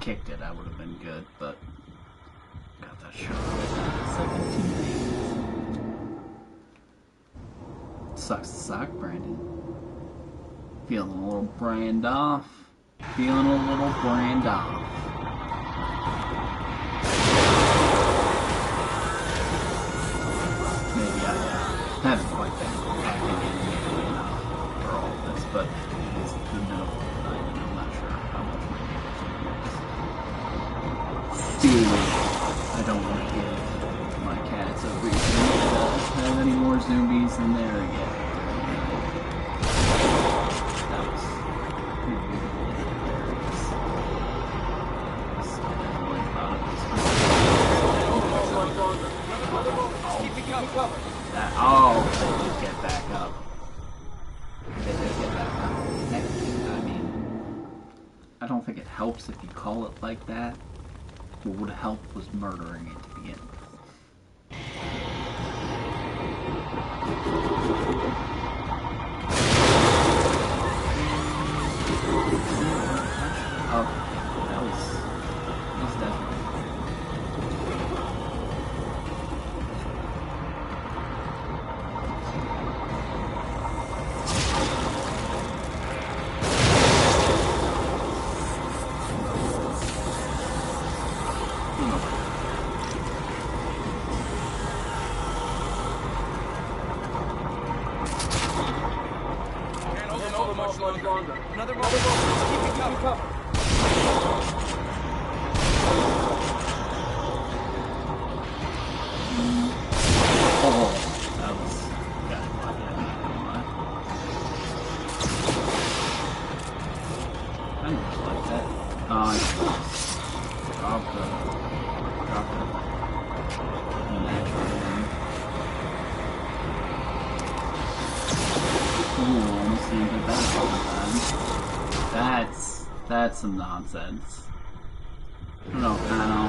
Kicked it, I would have been good, but got that shot. 17 Sucks to suck, Brandon. Feeling a little brand off. Feeling a little brand off. Maybe I haven't quite been animated enough for all of this, but it's the middle of the night and I'm not sure how much my neighbors are doing. I don't want to give my cats a reason to have any more zombies than there yet. That was really hilarious. Oh, they did get back up. They did get back up. I mean, I don't think it helps if you call it like that. What would help was murdering it to begin with. Oh, that was definitely. Another moment. Keep it covered. Oh, that was I just like that. Drop the natural one. Ooh, almost didn't get that all the time. That's some nonsense. I don't know.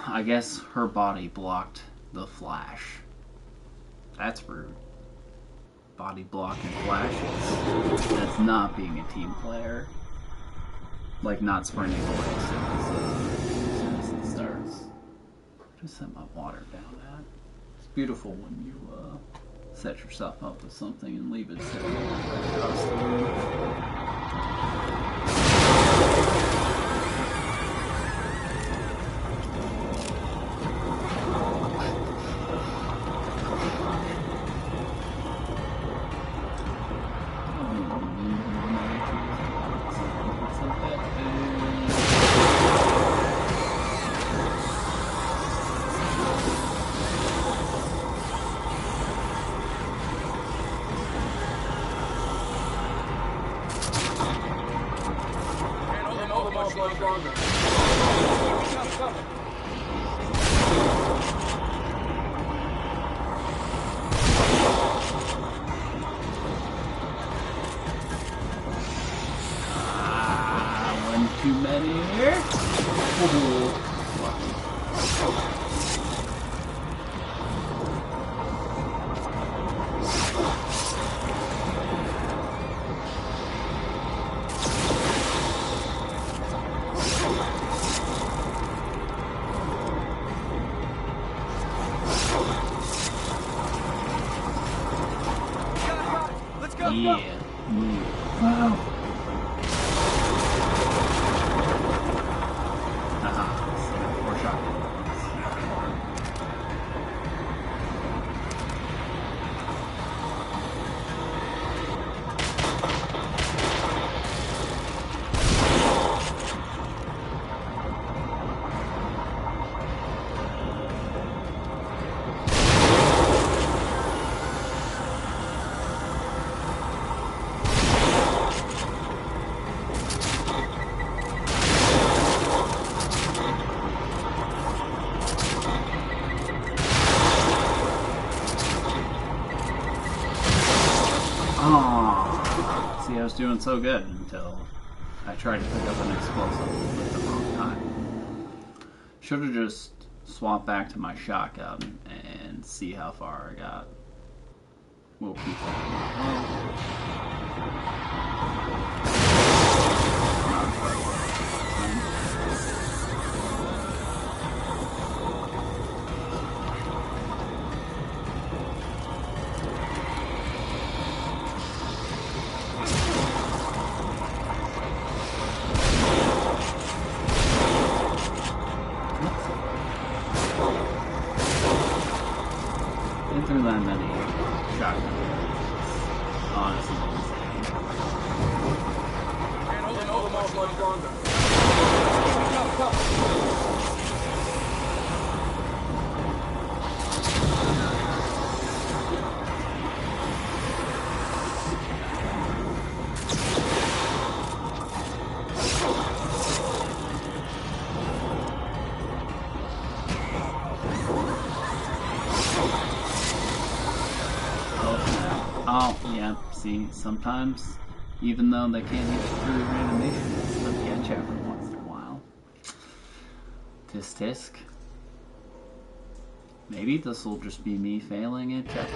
I guess her body blocked the flash. That's rude. Body blocking flashes. That's not being a team player. Like not sprinting away as soon as it starts. Just set my water down at. It's beautiful when you set yourself up with something and leave it sitting across the room. Too many here. Let's go. Yeah. Wow. Oh, see, I was doing so good until I tried to pick up an explosive at the wrong time. Should have just swapped back to my shotgun and see how far I got. We'll keep that. Through that many shotguns, honestly. Can't hold them off much longer. Oh, yeah, see, sometimes, even though they can't hit you through your animation, they'll get you every once in a while. Tisk tisk. Maybe this will just be me failing at chapter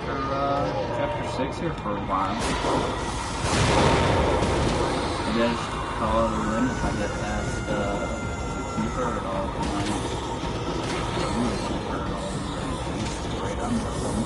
6 here for a while. Maybe I just call it a win if I get past the keeper at all tonight. The keeper at all tonight. He's right under them.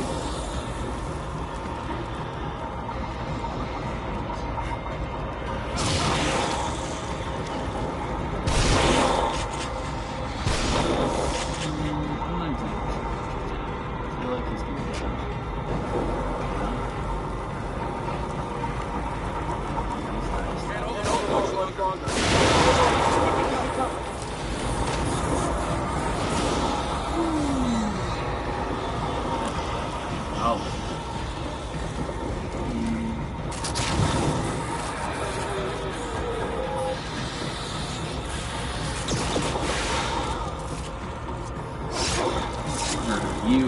You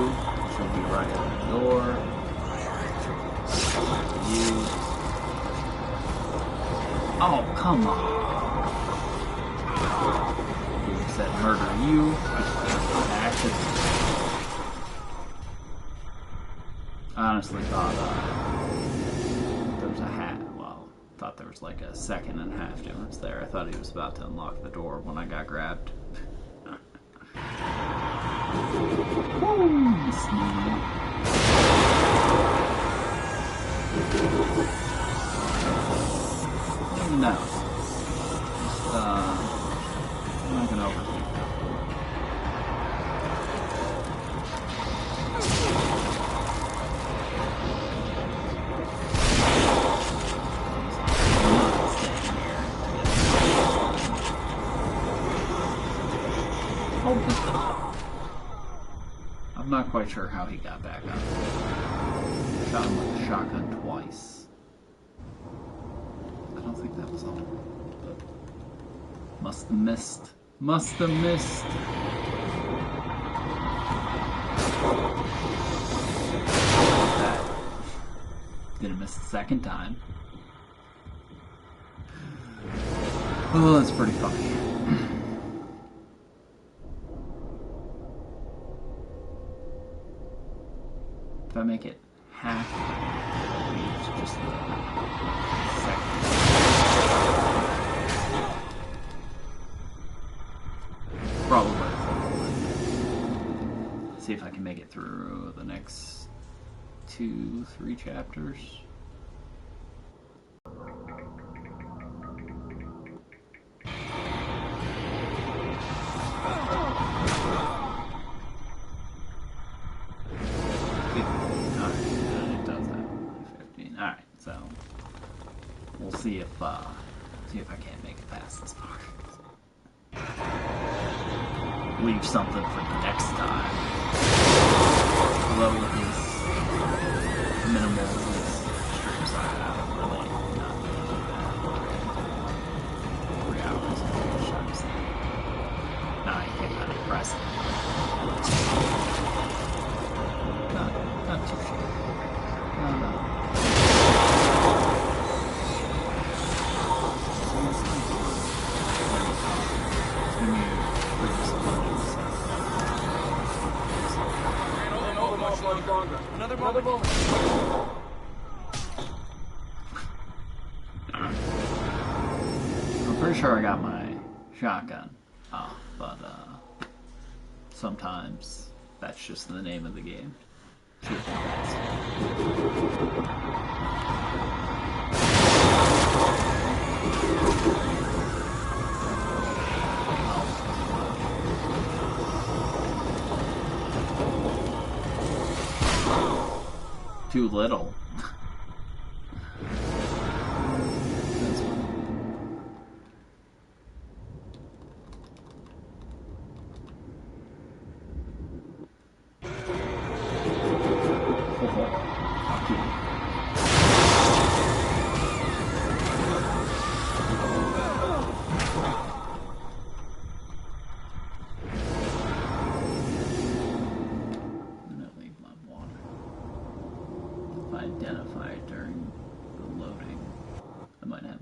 should be right at the door. You. Oh, come on. You said murder you. I honestly thought there was a half. Well, thought there was like a second and a half difference there. I thought he was about to unlock the door when I got grabbed. No. Just, I'm not gonna overthink that. I'm not quite sure how he got back up. Shot him with a shotgun twice. I don't think that was all. But must have missed. Must have missed. That. Didn't miss the second time. Oh, that's pretty funny. If I make it half, it's just the second. Probably. See if I can make it through the next 2-3 chapters. See if I can't make it past this part. Leave something for the next time. Although with these minimal streams I have, really not too bad. 3 hours of shots. Nah, you can't let it press it. Not too sure. No. Another moment. I'm pretty sure I got my shotgun. But sometimes that's just the name of the game. Shoot guys. Too little. That's fine. Identify it during the loading. I might have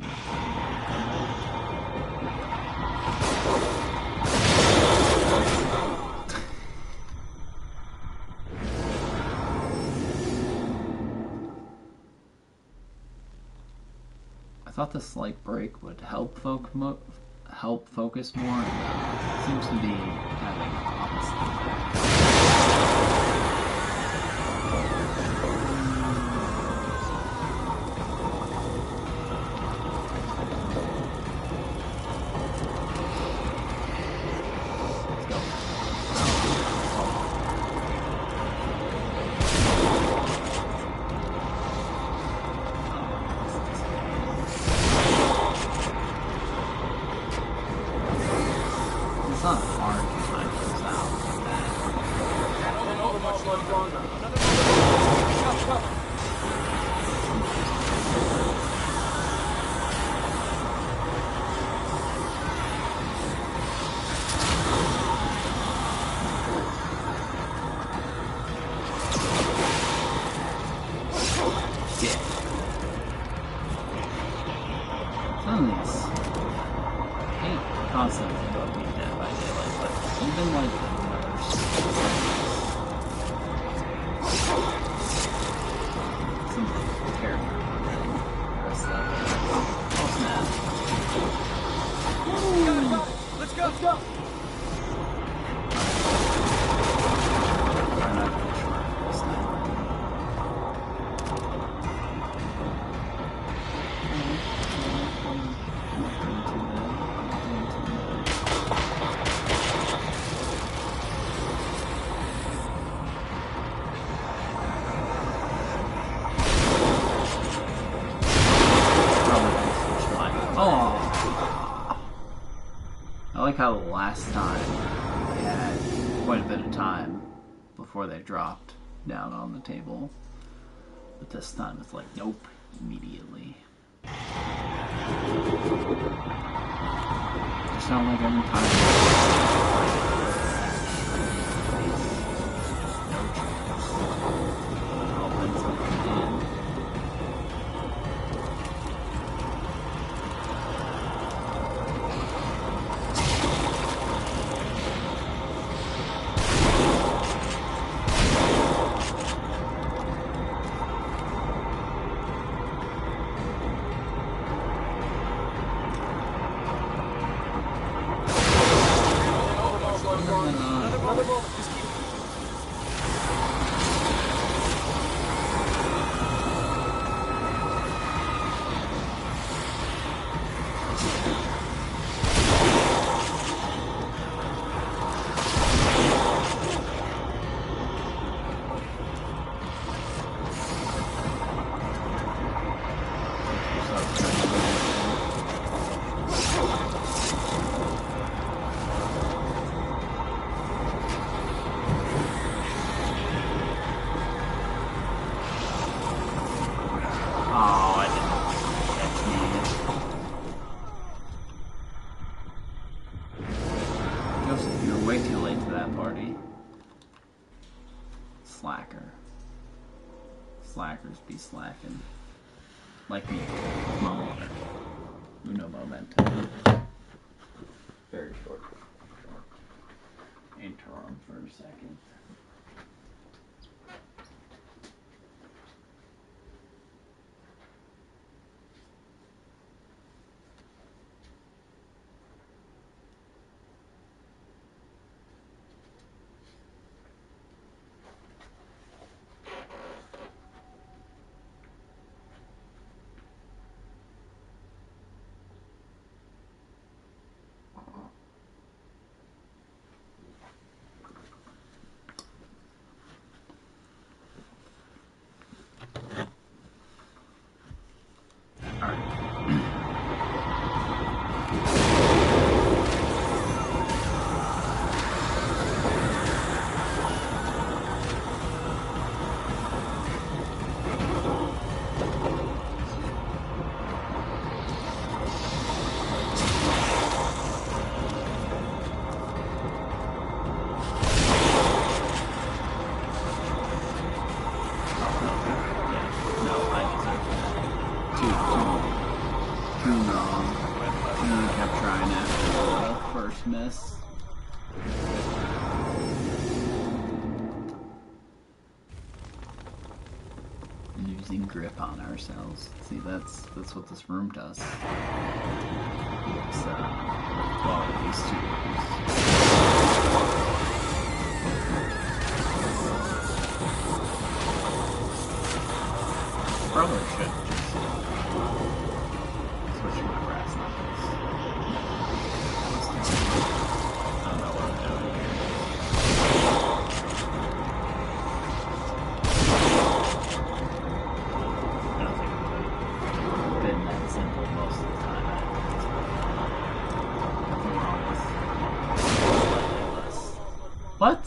I thought the slight break would help focus more, and seems to be having the opposite effect. It's not hard to find those out. Can't hold much longer. Some of these constantly about being Dead by Daylight, but even like the nurse. Some character oh snap. Let's go! Let's go! I'm not really sure this time. Oh! I like how the last time I had quite a bit of time before they dropped down on the table. But this time it's like, nope, immediately. It's not like every time. No chance. All things like in. You're way too late to that party. Slacker. Slackers be slacking. Like me. Uno momento. Very short. Interim for a second. wrong. I kept trying after the first miss. Losing grip on ourselves. See, that's what this room does. It's well, at least two rooms. Probably should just switch my brass knuckles. I don't know what I'm doing here. I don't think it's been that simple most of the time. Nothing wrong with this. What?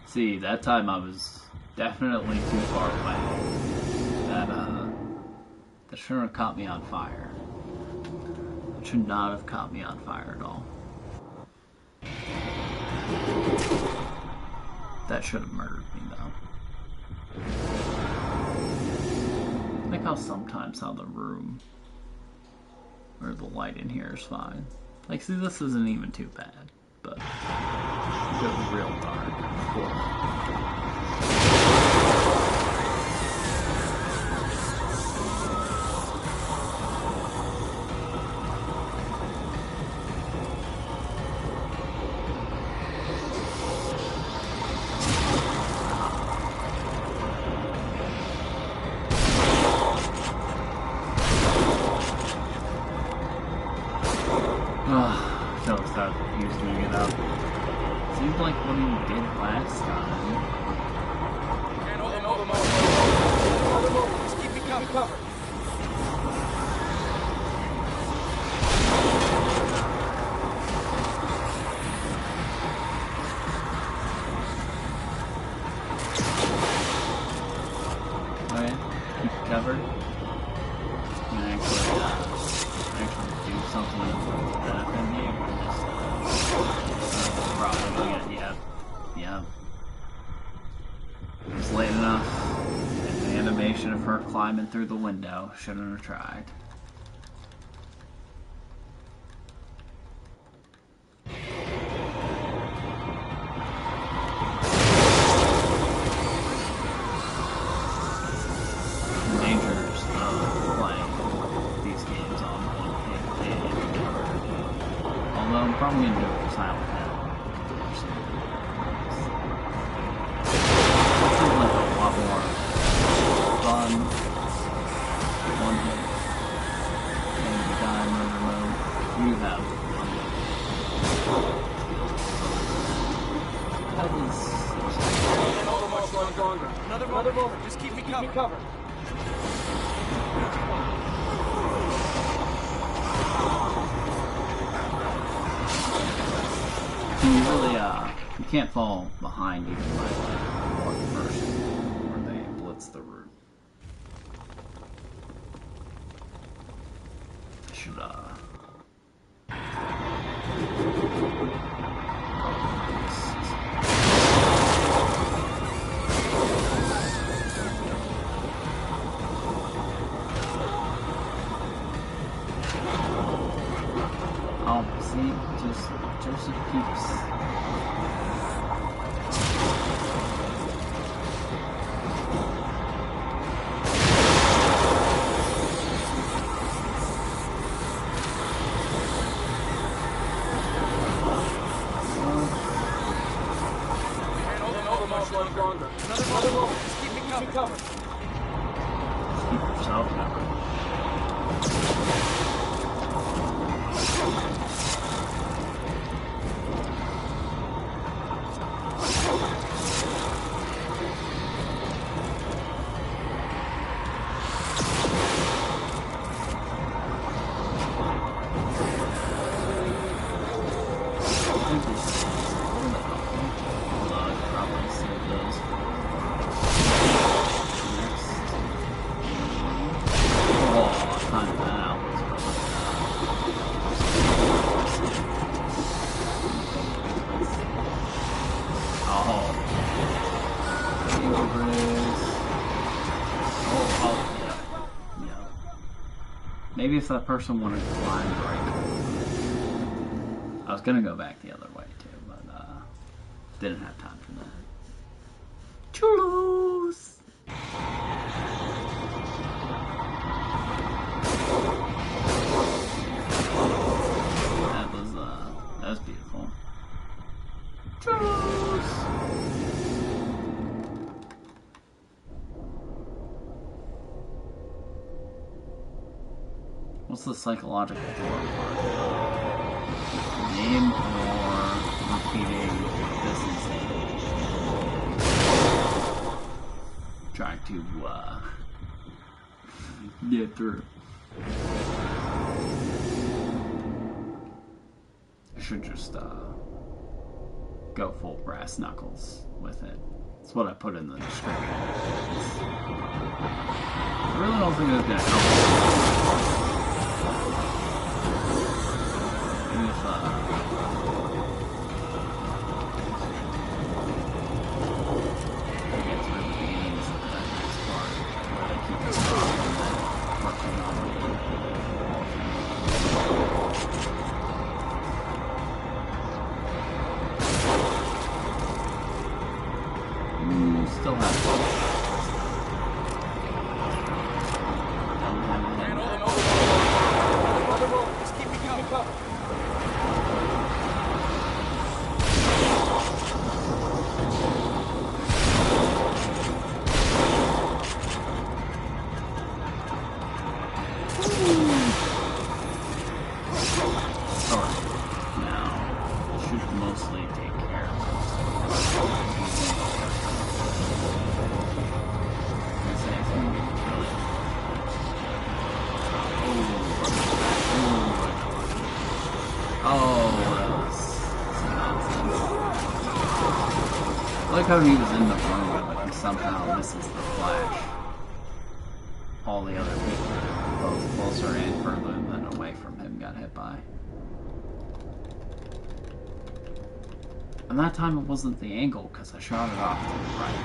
See, that time I was definitely too far away. That shouldn't have caught me on fire. That should not have caught me on fire at all. That should have murdered me, though. Like how sometimes how the room or the light in here is fine. Like, see, this isn't even too bad, but it goes real dark. Cool. He was doing it up. Seems like what he did last time. Can't hold them over. Just keep me covered. Okay, keep it covered. And actually do something that benefit me. Probably, yeah. It was late enough, and the animation of her climbing through the window shouldn't have tried. The dangers of playing these games on one hand. Although I'm probably going to do it for Silent Hill. More fun, one hit, and the guy in the remote, you have that was Much longer. Another moment. Just keep me covered. you really you can't fall behind even by like one person. The route. Should oh, see, Joseph keeps. Another moment. Just keep me covered. Keep yourself covered. Oh, time that out. Maybe if that person wanted to climb right. I was gonna go back the other way too, but didn't have time for that. Chulos! That was beautiful. Chulos! What's the psychological horror part? Name or repeating this is trying to get through. I should just go full brass knuckles with it. That's what I put in the description. I really don't think it's gonna help. Still have Just keep me covered. I like how he was in the room and somehow misses the flash. All the other people, both closer and further than away from him, got hit by. And that time it wasn't the angle, because I shot it off to the right.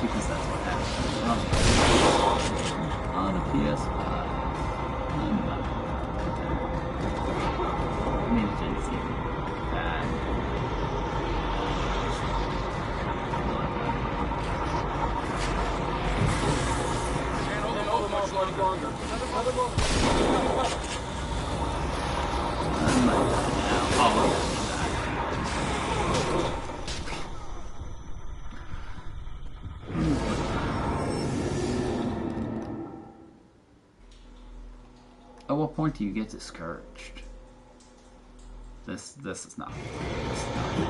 Because that's what happened on the PS5. I mean, it didn't seem bad. At what point do you get discouraged? This is not.